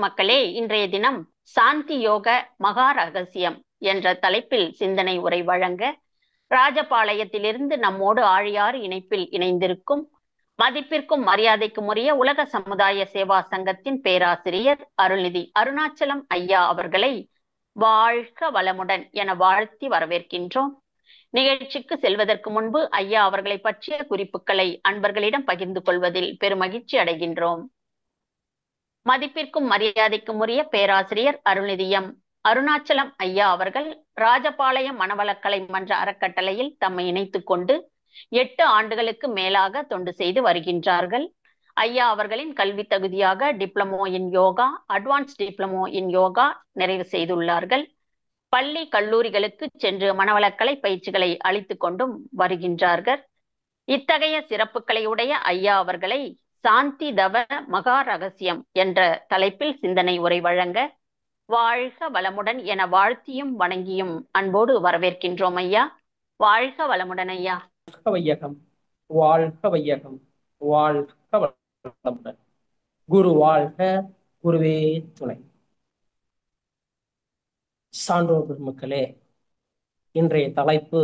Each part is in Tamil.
பெருமக்களே, இன்றைய தினம் சாந்தி யோக மகா ரகசியம் என்ற தலைப்பில் சிந்தனை உரை வழங்க ராஜபாளையத்திலிருந்து நம்மோடு ஆழியாறு இணைப்பில் இணைந்திருக்கும் மதிப்பிற்கும் மரியாதைக்கும் உரிய உலக சமுதாய சேவா சங்கத்தின் பேராசிரியர் அருள்நிதி அருணாச்சலம் ஐயா அவர்களை வாழ்க வளமுடன் என வாழ்த்தி வரவேற்கின்றோம். நிகழ்ச்சிக்கு செல்வதற்கு முன்பு ஐயா அவர்களை பற்றிய குறிப்புகளை அன்பர்களிடம் பகிர்ந்து கொள்வதில் பெருமகிழ்ச்சி அடைகின்றோம். மதிப்பிற்கும் மரியாதைக்கும் உரிய பேராசிரியர் அருள்நிதியம் அருணாச்சலம் ஐயா அவர்கள் ராஜபாளையம் மனவளக்கலை மன்ற அறக்கட்டளையில் தம்மை இணைத்துக் கொண்டு 8 ஆண்டுகளுக்கு மேலாக தொண்டு செய்து வருகின்றார்கள். ஐயா அவர்களின் கல்வி தகுதியாக diploma in yoga, advance diploma in yoga நிறைவு செய்துள்ளார்கள். பள்ளி கல்லூரிகளுக்கு சென்று மனவளக்கலை பயிற்சிகளை அளித்துக் கொண்டும் வருகின்றார்கள். இத்தகைய சிறப்புகளை உடைய ஐயா அவர்களை சாந்தி தவ மகா ரகசியம் என்ற தலைப்பில் சிந்தனை உரை வழங்க வாழ்க வளமுடன் என வாழ்த்தியும் வணங்கியும் அன்போடு வரவேற்கின்றோம் ஐயா. வாழ்க வளமுடன் ஐயா. வையகம், வாழ்க வையகம், வாழ்க வளமுடன். குரு வாழ்க, குருவே துணை. சான்றோர் பெருமக்களே, இன்றைய தலைப்பு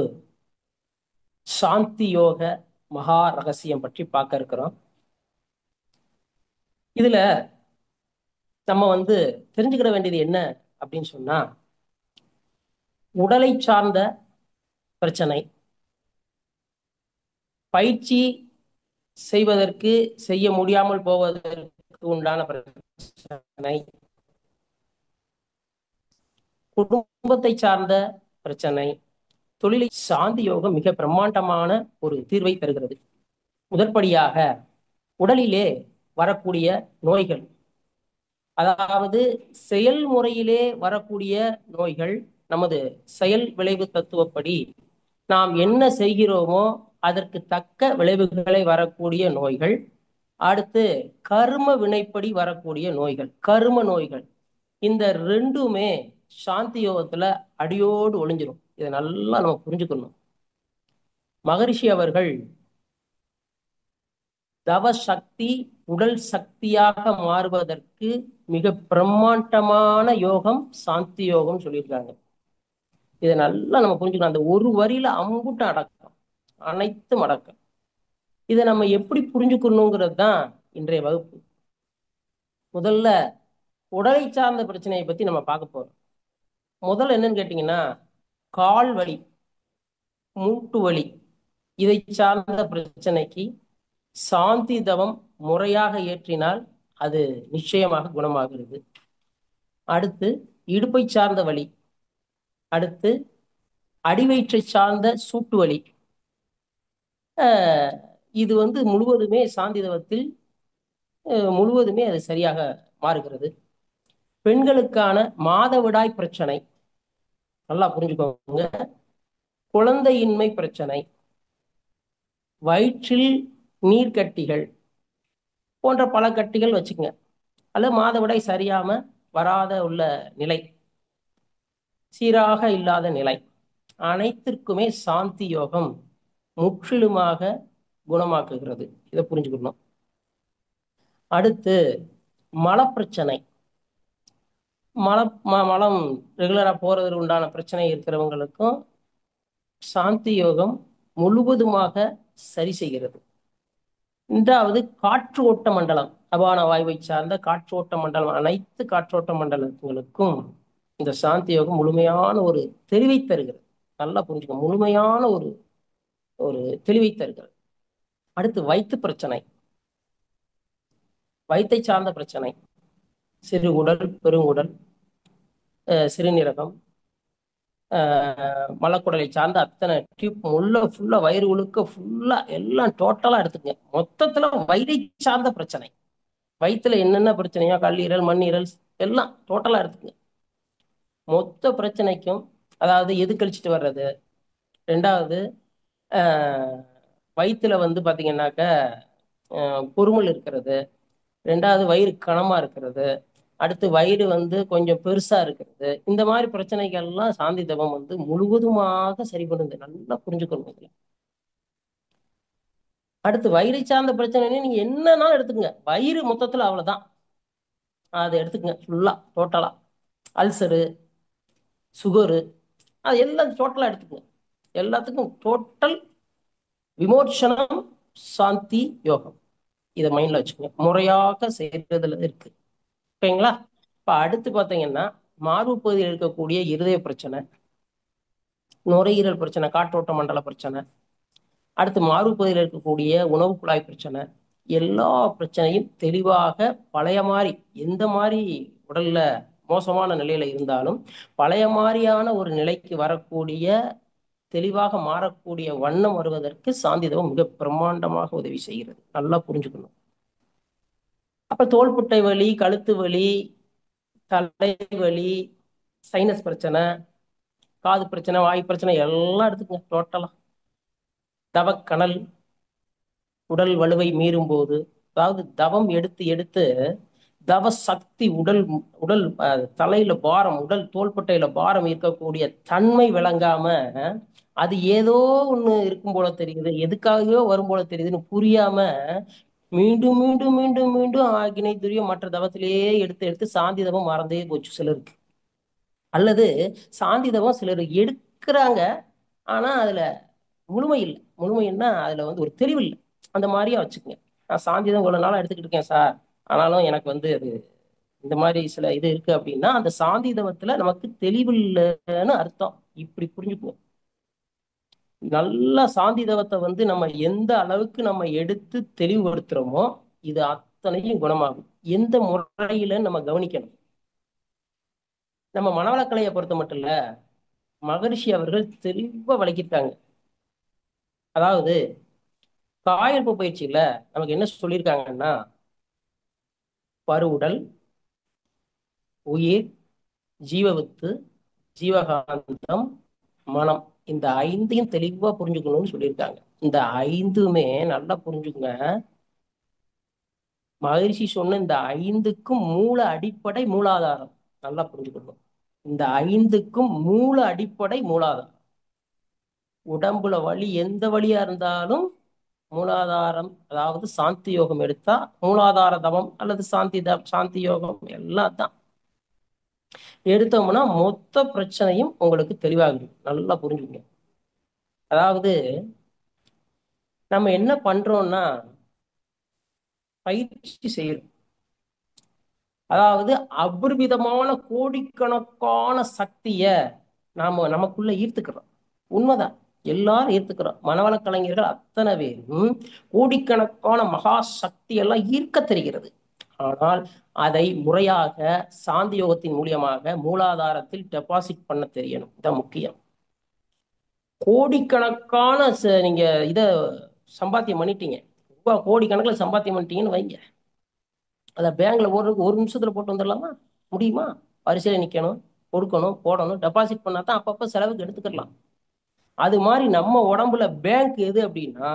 சாந்தி யோக மகா ரகசியம் பற்றி பார்க்க இருக்கிறோம். இதுல நம்ம தெரிஞ்சுக்கிற வேண்டியது என்ன அப்படின்னு சொன்னா, உடலை சார்ந்த பிரச்சனை, பயிற்சி செய்வதற்கு செய்ய முடியாமல் போவதற்கு உண்டான பிரச்சனை, குடும்பத்தை சார்ந்த பிரச்சனை, தொழிலை சாந்தி யோகம் மிக பிரம்மாண்டமான ஒரு தீர்வை தருகிறது. முதற்படியாக உடலிலே வரக்கூடிய நோய்கள், அதாவது செயல்முறையிலே வரக்கூடிய நோய்கள், நமது செயல் விளைவு தத்துவப்படி நாம் என்ன செய்கிறோமோ அதற்கு தக்க விளைவுகளை வரக்கூடிய நோய்கள். அடுத்து கர்ம வினைப்படி வரக்கூடிய நோய்கள், கர்ம நோய்கள். இந்த ரெண்டுமே சாந்தி யோகத்துல அடியோடு ஒளிஞ்சிரும். இதை நல்லா நம்ம புரிஞ்சுக்கணும். மகரிஷி அவர்கள் தவ சக்தி உடல் சக்தியாக மாறுவதற்கு மிக பிரம்மாண்டமான யோகம் சாந்தி யோகம் சொல்லியிருக்காங்க. இதை நல்லா நம்ம புரிஞ்சுக்கணும். அந்த ஒரு வரியில அம்புட்டு அடக்கம், அனைத்தும் அடக்கம். இதை நம்ம எப்படி புரிஞ்சுக்கணுங்கிறது தான் இன்றைய வகுப்பு. முதல்ல உடலை சார்ந்த பிரச்சனையை பத்தி நம்ம பார்க்க போறோம். முதல்ல என்னன்னு கேட்டீங்கன்னா, கால் வலி, மூட்டு வலி, இதை சார்ந்த பிரச்சனைக்கு சாந்தி தவம் முறையாக ஏற்றினால் அது நிச்சயமாக குணமாகிறது. அடுத்து இடுப்பை சார்ந்த வலி, அடுத்து அடிவயிற்றை சார்ந்த சூட்டு வலி. இது முழுவதுமே சாந்தி தவத்தில் முழுவதுமே அது சரியாக மாறுகிறது. பெண்களுக்கான மாதவிடாய் பிரச்சனை நல்லா புரிஞ்சுக்கோங்க. குழந்தையின்மை பிரச்சனை, வயிற்றில் நீர்க்கட்டிகள் போன்ற பல கட்டிகள் வச்சுக்கங்க, அல்லது மாதவிடாய் சரியாம வராத உள்ள நிலை, சீராக இல்லாத நிலை, அனைத்திற்குமே சாந்தி யோகம் முற்றிலுமாக குணமாக்குகிறது. இதை புரிஞ்சுக்கணும். அடுத்து மலப்பிரச்சனை, மலம் ரெகுலரா போறதுக்கு உண்டான பிரச்சனை இருக்கிறவங்களுக்கும் சாந்தி யோகம் முழுவதுமாக சரி செய்கிறது. இரண்டாவது காற்று ஓட்ட மண்டலம், அபான வாயுவை சார்ந்த காற்று ஓட்ட மண்டலம், அனைத்து காற்றோட்ட மண்டலங்களுக்கும் இந்த சாந்தி யோகம் முழுமையான ஒரு தெளிவை தருகிறது. நல்லா புரிஞ்சுக்க, முழுமையான ஒரு ஒரு தெளிவை தருகிறது. அடுத்து வயிற்று பிரச்சனை, வயிற்றை சார்ந்த பிரச்சனை, சிறுகுடல், பெருங்குடல், சிறுநீரகம், மலக்குடலை சார்ந்த அத்தனை டியூப் ஃபுல்லா வயிறு உழுக்க ஃபுல்லா எல்லாம் டோட்டலா எடுத்துக்கங்க. மொத்தத்துல வயிறை சார்ந்த பிரச்சனை, வயிற்றுல என்னென்ன பிரச்சனையோ கல்லீரல், மண்ணீரல் எல்லாம் டோட்டலா எடுத்துக்கங்க. மொத்த பிரச்சனைக்கும், அதாவது எது கழிச்சிட்டு வர்றது. ரெண்டாவது வயிற்றுல பாத்தீங்கன்னாக்க பொறுமல் இருக்கிறது. ரெண்டாவது வயிறு கனமா இருக்கிறது. அடுத்து வயிறு கொஞ்சம் பெருசா இருக்கிறது. இந்த மாதிரி பிரச்சனைகள்லாம் சாந்தி தவம் முழுவதுமாக சரி பண்ணுது. நல்லா புரிஞ்சுக்கணும் இதுல. அடுத்து வயிறை சார்ந்த பிரச்சனை நீங்க என்னன்னாலும் எடுத்துக்கங்க, வயிறு மொத்தத்துல அவ்வளவுதான். அதை எடுத்துக்கங்க ஃபுல்லா டோட்டலா. அல்சரு, சுகரு, அது எல்லாம் டோட்டலா எடுத்துக்கங்க. எல்லாத்துக்கும் டோட்டல் விமோச்சனம் சாந்தி யோகம். இதை மைண்ட்ல வச்சுக்கோங்க. முறையாக செய்யறதுல இருக்கு. ஓகேங்களா? இப்ப அடுத்து பாத்தீங்கன்னா மார்பு பகுதியில் இருக்கக்கூடிய இருதய பிரச்சனை, நுரையீரல் பிரச்சனை, காற்றோட்ட மண்டல பிரச்சனை, அடுத்து மார்பு பகுதியில் இருக்கக்கூடிய உணவு குழாய் பிரச்சனை, எல்லா பிரச்சனையும் தெளிவாக பழைய மாதிரி, எந்த மாதிரி உடல்ல மோசமான நிலையில இருந்தாலும் பழைய மாதிரியான ஒரு நிலைக்கு வரக்கூடிய, தெளிவாக மாறக்கூடிய வண்ணம் வருவதற்கு சாந்திதவம் மிக பிரம்மாண்டமாக உதவி செய்கிறது. நல்லா புரிஞ்சுக்கணும். அப்ப தோள்பட்டை வலி, கழுத்து வலி, தலைவலி, சைனஸ் பிரச்சனை, காது பிரச்சனை, வாய் பிரச்சனை எல்லாம் எடுத்துக்கங்க டோட்டலா. தவக்கணல், உடல் வலுவை மீறும் போது, அதாவது தவம் எடுத்து எடுத்து தவ சக்தி உடல் உடல் தலையில பாரம், உடல் தோள்பட்டையில பாரம் இருக்கக்கூடிய தன்மை விளங்காம அது ஏதோ ஒண்ணு இருக்கும் போல தெரியுது, எதுக்காகவோ வரும் போல தெரியுதுன்னு புரியாம மீண்டும் மீண்டும் மீண்டும் மீண்டும் ஆகினை துரியம் மற்ற தவத்திலேயே எடுத்து எடுத்து சாந்தி தவம் மறந்தே போச்சு சிலருக்கு. அல்லது சாந்தி தவம் சிலர் எடுக்கிறாங்க, ஆனா அதுல முழுமை இல்லை. முழுமைன்னா அதுல ஒரு தெளிவு இல்லை. அந்த மாதிரியா வச்சுக்கோங்க. நான் சாந்தி தவம் இவ்வளவு நாளா எடுத்துக்கிட்டு இருக்கேன் சார், ஆனாலும் எனக்கு அது இந்த மாதிரி சில இது இருக்கு அப்படின்னா அந்த சாந்தி தவத்துல நமக்கு தெளிவு இல்லைன்னு அர்த்தம். இப்படி புரிஞ்சுக்குவோம். நல்ல சாந்தி தவத்தை நம்ம எந்த அளவுக்கு நம்ம எடுத்து தெளிவுபடுத்துறோமோ இது அத்தனையும் குணமாகும். எந்த முறையில நம்ம கவனிக்கணும். நம்ம மனவளக்கலையை பொறுத்த மட்டும் இல்ல, மகரிஷி அவர்கள் தெளிவா விளக்கியிருக்காங்க. அதாவது காயல்ப பயிற்சியில நமக்கு என்ன சொல்லியிருக்காங்கன்னா, பருவுடல், உயிர், ஜீவவித்து, ஜீவகாந்தம், மனம், இந்த ஐந்தையும் தெளிவா புரிஞ்சுக்கணும்னு சொல்லியிருக்காங்க. இந்த ஐந்துமே நல்லா புரிஞ்சுக்குங்க. மகரிஷி சொன்ன இந்த ஐந்துக்கும் மூல அடிப்படை மூலாதாரம். நல்லா புரிஞ்சுக்கணும். இந்த ஐந்துக்கும் மூல அடிப்படை மூலாதாரம். உடம்புல வலி எந்த வழியா இருந்தாலும் மூலாதாரம், அதாவது சாந்தி யோகம் எடுத்தா மூலாதார தவம் அல்லது சாந்தி யோகம் எல்லாம் தான் எடுத்தோம்னா மொத்த பிரச்சனையும் உங்களுக்கு தெளிவாகும். நல்லா புரிஞ்சுக்கங்க. அதாவது நம்ம என்ன பண்றோம்னா பயிற்சி செய்யறோம். அதாவது அபரிமிதமான கோடிக்கணக்கான சக்திய நமக்குள்ள ஈர்த்துக்கிறோம். உண்மைதான், எல்லாரும் ஈர்த்துக்கிறோம். மனவள கலைஞர்கள் அத்தனை பேரும் கோடிக்கணக்கான மகா சக்தி எல்லாம் ஈர்க்க தெரிகிறது. ஆனால் அதை முறையாக சாந்தி யோகத்தின் மூலியமாக மூலாதாரத்தில் டெபாசிட் பண்ண தெரியணும். இதான் முக்கியம். கோடிக்கணக்கான நீங்க இத சம்பாத்தியம் பண்ணிட்டீங்க, கோடிக்கணக்கில் சம்பாத்தியம் பண்ணிட்டீங்கன்னு வைங்க. அதை பேங்க்ல ஒரு நிமிஷத்துல போட்டு வந்துடலாமா? முடியுமா? வரிசையில நிக்கணும், கொடுக்கணும், போடணும், டெபாசிட் பண்ணாதான் அப்பப்ப செலவுக்கு எடுத்துக்கலாம். அது மாதிரி நம்ம உடம்புல பேங்க் எது அப்படின்னா,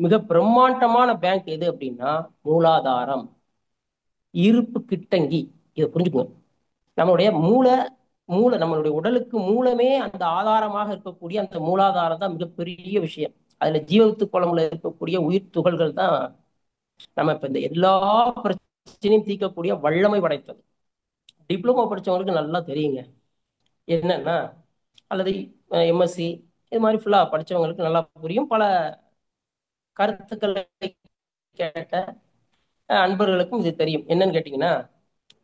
மிக பிரம்மாண்டமான பேங்க் எது அப்படின்னா மூலாதாரம், இருப்பு கிட்டங்கி. இதை புரிஞ்சுக்கணும். நம்மளுடைய மூளை நம்மளுடைய உடலுக்கு மூலமே அந்த ஆதாரமாக இருக்கக்கூடிய அந்த மூலாதாரம் தான் மிகப்பெரிய விஷயம். அதுல ஜீவத்து குழம்புல இருக்கக்கூடிய உயிர் துகள்கள் தான் நம்ம இப்ப இந்த எல்லா பிரச்சனையும் தீர்க்கக்கூடிய வல்லமை படைத்தது. டிப்ளமோ படிச்சவங்களுக்கு நல்லா தெரியுங்க என்னன்னா, அல்லது எம்எஸ்சி இது மாதிரி ஃபுல்லா படிச்சவங்களுக்கு நல்லா புரியும். பல கருத்துக்களை கேட்ட அன்பர்களுக்கும் இது தெரியும். என்னன்னு கேட்டீங்கன்னா,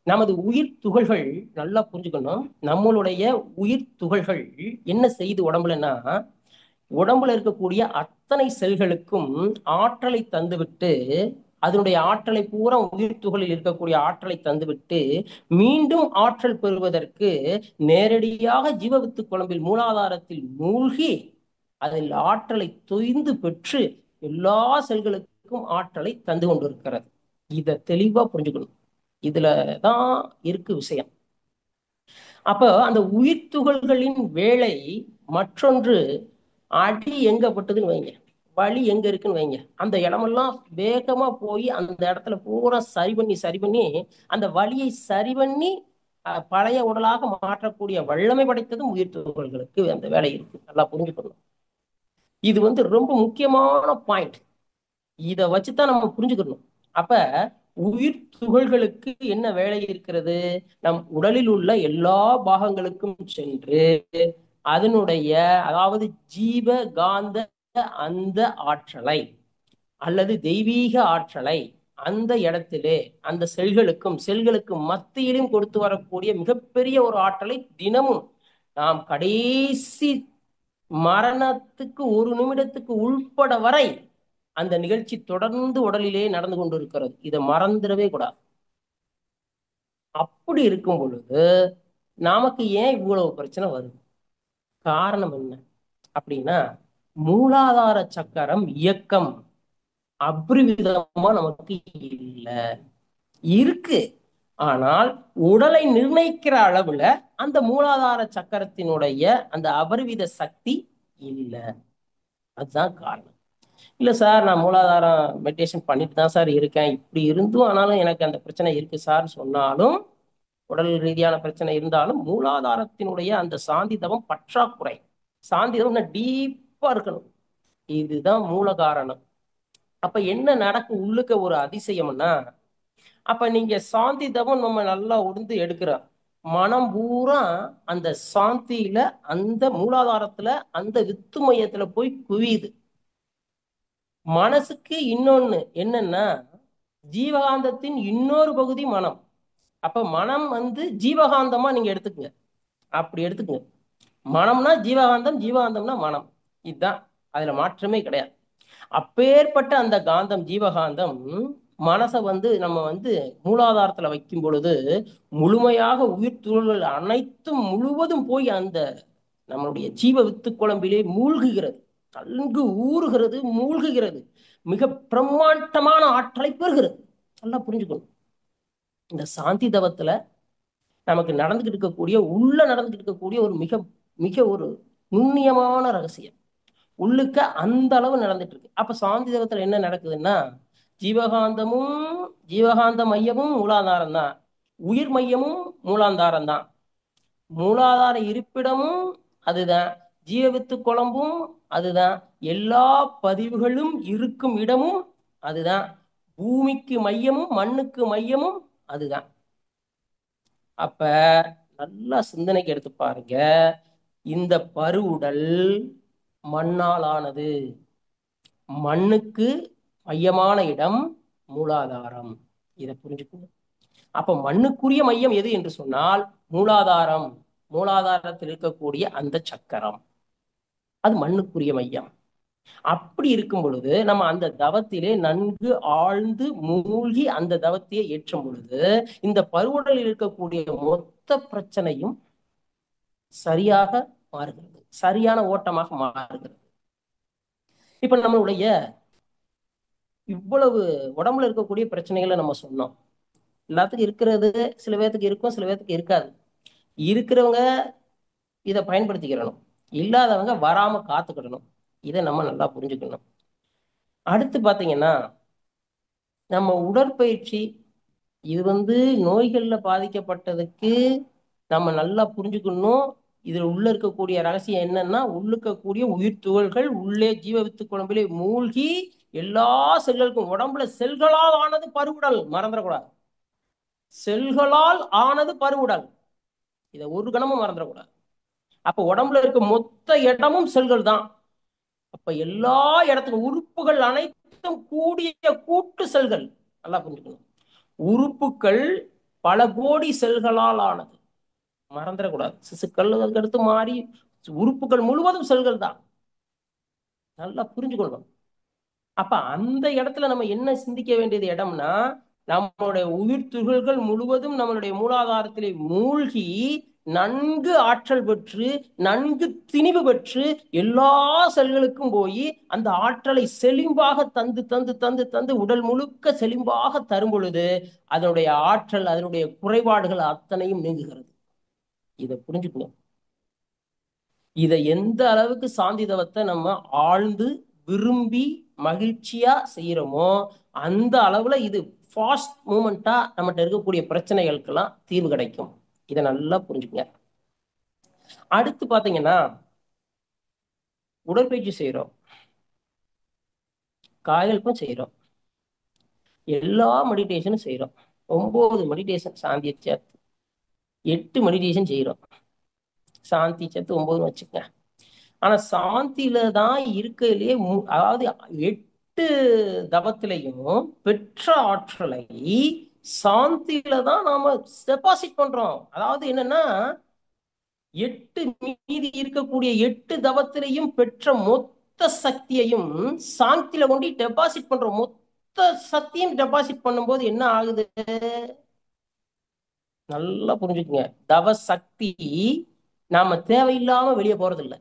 நமது உயிர் துகள்கள் நல்லா புரிஞ்சுக்கணும். நம்மளுடைய உயிர் துகள்கள் என்ன செய்யுது உடம்புலன்னா, உடம்புல இருக்கக்கூடிய அத்தனை செல்களுக்கும் ஆற்றலை தந்துவிட்டு, அதனுடைய ஆற்றலை பூரா உயிர் துகளில் இருக்கக்கூடிய ஆற்றலை தந்துவிட்டு மீண்டும் ஆற்றல் பெறுவதற்கு நேரடியாக ஜீவவித்து குழம்பில் மூலாதாரத்தில் மூழ்கி அதில் ஆற்றலை தொய்ந்து பெற்று எல்லா செல்களுக்கும் ஆற்றலை தந்து கொண்டிருக்கிறது. இதை தெளிவா புரிஞ்சுக்கணும். இதுலதான் இருக்கு விஷயம். அப்ப அந்த உயிர் துகள்களின் வேலை மற்றொன்று, அடி எங்க பட்டதுன்னு வைங்க, வலி எங்க இருக்குன்னு வைங்க, அந்த இடமெல்லாம் வேகமா போய் அந்த இடத்துல பூரா சரி பண்ணி அந்த வலியை சரி பண்ணி பழைய உடலாக மாற்றக்கூடிய வல்லமை படைத்ததும் உயிர் துகள்களுக்கு அந்த வேலை இருக்கு. நல்லா புரிஞ்சுக்கணும். இது ரொம்ப முக்கியமான பாயிண்ட். இதை வச்சுதான் நம்ம புரிஞ்சுக்கணும். அப்ப உயிர் துகள்களுக்கு என்ன வேலை இருக்கிறது? நம் உடலில் உள்ள எல்லா பாகங்களுக்கும் சென்று அதனுடைய, அதாவது ஜீவ காந்த அந்த ஆற்றலை அல்லது தெய்வீக ஆற்றலை அந்த இடத்திலே அந்த செல்களுக்கு மத்தியிலும் கொடுத்து வரக்கூடிய மிகப்பெரிய ஒரு ஆற்றலை தினமும் நாம் கடைசி மரணத்துக்கு ஒரு நிமிடத்துக்கு உள்பட வரை அந்த நிகழ்ச்சி தொடர்ந்து உடலிலே நடந்து கொண்டிருக்கிறது. இதை மறந்துடவே கூடாது. அப்படி இருக்கும் பொழுது நமக்கு ஏன் இவ்வளவு பிரச்சனை வருது? காரணம் என்ன அப்படின்னா, மூலாதார சக்கரம் இயக்கம் அபரிவிதமா நமக்கு இல்ல. இருக்கு, ஆனால் உடலை நிர்ணயிக்கிற அளவுல அந்த மூலாதார சக்கரத்தினுடைய அந்த அபரிவித சக்தி இல்ல. அதுதான் காரணம். இல்ல சார், நான் மூலாதாரம் மெடிடேஷன் பண்ணிட்டு தான் சார் இருக்கேன், இப்படி இருந்தும் ஆனாலும் எனக்கு அந்த பிரச்சனை இருக்கு சார் சொன்னாலும், உடல் ரீதியான பிரச்சனை இருந்தாலும் மூலாதாரத்தினுடைய அந்த சாந்தி தவம் பற்றாக்குறை. சாந்தி தவம் டீப்பா இருக்கணும். இதுதான் மூல காரணம். அப்ப என்ன நடக்கு உள்ளுக்க ஒரு அதிசயம்னா, அப்ப நீங்க சாந்தி தவம் நம்ம நல்லா உருந்து எடுக்கிறோம், மனம் பூரா அந்த சாந்தியில அந்த மூலாதாரத்துல அந்த வித்து மையத்துல போய் குவியுது. மனசுக்கு இன்னொன்னு என்னன்னா, ஜீவகாந்தத்தின் இன்னொரு பகுதி மனம். அப்ப மனம் ஜீவகாந்தமா நீங்க எடுத்துக்கங்க. அப்படி எடுத்துக்கங்க. மனம்னா ஜீவகாந்தம், ஜீவகாந்தம்னா மனம். இதுதான், அதுல மாற்றமே கிடையாது. அப்பேற்பட்ட அந்த காந்தம் ஜீவகாந்தம் மனசை நம்ம மூலாதாரத்துல வைக்கும் பொழுது முழுமையாக உயிர் துகள்கள் அனைத்தும் முழுவதும் போய் அந்த நம்மளுடைய ஜீவ வித்து குழம்பிலே மூழ்குகிறது, நன்கு ஊறுகிறது, மூழ்குகிறது, மிக பிரம்மாண்டமான ஆற்றலை பெறுகிறது. நல்லா புரிஞ்சுக்கணும். இந்த சாந்தி தவத்துல நமக்கு நடந்துகிட்டு இருக்கக்கூடிய நடந்துகிட்டு இருக்கக்கூடிய ஒரு மிக மிக ஒரு நுண்ணியமான ரகசியம் உள்ளுக்க அந்த அளவு நடந்துட்டு இருக்கு. அப்ப சாந்தி தவத்துல என்ன நடக்குதுன்னா, ஜீவகாந்தமும் ஜீவகாந்த மையமும் மூலாதாரம் தான், உயிர் மையமும் மூலாதாரம் தான், மூலாதார இருப்பிடமும் அதுதான், ஜீவவித்து குழம்பும் அதுதான், எல்லா பதிவுகளும் இருக்கும் இடமும் அதுதான், பூமிக்கு மையமும் மண்ணுக்கு மையமும் அதுதான். அப்ப நல்லா சிந்தனைக்கு எடுத்து பாருங்க. இந்த பருவுடல் மண்ணால் ஆனது, மண்ணுக்கு மையமான இடம் மூலாதாரம். இதை புரிஞ்சுக்கணும். அப்ப மண்ணுக்குரிய மையம் எது என்று சொன்னால் மூலாதாரம். மூலாதாரத்தில் இருக்கக்கூடிய அந்த சக்கரம் அது மண்ணுக்குரிய மையம். அப்படி இருக்கும் பொழுது நம்ம அந்த தவத்திலே நன்கு ஆழ்ந்து மூழ்கி அந்த தவத்தையே ஏற்றும் பொழுது இந்த பருவுடலில் இருக்கக்கூடிய மொத்த பிரச்சனையும் சரியாக மாறுகிறது, சரியான ஓட்டமாக மாறுகிறது. இப்ப நம்மளுடைய இவ்வளவு உடம்புல இருக்கக்கூடிய பிரச்சனைகளை நம்ம சொன்னோம். எல்லாத்துக்கும் இருக்கிறது, சில பேர்த்துக்கு இருக்கும், சில பேர்த்துக்கு இருக்காது. இருக்கிறவங்க இதை பயன்படுத்திக்கிறணும், இல்லாதவங்க வராம காத்துக்கிடணும். இதை நம்ம நல்லா புரிஞ்சுக்கணும். அடுத்து பாத்தீங்கன்னா, நம்ம உடற்பயிற்சி இது நோய்கள்ல பாதிக்கப்பட்டதுக்கு நம்ம நல்லா புரிஞ்சுக்கணும். இதுல உள்ள இருக்கக்கூடிய ரகசியம் என்னன்னா, உள்ளுக்கக்கூடிய உயிர் துகள்கள் உள்ளே ஜீவவித்து குழம்பிலே மூழ்கி எல்லா செல்களுக்கும், உடம்புல செல்களால் ஆனது பருவுடல், மறந்துடக்கூடாது. செல்களால் ஆனது பருவுடல், இதை ஒரு கணமும் மறந்துடக்கூடாது. அப்ப உடம்புல இருக்க மொத்த இடமும் செல்கள் தான். அப்ப எல்லா இடத்துக்கும் உறுப்புகள் அனைத்தும் கூடிய கூட்டு செல்கள். நல்லா புரிஞ்சுக்கணும். உறுப்புகள் பல கோடி செல்களால் ஆனது, மறந்துடக்கூடாது. சிசுக்கள் அதுக்கடுத்து மாறி உறுப்புகள் முழுவதும் செல்கள் தான். நல்லா புரிஞ்சுக்கொள்ளணும். அப்ப அந்த இடத்துல நம்ம என்ன சிந்திக்க வேண்டியது இடம்னா, நம்மளுடைய உயிர் துகள்கள் முழுவதும் நம்மளுடைய மூலாதாரத்திலே மூழ்கி நன்கு ஆற்றல் பெற்று நன்கு திணிவு பெற்று எல்லா செல்களுக்கும் போய் அந்த ஆற்றலை செழிம்பாக தந்து தந்து தந்து தந்து உடல் முழுக்க செழிம்பாக தரும் பொழுது அதனுடைய ஆற்றல், அதனுடைய குறைபாடுகள் அத்தனையும் நீங்குகிறது. இதை புரிஞ்சுக்கணும். இதை எந்த அளவுக்கு சாந்தி தவத்தை நம்ம ஆழ்ந்து விரும்பி மகிழ்ச்சியா செய்யறோமோ அந்த அளவுல இது ஃபாஸ்ட் மூமெண்டா நம்மகிட்ட இருக்கக்கூடிய பிரச்சனைகளுக்கெல்லாம் தீர்வு கிடைக்கும். இதை நல்லா புரிஞ்சுக்கங்க. அடுத்து பாத்தீங்கன்னா, உடற்பயிற்சி செய்யறோம், காயகல்பம் செய்யறோம். எல்லா மெடிடேஷனும் செய்யறோம். 9 மெடிடேஷன் சாந்தியை சேர்த்து 8 மெடிடேஷன் செய்யறோம். சாந்தி சேர்த்து 9 வச்சுக்க. ஆனா சாந்தியில தான் இருக்கையிலேயே அதாவது 8 தவத்திலையும் பெற்ற ஆற்றலை சாந்தியில தான் நாம டெபாசிட் பண்றோம். அதாவது என்னன்னா 8 மீதி இருக்கக்கூடிய 8 தவத்திலையும் பெற்ற மொத்த சக்தியையும் சாந்தியில கொண்டு டெபாசிட் பண்றோம். மொத்த சக்தியும் டெபாசிட் பண்ணும்போது என்ன ஆகுது? நல்லா புரிஞ்சுக்குங்க. தவ சக்தி நாம தேவையில்லாம வெளியே போறது இல்லை.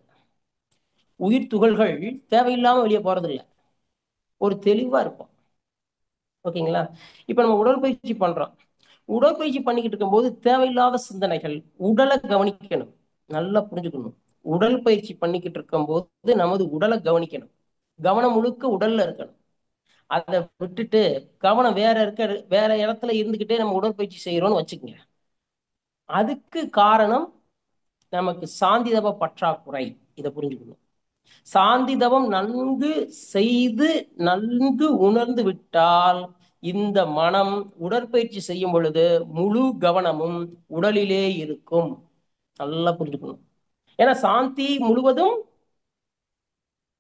உயிர் துகள்கள் தேவையில்லாம வெளியே போறது இல்லை. ஒரு தெளிவா இருப்போம். ஓகேங்களா? இப்ப நம்ம உடற்பயிற்சி பண்றோம். உடற்பயிற்சி பண்ணிக்கிட்டு இருக்கும்போது தேவையில்லாத சிந்தனைகள், உடலை கவனிக்கணும். நல்லா புரிஞ்சுக்கணும். உடல் பயிற்சி பண்ணிக்கிட்டு இருக்கும் போது நமது உடலை கவனிக்கணும். கவனம் முழுக்க உடல்ல இருக்கணும். அதை விட்டுட்டு கவனம் வேற இடத்துல இருந்துகிட்டே நம்ம உடற்பயிற்சி செய்யறோம்னு வச்சுக்கோங்க. அதுக்கு காரணம் நமக்கு சாந்தி தவ பற்றாக்குறை. இதை புரிஞ்சுக்கணும். சாந்தி தவம் நன்கு செய்து நன்கு உணர்ந்து விட்டால் இந்த மனம் உடற்பயிற்சி செய்யும் பொழுது முழு கவனமும் உடலிலே இருக்கும். நல்லா புரிஞ்சுக்கணும். ஏன்னா சாந்தி முழுவதும்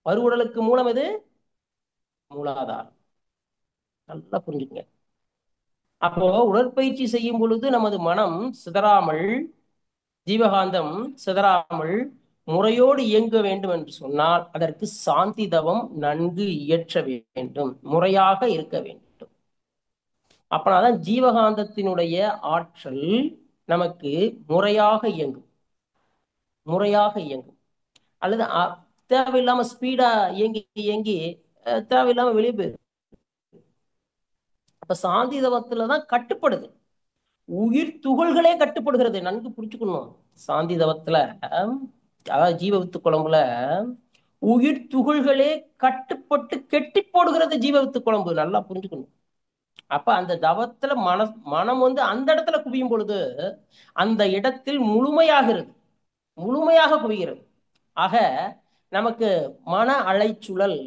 பருவுடலுக்கு மூலம் எது? மூலாதாரம். நல்லா புரிஞ்சுக்கங்க. அப்போ உடற்பயிற்சி செய்யும் பொழுது நமது மனம் சிதறாமல், ஜீவகாந்தம் சிதறாமல் முறையோடு இயங்க வேண்டும் என்று சொன்னால் அதற்கு சாந்தி தவம் நன்கு இயற்ற வேண்டும், முறையாக இருக்க வேண்டும். அப்பனாதான் ஜீவகாந்தத்தினுடைய ஆற்றல் நமக்கு முறையாக இயங்கும். முறையாக இயங்கும். அல்லது தேவையில்லாம ஸ்பீடா இயங்கி இயங்கி தேவையில்லாம வெளியே போயிடும். அப்ப சாந்தி தவத்துலதான் கட்டுப்படுது. உயிர் துகள்களே கட்டுப்படுகிறது. நன்கு புரிச்சுக்கணும். சாந்தி தவத்துல அதாவது ஜீவவித்து குழம்புல உயிர் துகள்களே கட்டுப்பட்டு கெட்டி போடுகிறது ஜீவவித்து குழம்பு. நல்லா புரிஞ்சுக்கணும். அப்ப அந்த தவத்துல மனம் அந்த இடத்துல குவியும் பொழுது அந்த இடத்தில் முழுமையாகிறது, முழுமையாக குவிகிறது. ஆக நமக்கு மன அலைச்சுழல்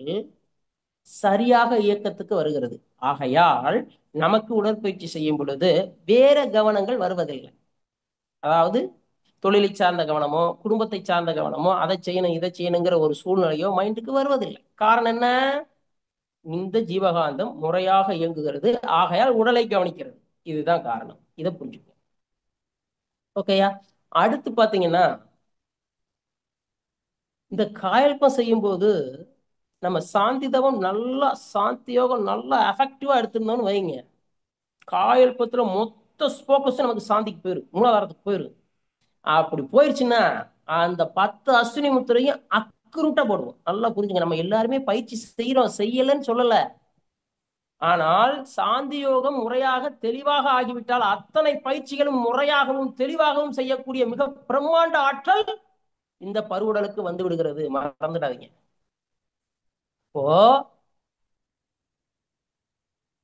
சரியாக இயக்கத்துக்கு வருகிறது. ஆகையால் நமக்கு உடற்பயிற்சி செய்யும் பொழுது வேற கவனங்கள் வருவதில்லை. அதாவது தொழிலை சார்ந்த கவனமோ குடும்பத்தை சார்ந்த கவனமோ அதை செய்யணும் இதை செய்யணுங்கிற ஒரு சூழ்நிலையோ மைண்டுக்கு வருவதில்லை. காரணம் என்ன? இந்த ஜீவகாந்தம் முறையாக இயங்குகிறது. ஆகையால் உடலை கவனிக்கிறது. இதுதான் காரணம். இதை புரிஞ்சுக்கணும். ஓகேயா? அடுத்து பாத்தீங்கன்னா இந்த காயல்பம் செய்யும் போது நம்ம சாந்தி தவம் நல்லா சாந்தி யோகம் நல்லா எஃபெக்டிவா எடுத்திருந்தோம்னு வைங்க, காயல்பத்துல மொத்த ஃபோக்கஸ் நமக்கு சாந்திக்கு போயிடும், மூலாதாரத்துக்கு போயிடும். அப்படி போயிடுச்சுன்னா அந்த 10 அஸ்வினி முத்திரையும் அக்குருட்டா போடுவோம். நல்லா புரிஞ்சுங்க. நம்ம எல்லாருமே பயிற்சி செய்யறோம், செய்யலன்னு சொல்லல. ஆனால் சாந்தி யோகம் முறையாக தெளிவாக ஆகிவிட்டால் அத்தனை பயிற்சிகளும் முறையாகவும் தெளிவாகவும் செய்யக்கூடிய மிக பிரம்மாண்ட ஆற்றல் இந்த பருவுடலுக்கு வந்து விடுகிறது. மறந்துடாதீங்க. இப்போ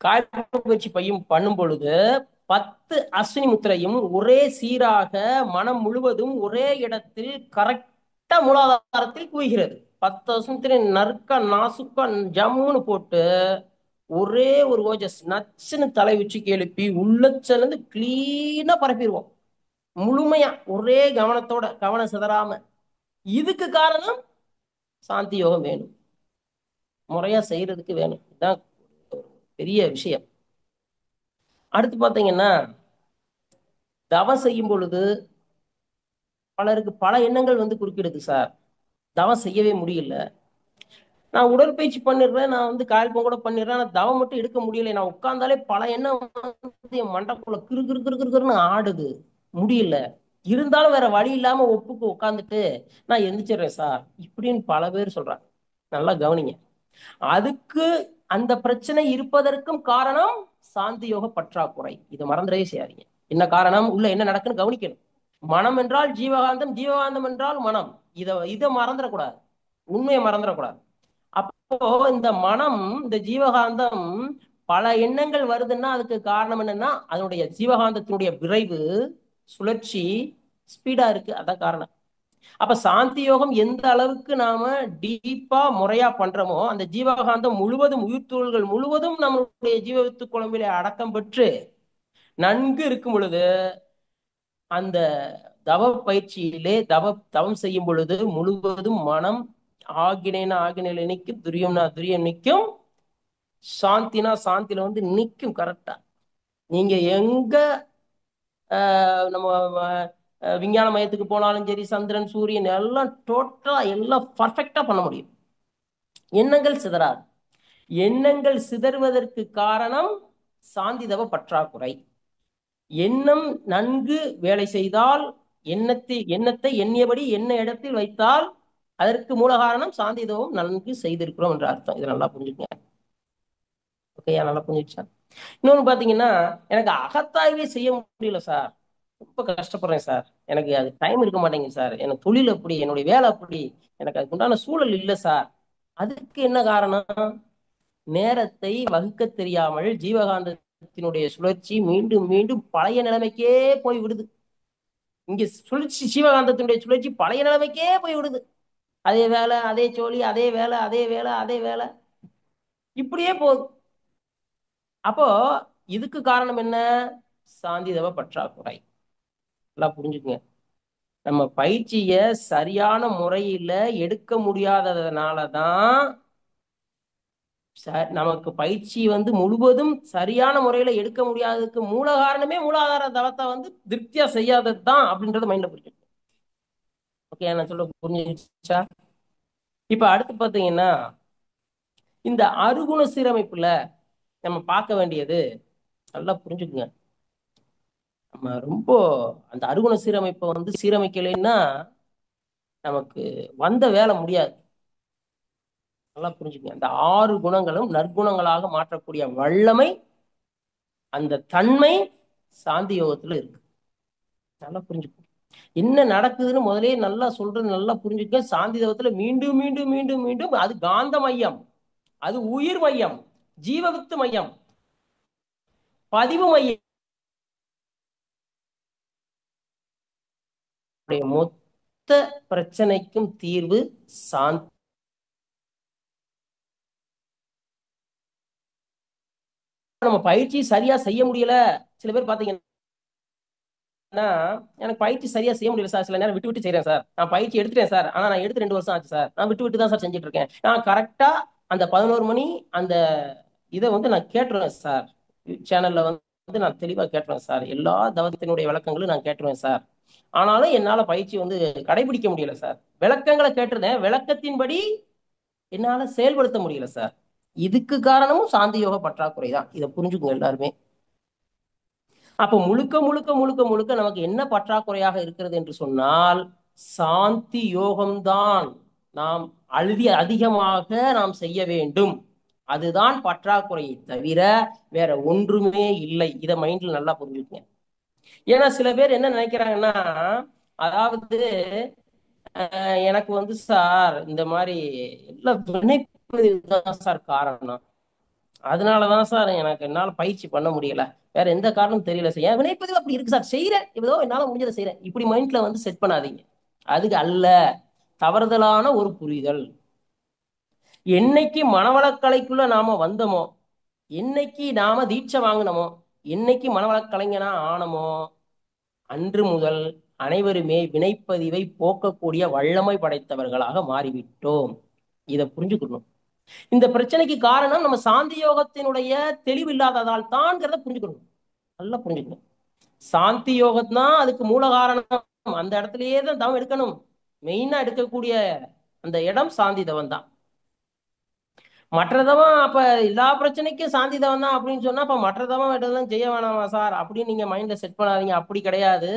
காய்கறி பயிற்சி பண்ணும் பொழுது 10 அஸ்வினி முத்திரையும் ஒரே சீராக மனம் முழுவதும் ஒரே இடத்தில் கரெக்டா மூலாதாரத்தில் குவிகிறது. 10 அஸ்வினி முத்திரை நறுக்க நாசுக்கா ஜம்முன்னு போட்டு ஒரே ஒரு ஓஜஸ் நச்சுன்னு தலை உச்சிக்கு எழுப்பி உள்ளச்சிலிருந்து கிளீனா பரப்பிடுவோம். முழுமையா ஒரே கவனத்தோட, கவனம் சிதறாம. இதுக்கு காரணம் சாந்தி யோகம் வேணும், முறையா செய்யறதுக்கு வேணும். இதுதான் பெரிய விஷயம். அடுத்து பாத்தீங்கன்னா தவம் செய்யும் பொழுது பலருக்கு பல எண்ணங்கள் குறுக்கிடுது. சார், தவம் செய்யவே முடியல, நான் உடற்பயிற்சி பண்ணிடுறேன், நான் கால்பம் கூட பண்ணிடுறேன், நான் தவம் மட்டும் எடுக்க முடியல, நான் உட்கார்ந்தாலே பல எண்ணம் என் மண்டக்குள்ள கிரு கிரு கிரு கிருன்னு ஆடுது, முடியல, இருந்தாலும் வேற வழி இல்லாம ஒப்புக்கு உட்காந்துட்டு நான் எந்திரிச்சிடுறேன் சார், இப்படின்னு பல பேர் சொல்றாங்க. நல்லா கவனிங்க. அதுக்கு அந்த பிரச்சனை இருப்பதற்கும் காரணம் சாந்தி யோக பற்றாக்குறை. இதை மறந்துடவே செய்யாதீங்க. என்ன காரணம், உள்ள என்ன நடக்குன்னு கவனிக்கணும். மனம் என்றால் ஜீவகாந்தம், ஜீவகாந்தம் என்றால் மனம். இதை மறந்துடக்கூடாது, உண்மையை மறந்துடக்கூடாது. அப்போ இந்த மனம், இந்த ஜீவகாந்தம் பல எண்ணங்கள் வருதுன்னா அதுக்கு காரணம் என்னன்னா அதனுடைய ஜீவகாந்தத்தினுடைய விரைவு, சுழற்சி ஸ்பீடா இருக்கு. அதான் காரணம். அப்ப சாந்தி யோகம் எந்த அளவுக்கு நாம டீப்பா முறையா பண்றோமோ, அந்த ஜீவகாந்தம் முழுவதும், உயிர்த்துகள்கள் முழுவதும் நம்மளுடைய ஜீவத்து குழம்பிலே அடக்கம் பெற்று நன்கு இருக்கும் பொழுது, அந்த தவ பயிற்சியிலே தவம் செய்யும் பொழுது முழுவதும் மனம் ஆகினேன ஆகினில நிற்கும், துரியம்னா துரியம் நிற்கும், சாந்தினா சாந்தியில வந்து நிற்கும் கரெக்டா. நீங்க எங்க நம்ம விஞ்ஞான மையத்துக்கு போனாலும் சரி, சந்திரன் சூரியன் எல்லாம் டோட்டலா எல்லாம் பர்ஃபெக்டா பண்ண முடியும். எண்ணங்கள் சிதறாது. எண்ணங்கள் சிதறுவதற்கு காரணம் சாந்திதவ பற்றாக்குறை. எண்ணம் நன்கு வேலை செய்தால், எண்ணத்தை எண்ணியபடி என்ன இடத்தில் வைத்தால் அதற்கு மூல காரணம் சாந்திதவம் நன்கு செய்திருக்கிறோம் என்ற அர்த்தம். இதை நல்லா புரிஞ்சுக்கங்க. ஓகேயா? நல்லா புரிஞ்சுச்சா? இன்னொன்னு பாத்தீங்கன்னா, எனக்கு அகத்தாய்வே செய்ய முடியல சார், ரொம்ப கஷ்டப்படுறேன் சார், எனக்கு அது டைம் இருக்க மாட்டேங்குது சார், எனக்கு தொழில் அப்படி, என்னுடைய வேலை அப்படி, எனக்கு அதுக்கு உண்டான சூழல் இல்லை சார். அதுக்கு என்ன காரணம்? நேரத்தை வகுக்க தெரியாமல் ஜீவகாந்தத்தினுடைய சுழற்சி மீண்டும் மீண்டும் பழைய நிலைமைக்கே போய் விடுது. இங்க சுழற்சி, ஜீவகாந்தத்தினுடைய சுழற்சி பழைய நிலைமைக்கே போய் விடுது. அதே வேலை, அதே ஜோலி, அதே வேலை, அதே வேலை, அதே வேலை, இப்படியே போகுது. அப்போ இதுக்கு காரணம் என்ன? சாந்திதவ பற்றாக்குறை. எல்லாம் புரிஞ்சுக்குங்க. நம்ம பயிற்சிய சரியான முறையில எடுக்க முடியாததுனாலதான் நமக்கு பயிற்சி வந்து முழுவதும் சரியான முறையில எடுக்க முடியாததுக்கு மூல காரணமே மூலாதார தவத்தை வந்து திருப்தியா செய்யாதது தான் அப்படின்றத மைண்ட்ல புரிஞ்சு. ஓகே, நான் சொல்ல புரிஞ்சுச்சா? இப்ப அடுத்து பாத்தீங்கன்னா, இந்த அருகுண சீரமைப்புல நம்ம பார்க்க வேண்டியது, நல்லா புரிஞ்சுக்குங்க, நம்ம ரொம்ப அந்த அருகுண சீரமைப்பை வந்து சீரமைக்கலைன்னா நமக்கு வந்த வேலை முடியாது. நல்லா புரிஞ்சுக்கங்க. அந்த 6 குணங்களும் நற்குணங்களாக மாற்றக்கூடிய வல்லமை, அந்த தன்மை சாந்தி யோகத்துல இருக்கு. நல்லா புரிஞ்சுக்கணும் என்ன நடக்குதுன்னு முதலே நல்லா சொல்றது, நல்லா புரிஞ்சுக்க. சாந்தி யோகத்துல மீண்டும் மீண்டும் மீண்டும் மீண்டும் அது காந்த மையம், அது உயிர் மையம், ஜீவவித்து மையம், பதிவு மையம், மொத்த பிரச்சனைக்கும் தீர்வு சாந்தி. நம்ம பயிற்சி சரியா செய்ய முடியல. சில பேர் பாத்தீங்கன்னா, எனக்கு பயிற்சி சரியா செய்ய முடியல சார், சில நேரம் விட்டு விட்டு செய்யறேன் சார், நான் பயிற்சி எடுத்துட்டேன் சார், ஆனா நான் எடுத்து 2 வருஷம் ஆச்சு சார், நான் விட்டு விட்டு தான் சார் செஞ்சுட்டு இருக்கேன், நான் கரெக்டா அந்த 11 மணி அந்த இதை வந்து நான் கேட்டுருவேன் சார், சேனல்ல வந்து நான் தெளிவா கேட்டுருவேன் சார், எல்லா தவத்தினுடைய விளக்கங்களும் நான் கேட்டுருவேன் சார், ஆனாலும் என்னால பயிற்சி வந்து கடைபிடிக்க முடியல சார். விளக்கங்களை கேட்டிருந்தேன், விளக்கத்தின்படி என்னால செயல்படுத்த முடியல சார். இதுக்கு காரணமும் சாந்தி யோக பற்றாக்குறை தான். இதை புரிஞ்சுக்கோங்க எல்லாருமே. அப்ப முழுக்க முழுக்க முழுக்க முழுக்க நமக்கு என்ன பற்றாக்குறையாக இருக்கிறது என்று சொன்னால், சாந்தி யோகம்தான் நாம் அதிகமாக நாம் செய்ய வேண்டும். அதுதான் பற்றாக்குறையை தவிர வேற ஒன்றுமே இல்லை. இதை மைண்ட்ல நல்லா புரிஞ்சுக்கங்க. ஏன்னா சில பேர் என்ன நினைக்கிறாங்கன்னா, அதாவது எனக்கு வந்து சார் இந்த மாதிரி எல்லாம் வினைப்பதிவு தான் சார் காரணம், அதனாலதான் சார் எனக்கு என்னால பயிற்சி பண்ண முடியல, வேற எந்த காரணமும் தெரியல சார், என் வினைப்பதிவு அப்படி இருக்கு சார், செய்யறேன் ஏதோ என்னால முடிஞ்சதை செய்யறேன், இப்படி மைண்ட்ல வந்து செட் பண்ணாதீங்க. அதுக்கு அல்ல, தவறுதலான ஒரு புரிதல். என்னைக்கு மனவளக்கலைக்குள்ள நாம வந்தோமோ, என்னைக்கு நாம தீட்சை வாங்கினோமோ, என்னைக்கு மனவளக்கலைஞனா ஆனமோ, அன்று முதல் அனைவருமே வினைப்பதிவை போக்கக்கூடிய வல்லமை படைத்தவர்களாக மாறிவிட்டோம். இதை புரிஞ்சுக்கணும். இந்த பிரச்சனைக்கு காரணம் நம்ம சாந்தி யோகத்தினுடைய தெளிவு இல்லாததால் தான்ங்கிறத புரிஞ்சுக்கணும். நல்லா புரிஞ்சுக்கணும். சாந்தி யோகம் தான் அதுக்கு மூல காரணம். அந்த இடத்துலயே தான் தவம் எடுக்கணும். மெயினா எடுக்கக்கூடிய அந்த இடம் சாந்தி தவம் தான். மற்றதவன் அப்ப எல்லா பிரச்சனைக்கும் சாந்தி தவம் தான் அப்படின்னு சொன்னா, அப்ப மற்ற தவம் எடுத்ததும் செய்ய வேணாமா சார் அப்படின்னு நீங்க மைண்ட்ல செட் பண்ணாதீங்க. அப்படி கிடையாது.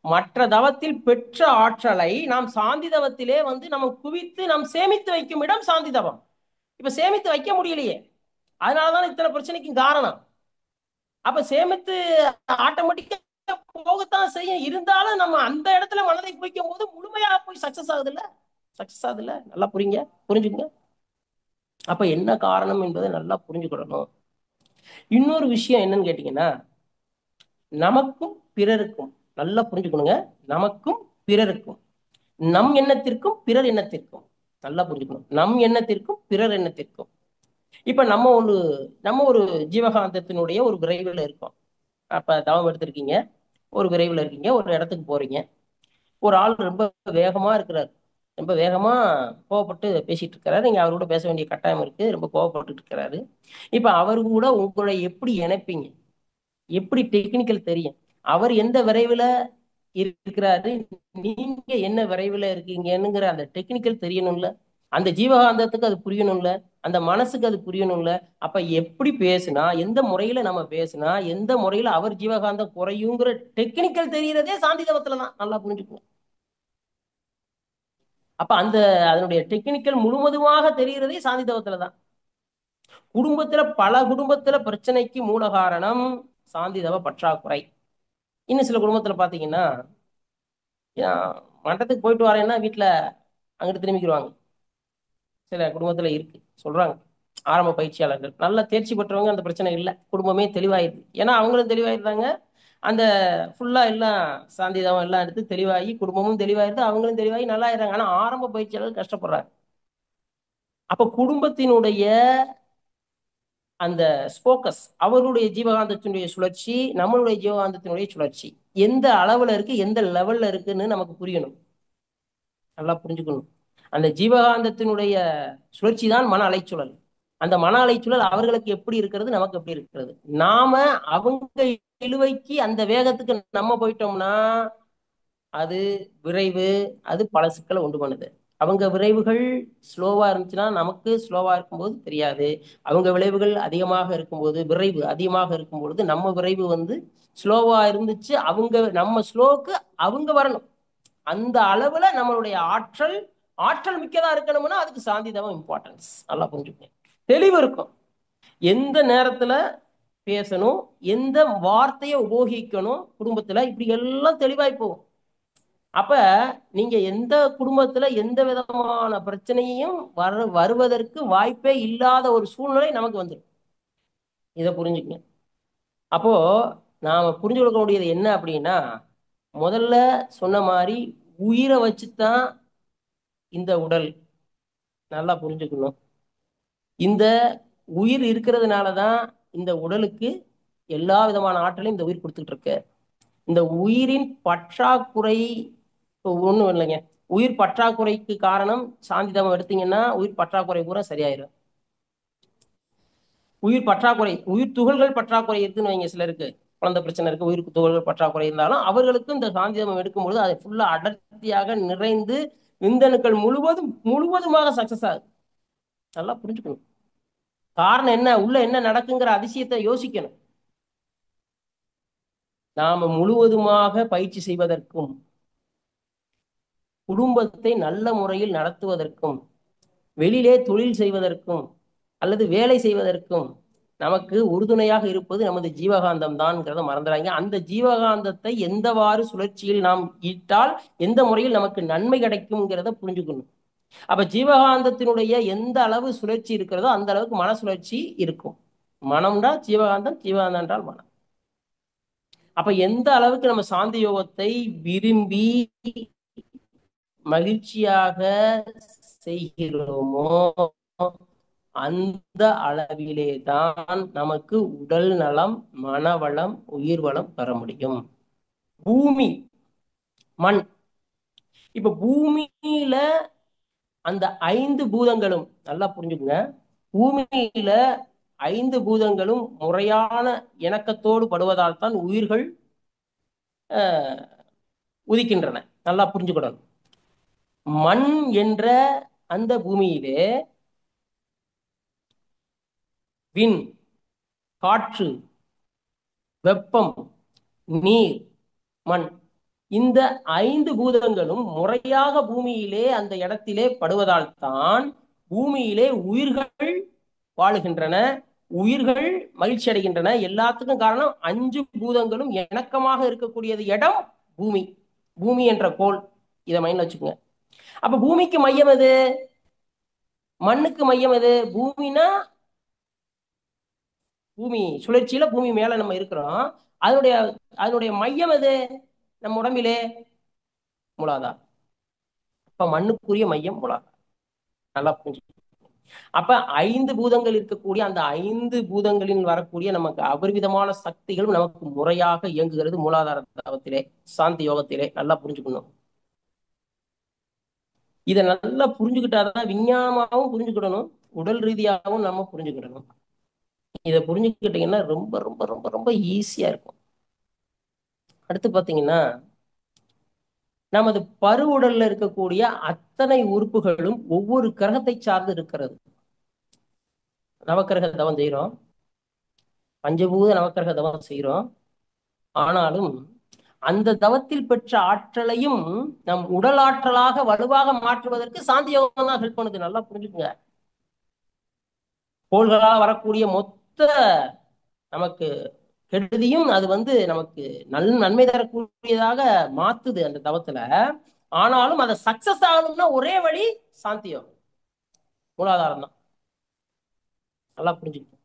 மற்ற தவத்தில் பெற்ற ஆற்றலை நாம் சாந்தி தவத்திலே வந்து நம்ம குவித்து நாம் சேமித்து வைக்கும் இடம் சாந்தி தவம். இப்ப சேமித்து வைக்க முடியலையே, அதனாலதான் இத்தனை பிரச்சனைக்கும் காரணம். அப்ப சேமித்து ஆட்டோமேட்டிக்கா போகத்தான் செய்யும். இருந்தாலும் நம்ம அந்த இடத்துல மனதை குவிக்கும் போது முழுமையா போய் சக்சஸ் ஆகுது இல்ல, சக்சஸ் ஆகுது இல்ல. நல்லா புரிஞ்சுங்க. அப்ப என்ன காரணம் என்பதை நல்லா புரிஞ்சுக்கிடணும். இன்னொரு விஷயம் என்னன்னு கேட்டீங்கன்னா, நமக்கும் பிறருக்கும், நல்லா புரிஞ்சுக்கணுங்க, நமக்கும் பிறருக்கும் நம் எண்ணத்திற்கும் பிறர் எண்ணத்திற்கும். நல்லா புரிஞ்சுக்கணும். நம் எண்ணத்திற்கும் பிறர் எண்ணத்திற்கும். இப்ப நம்ம ஒரு ஜீவகாந்தத்தினுடைய ஒரு விரைவில் இருக்கோம். அப்ப தவம் எடுத்திருக்கீங்க, ஒரு விரைவில் இருக்கீங்க, ஒரு இடத்துக்கு போறீங்க. ஒரு ஆள் ரொம்ப வேகமா இருக்கிறார், ரொம்ப வேகமா கோவப்பட்டு பேசிட்டு இருக்கிறாரு. நீங்க அவரோட பேச வேண்டிய கட்டாயம் இருக்கு, ரொம்ப கோவப்பட்டு இருக்கிறாரு. இப்ப அவர் கூட உங்களை எப்படி இணைப்பீங்க? எப்படி டெக்னிக்கல் தெரியும்? அவர் எந்த விரைவில் இருக்கிறாரு, நீங்க என்ன விரைவில் இருக்கீங்கன்னுங்கிற அந்த டெக்னிக்கல் தெரியணும்ல. அந்த ஜீவகாந்தத்துக்கு அது புரியணும்ல, அந்த மனசுக்கு அது புரியணும்ல. அப்ப எப்படி பேசுனா, எந்த முறையில நம்ம பேசுனா, எந்த முறையில அவர் ஜீவகாந்தம் குறையுங்கிற டெக்னிக்கல் தெரியறதே சாந்தி தவத்துலதான். நல்லா புரிஞ்சுக்கணும். அப்ப அதனுடைய டெக்னிக்கல் முழுவதுமாக தெரிகிறதே சாந்தி தவத்துலதான். பல குடும்பத்துல பிரச்சனைக்கு மூல காரணம் சாந்தி தவ பற்றாக்குறை. இன்னும் சில குடும்பத்துல பாத்தீங்கன்னா, மண்டத்துக்கு போயிட்டு வரேன்னா வீட்டுல அங்கிட்டு திரும்பிக்கிடுவாங்க. சில குடும்பத்துல இருக்கு, சொல்றாங்க. ஆரம்ப பயிற்சியாளர்கள் நல்ல தேர்ச்சி பெற்றவங்க அந்த பிரச்சனை இல்லை, குடும்பமே தெளிவாயிருது. ஏன்னா அவங்களும் தெளிவாயிருந்தாங்க. அந்த ஃபுல்லா எல்லாம் சாந்திதம் எல்லாம் எடுத்து தெளிவாகி குடும்பமும் தெளிவாயிருது, அவங்களும் தெளிவாகி நல்லா ஆயிடுறாங்க. ஆனா ஆரம்ப பயிற்சியாளர்கள் கஷ்டப்படுறாங்க. அப்ப குடும்பத்தினுடைய அந்த ஸ்போக்கஸ், அவருடைய ஜீவகாந்தத்தினுடைய சுழற்சி, நம்மளுடைய ஜீவகாந்தத்தினுடைய சுழற்சி எந்த அளவுல இருக்கு, எந்த லெவல்ல இருக்குன்னு நமக்கு புரியணும். நல்லா புரிஞ்சுக்கணும். அந்த ஜீவகாந்தத்தினுடைய சுழற்சி தான் மன அலைச்சூழல். அந்த மன அலைச்சூழல் அவர்களுக்கு எப்படி இருக்கிறது, நமக்கு எப்படி இருக்கிறது. நாம அவங்க இழுவைக்கு அந்த வேகத்துக்கு நம்ம போயிட்டோம்னா அது விரைவு, அது பல சிக்கலை உண்டு பண்ணுது. அவங்க விரைவுகள் ஸ்லோவா இருந்துச்சுன்னா நமக்கு ஸ்லோவா இருக்கும்போது தெரியாது. அவங்க விளைவுகள் அதிகமாக இருக்கும்போது, விரைவு அதிகமாக இருக்கும்பொழுது நம்ம விரைவு ஸ்லோவா இருந்துச்சு, நம்ம ஸ்லோக்கு அவங்க வரணும். அந்த அளவுல நம்மளுடைய ஆற்றல் மிக்கதா இருக்கணும்னா அதுக்கு சாந்தி தவம் இம்பார்ட்டன்ஸ். நல்லா புரிஞ்சுக்கணும். தெளிவு இருக்கும், எந்த நேரத்துல பேசணும், எந்த வார்த்தையை உபயோகிக்கணும், குடும்பத்துல இப்படி எல்லாம் தெளிவாய் போகும். அப்ப நீங்க எந்த குடும்பத்துல எந்த விதமான பிரச்சனையும் வருவதற்கு வாய்ப்பே இல்லாத ஒரு சூழ்நிலை நமக்கு வந்துடும். இதை புரிஞ்சுக்கங்க. அப்போ நாம புரிஞ்சு கொடுக்க முடியாது என்ன அப்படின்னா, முதல்ல சொன்ன மாதிரி உயிரை வச்சுதான் இந்த உடல். நல்லா புரிஞ்சுக்கணும். இந்த உயிர் இருக்கிறதுனாலதான் இந்த உடலுக்கு எல்லா விதமான ஆற்றலையும் இந்த உயிர் கொடுத்துட்டு இருக்கு. இந்த உயிரின் பற்றாக்குறை ஒண்ணும் இல்லைங்க. உயிர் பற்றாக்குறைக்கு காரணம் சாந்திதமம் எடுத்தீங்கன்னா உயிர் பற்றாக்குறை பூரா சரியாயிரும். உயிர் பற்றாக்குறை, உயிர் துகள்கள் பற்றாக்குறை இருக்குன்னு வைங்க. சிலருக்கு குழந்தை பிரச்சனை இருக்கு, உயிர் துகள்கள் பற்றாக்குறை இருந்தாலும் அவர்களுக்கும் இந்த சாந்திதமம் எடுக்கும்பொழுது அதை ஃபுல்லா அடர்த்தியாக நிறைந்து விந்தணுக்கள் முழுவதுமாக சக்சஸ் ஆகுது. நல்லா புரிஞ்சுக்கணும். காரணம் என்ன, உள்ள என்ன நடக்குங்கிற அதிசயத்தை யோசிக்கணும். நாம முழுவதுமாக பயிற்சி செய்வதற்கும் குடும்பத்தை நல்ல முறையில் நடத்துவதற்கும் வெளியிலே தொழில் செய்வதற்கும் அல்லது வேலை செய்வதற்கும் நமக்கு உறுதுணையாக இருப்பது நமது ஜீவகாந்தம் தான்ங்கிறத மறந்துடாங்க. அந்த ஜீவகாந்தத்தை எந்தவாறு சுழற்சியில் நாம் ஈட்டால் எந்த முறையில் நமக்கு நன்மை கிடைக்கும்ங்கிறத புரிஞ்சுக்கணும். அப்ப ஜீவகாந்தத்தினுடைய எந்த அளவு சுழற்சி இருக்கிறதோ அந்த அளவுக்கு மன சுழற்சி இருக்கும். மனம்டா ஜீவகாந்தம், ஜீவகாந்தம் என்றால் மனம். அப்ப எந்த அளவுக்கு நம்ம சாந்தி யோகத்தை விரும்பி மகிழ்ச்சியாக செய்கிறோமோ அந்த அளவிலே தான் நமக்கு உடல் நலம், மனவளம், உயிர் வளம் பெற முடியும். பூமி, மண். இப்ப பூமியில அந்த 5 பூதங்களும் நல்லா புரிஞ்சுக்குங்க. பூமியில 5 பூதங்களும் முறையான இணக்கத்தோடு படுவதால் தான் உயிர்கள் உதிக்கின்றன. நல்லா புரிஞ்சுக்கணும். மண் என்ற அந்த பூமியிலே விண், காற்று, வெப்பம், நீர், மண், இந்த 5 பூதங்களும் முறையாக பூமியிலே அந்த இடத்திலே படுவதால் தான் பூமியிலே உயிர்கள் வாழுகின்றன, உயிர்கள் மகிழ்ச்சி அடைகின்றன. எல்லாத்துக்கும் காரணம் 5 பூதங்களும் இணக்கமாக இருக்கக்கூடியது இடம் பூமி. பூமி என்ற கோள், இதை மைண்ட்ல வச்சுக்கோங்க. அப்ப பூமிக்கு மையம் எது, மண்ணுக்கு மையம் எது? பூமினா பூமி சுழற்சியில பூமி மேல நம்ம இருக்கிறோம். அதனுடைய மையம் எது நம்ம உடம்பிலே? மூலாதாரம். அப்ப மண்ணுக்குரிய மையம் மூலாதாரம். நல்லா புரிஞ்சு. அப்ப 5 பூதங்கள் இருக்கக்கூடிய அந்த 5 பூதங்களில் வரக்கூடிய நமக்கு அபரிவிதமான சக்திகளும் நமக்கு முறையாக இயங்குகிறது மூலாதார தவத்திலே, சாந்தி யோகத்திலே. நல்லா புரிஞ்சுக்கணும். இதை நல்லா புரிஞ்சுக்கிட்டாதான் விஞ்ஞானமாகவும் புரிஞ்சுக்கிடணும், உடல் ரீதியாகவும் நம்ம புரிஞ்சுக்கிடணும். இதை புரிஞ்சுக்கிட்டீங்கன்னா ரொம்ப ரொம்ப ரொம்ப ரொம்ப ஈஸியா இருக்கும். அடுத்து பாத்தீங்கன்னா, நமது பருவுடல்ல இருக்கக்கூடிய அத்தனை உறுப்புகளும் ஒவ்வொரு கிரகத்தை சார்ந்து இருக்கிறது. நவக்கிரக தவம் செய்யறோம், பஞ்சபூத நவக்கிரக தவம் செய்யறோம். ஆனாலும் அந்த தவத்தில் பெற்ற ஆற்றலையும் நம் உடல் ஆற்றலாக வலுவாக மாற்றுவதற்கு சாந்தி யோகம் தான் ஹெல்ப் பண்ணுது. நல்லா புரிஞ்சுக்குங்க. கோள்களால் வரக்கூடிய மொத்த நமக்கு கெடுதியும் அது நமக்கு நன்மை தரக்கூடியதாக மாத்துது அந்த தவத்துல. ஆனாலும் அதை சக்சஸ் ஆகணும்னா ஒரே வழி சாந்தி யோகம், மூலாதாரம் தான். நல்லா புரிஞ்சுக்கணும்.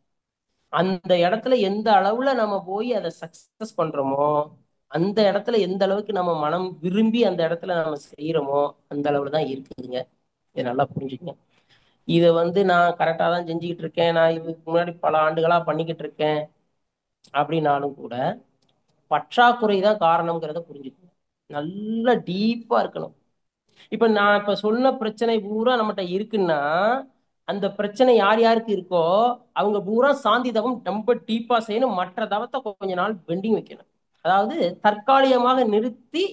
அந்த இடத்துல எந்த அளவுல நம்ம போய் அதை சக்சஸ் பண்றோமோ, அந்த இடத்துல எந்த அளவுக்கு நம்ம மனம் விரும்பி அந்த இடத்துல நம்ம செய்யறோமோ அந்த அளவுல தான் இருக்குதுங்க. இதை நல்லா புரிஞ்சுக்கங்க. இதை நான் கரெக்டா தான் செஞ்சுக்கிட்டு இருக்கேன், நான் இதுக்கு முன்னாடி பல ஆண்டுகளா பண்ணிக்கிட்டு இருக்கேன் அப்படின்னாலும் கூட பற்றாக்குறை தான் காரணம்ங்கிறத புரிஞ்சுக்கணும். நல்லா டீப்பா இருக்கணும். இப்ப சொன்ன பிரச்சனை பூரா நம்மகிட்ட இருக்குன்னா, அந்த பிரச்சனை யார் யாருக்கு இருக்கோ அவங்க பூரா சாந்தி தவம் ரொம்ப டீப்பா செய்யணும். மற்ற தவத்தை கொஞ்ச நாள் பெண்டிங் வைக்கணும். அதாவது தற்காலிகமாக நிறுத்தி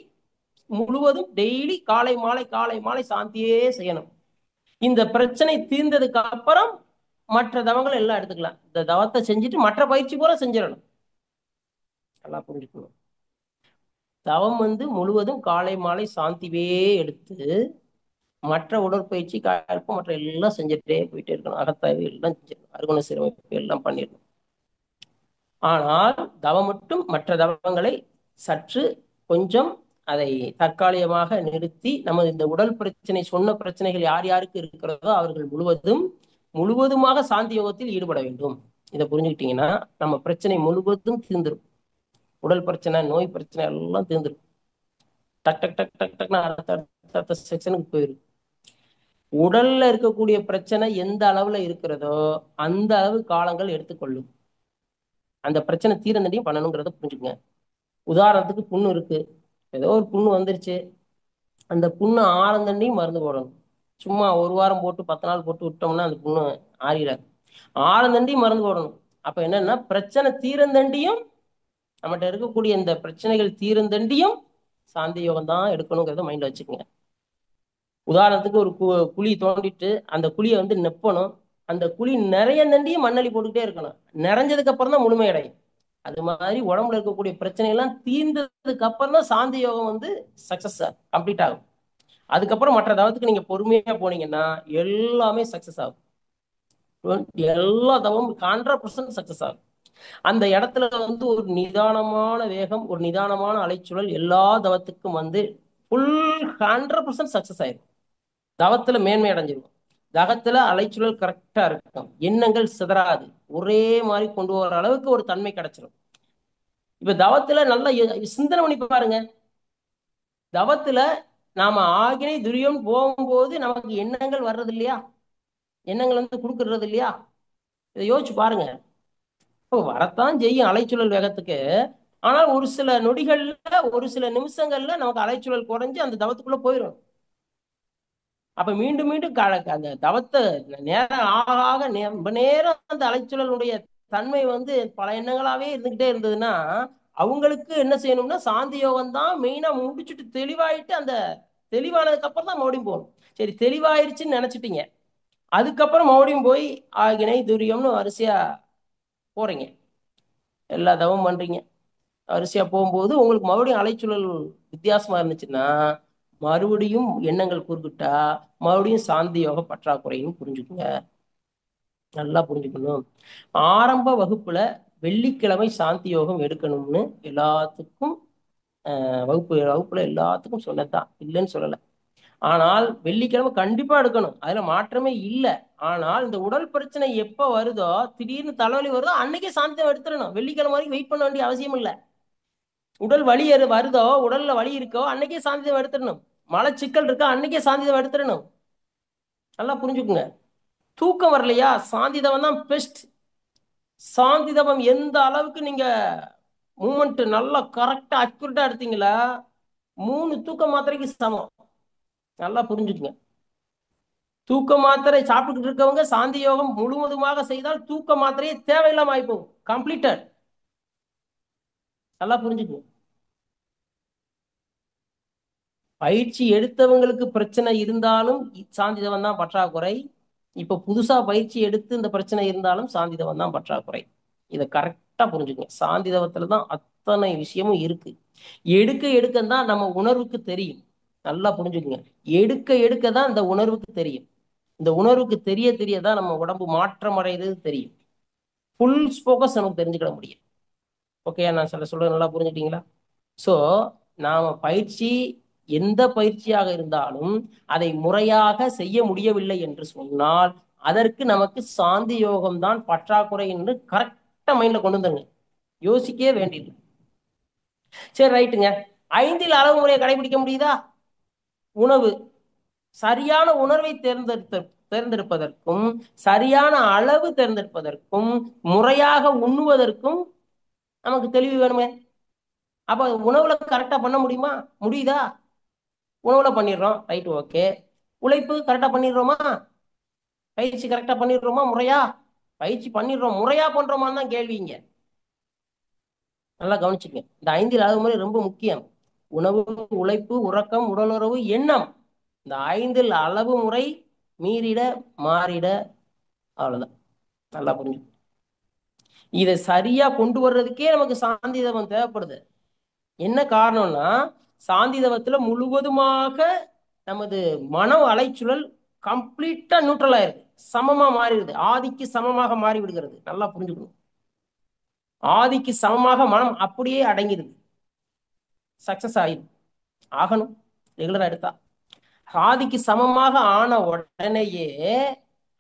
முழுவதும் டெய்லி காலை மாலை காலை மாலை சாந்தியே செய்யணும். இந்த பிரச்சனை தீர்ந்ததுக்கு அப்புறம் மற்ற தவங்களை எல்லாம் எடுத்துக்கலாம். இந்த தவத்தை செஞ்சுட்டு மற்ற பயிற்சி பூரா செஞ்சிடணும். நல்லா புரிஞ்சுக்கணும். தவம் முழுவதும் காலை மாலை சாந்திவே எடுத்து மற்ற உடற்பயிற்சி காயல்பம் மற்ற எல்லாம் செஞ்சுட்டே போயிட்டே இருக்கணும். அகத்தாய்வு எல்லாம் செஞ்சிடணும், அருகுண சீரமைப்பு எல்லாம் பண்ணிடணும். ஆனால் தவம் மட்டும் மற்ற தவங்களை சற்று கொஞ்சம் அதை தற்காலிகமாக நிறுத்தி நமது இந்த உடல் பிரச்சனை சொன்ன பிரச்சனைகள் யார் யாருக்கு இருக்கிறதோ அவர்கள் முழுவதுமாக சாந்தி யோகத்தில் ஈடுபட வேண்டும். இதை புரிஞ்சுக்கிட்டீங்கன்னா நம்ம பிரச்சனை முழுவதும் தீர்ந்துடும். உடல் பிரச்சனை, நோய் பிரச்சனை எல்லாம் தீர்ந்துடும். டக் டக் டக் டக் டக்னு அடுத்த செக்ஷனுக்கு போயிடும். உடல்ல இருக்கக்கூடிய பிரச்சனை எந்த அளவுல இருக்கிறதோ அந்த அளவு காலங்கள் எடுத்துக்கொள்ளும். அந்த பிரச்சனை தீரந்தண்டியும் பண்ணணுங்கிறத புரிஞ்சுக்கங்க. உதாரணத்துக்கு புண்ணு இருக்கு, ஏதோ ஒரு புண்ணு வந்துருச்சு, அந்த புண்ணு ஆறந்தண்டியும் மருந்து போடணும். சும்மா ஒரு வாரம் போட்டு 10 நாள் போட்டு விட்டோம்னா அந்த புண்ணு ஆறிடாது. ஆறந்தண்டியும் மருந்து போடணும். அப்ப என்னன்னா பிரச்சனை தீரந்தண்டியும் நம்மகிட்ட இருக்கக்கூடிய இந்த பிரச்சனைகள் தீரந்தண்டியும் சாந்தி யோகம் தான் எடுக்கணுங்கிறத மைண்ட்ல வச்சுக்கோங்க. உதாரணத்துக்கு ஒரு குழி தோண்டிட்டு அந்த குழியை நெப்பணும். அந்த குழி நிறைய நண்டியும் மண்ணள்ளி போட்டுக்கிட்டே இருக்கணும். நிறைஞ்சதுக்கு அப்புறம் தான் முழுமை அடையும். அது மாதிரி உடம்புல இருக்கக்கூடிய பிரச்சனை எல்லாம் தீர்ந்ததுக்கு அப்புறம் தான் சாந்தி யோகம் சக்சஸ் கம்ப்ளீட் ஆகும். அதுக்கப்புறம் மற்ற தவத்துக்கு நீங்க பொறுமையா போனீங்கன்னா எல்லாமே சக்சஸ் ஆகும். எல்லா தவமும் 100% சக்சஸ் ஆகும். அந்த இடத்துல ஒரு நிதானமான வேகம், ஒரு நிதானமான அலைச்சூழல் எல்லா தவத்துக்கும் ஃபுல் 100% சக்சஸ் ஆயிடும். தவத்துல மேன்மை அடைஞ்சிருக்கும். தகத்துல அலைச்சூழல் கரெக்டா இருக்கும். எண்ணங்கள் சிதறாது. ஒரே மாதிரி கொண்டு வர அளவுக்கு ஒரு தன்மை கிடைச்சிடும். இப்ப தவத்துல நல்ல சிந்தனை பண்ணி பாருங்க. தவத்துல நாம ஆகினை துரியம் போகும்போது நமக்கு எண்ணங்கள் வர்றது இல்லையா? எண்ணங்கள் கொடுக்கறது இல்லையா? இதை யோசிச்சு பாருங்க. இப்போ வரத்தான் செய்யும் அலைச்சூழல் வேகத்துக்கு. ஆனால் ஒரு சில நொடிகள்ல, ஒரு சில நிமிஷங்கள்ல நமக்கு அலைச்சூழல் குறைஞ்சு அந்த தவத்துக்குள்ள போயிடும். அப்ப மீண்டும் மீண்டும் அந்த தவத்தை நேரம் ஆக ஆக ரொம்ப நேரம் அந்த அலைச்சூழலுடைய தன்மை பல எண்ணங்களாவே இருந்துகிட்டே இருந்ததுன்னா அவங்களுக்கு என்ன செய்யணும்னா சாந்தி யோகம் தான் மெயினா முடிச்சுட்டு தெளிவாயிட்டு அந்த தெளிவானதுக்கு அப்புறம் தான் மறுபடியும் போகணும். சரி, தெளிவாயிருச்சுன்னு நினைச்சிட்டீங்க, அதுக்கப்புறம் மறுபடியும் போய் ஆகினை துரியம்னு வரிசையா போறீங்க, எல்லா தவம் பண்றீங்க. வரிசையா போகும்போது உங்களுக்கு மறுபடியும் அலைச்சூழல் வித்தியாசமா இருந்துச்சுன்னா மறுபடியும் எண்ணங்கள் குறுக்கிட்டா மறுபடியும் சாந்தி யோக பற்றாக்குறைன்னு புரிஞ்சுக்குங்க. நல்லா புரிஞ்சுக்கணும். ஆரம்ப வகுப்புல வெள்ளிக்கிழமை சாந்தி யோகம் எடுக்கணும்னு எல்லாத்துக்கும் வகுப்புல எல்லாத்துக்கும் சொன்னதான், இல்லைன்னு சொல்லலை. ஆனால் வெள்ளிக்கிழமை கண்டிப்பா எடுக்கணும், அதுல மாற்றமே இல்லை. ஆனால் இந்த உடல் பிரச்சனை எப்ப வருதோ, திடீர்னு தலைவலி வருதோ அன்னைக்கே சாந்தி எடுத்துடணும். வெள்ளிக்கிழமை வரைக்கும் வெயிட் பண்ண வேண்டிய அவசியம் இல்லை. உடல் வலி வருதோ, உடல்ல வலி இருக்கோ அன்னைக்கே சாந்தி எடுத்துடணும். மலச்சிக்கல் இருக்கா அன்னைக்கே சாந்திதவம் எடுத்துடணும். நல்லா புரிஞ்சுக்குங்க. தூக்கம் வரலையா, சாந்திதவம் தான் பெஸ்ட். சாந்திதவம் எந்த அளவுக்கு நீங்க மூமெண்ட் நல்லா கரெக்டா அக்யூரேட்டா எடுத்தீங்களா, 3 தூக்க மாத்திரைக்கு சமம். நல்லா புரிஞ்சுக்குங்க. தூக்க மாத்திரை சாப்பிட்டுக்கிட்டு இருக்கவங்க சாந்தி யோகம் முழுவதுமாக செய்தால் தூக்க மாத்திரையே தேவையில்லாம ஆயிப்போகும். கம்ப்ளீட்டட். நல்லா புரிஞ்சுக்குங்க. பயிற்சி எடுத்தவங்களுக்கு பிரச்சனை இருந்தாலும் சாந்திதவம் தான் பற்றாக்குறை. இப்ப புதுசா பயிற்சி எடுத்து இந்த பிரச்சனை இருந்தாலும் சாந்திதவம் தான் பற்றாக்குறை. இதை கரெக்டா புரிஞ்சுக்கங்க. சாந்திதவத்துல தான் அத்தனை விஷயமும் இருக்கு. எடுக்க எடுக்க தான் நம்ம உணர்வுக்கு தெரியும். நல்லா புரிஞ்சுக்குங்க. எடுக்க எடுக்க தான் இந்த உணர்வுக்கு தெரியும். இந்த உணர்வுக்கு தெரிய தெரியதான் நம்ம உடம்பு மாற்றம் அடைகிறது தெரியும். ஃபுல் ஃபோக்கஸ் நமக்கு தெரிஞ்சுக்கிட முடியும். ஓகே, நான் சொல்றது நல்லா புரிஞ்சுக்கிட்டீங்களா? ஸோ நாம பயிற்சி எந்த பயிற்சியாக இருந்தாலும் அதை முறையாக செய்ய முடியவில்லை என்று சொன்னால் அதற்கு நமக்கு சாந்தி யோகம் தான் பற்றாக்குறை என்று கரெக்டா மைண்ட்ல கொண்டு வந்துருங்க. யோசிக்கவே வேண்டியது. சரி, ரைட்டுங்க. 5 அளவு முறையை கடைபிடிக்க முடியுதா? உணவு, சரியான உணர்வை தேர்ந்தெடுப்பதற்கும் சரியான அளவு தேர்ந்தெடுப்பதற்கும் முறையாக உண்ணுவதற்கும் நமக்கு தெளிவு வேணுமே. அப்ப உணவுல கரெக்டா பண்ண முடியுமா? முடியுதா? உணவுல பண்ணிடுறோம், ரைட், ஓகே. உழைப்பு கரெக்டா பண்ணிடுறோமா? பயிற்சி கரெக்டா பண்ணிடுறோமா? முறையா பயிற்சி பண்ணிடுறோம், முறையா பண்றோமான்னு தான் கேள்விங்க. நல்லா கவனிச்சுங்க. இந்த 5 அளவு முறை ரொம்ப முக்கியம். உணவு, உழைப்பு, உறக்கம், உடலுறவு, எண்ணம். இந்த 5 அளவு முறை மீறிட மாறிட அவ்வளவுதான். நல்லா புரிஞ்சு. இதை சரியா கொண்டு வர்றதுக்கே நமக்கு சாந்திதவம் தேவைப்படுது. என்ன காரணம்னா சாந்திதவத்துல முழுவதுமாக நமது மன அலைச்சுழல் கம்ப்ளீட்டா நியூட்ரல் ஆயிருது, சமமா மாறிடுது, ஆதிக்கு சமமாக மாறி விடுகிறது. நல்லா புரிஞ்சுக்கணும். ஆதிக்கு சமமாக மனம் அப்படியே அடங்கிடுது, சக்சஸ் ஆயிடும். ஆகணும் ரெகுலரா எடுத்தா. ஆதிக்கு சமமாக ஆன உடனேயே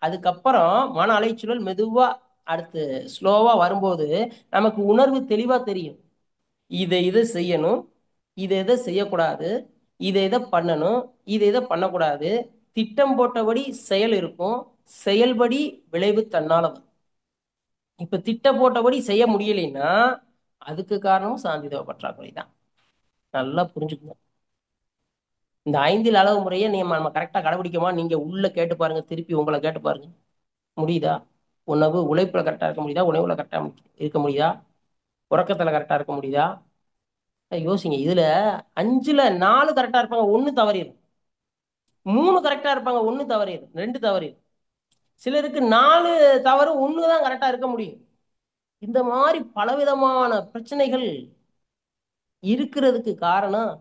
அதுக்கப்புறம் மன அலைச்சுழல் மெதுவா அடுத்து ஸ்லோவா வரும்போது நமக்கு உணர்வு தெளிவா தெரியும். இதை செய்யணும், இதை செய்யக்கூடாது, இதை பண்ணணும், இதை பண்ணக்கூடாது. திட்டம் போட்டபடி செயல் இருக்கும், செயல்படி விளைவு தன்னால வரும். இப்ப திட்டம் போட்டபடி செய்ய முடியலைன்னா அதுக்கு காரணம் சாந்திதவ பற்றாக்குறை தான். நல்லா புரிஞ்சுக்கணும். இந்த 5 அளவு முறையை நம்ம கரெக்டா கடைபிடிக்குமா? நீங்க உள்ள கேட்டு பாருங்க, திருப்பி உங்களை கேட்டு பாருங்க. முடியுதா? உழைப்புல கரெக்டா இருக்க முடியுதா? உணவுல கரெக்டா இருக்க முடியுதா? உறக்கத்துல கரெக்டா இருக்க முடியுதா? யோசிங்க. இதுல 5ல 4 கரெக்டா இருப்பாங்க, 1 தவறிடும். 3 கரெக்டா இருப்பாங்க, 1 தவறிடும், 2 தவறிடும். சிலருக்கு 4 தவறு, 1 தான் கரெக்டா இருக்க முடியும். இந்த மாதிரி பலவிதமான பிரச்சனைகள் இருக்கிறதுக்கு காரணம்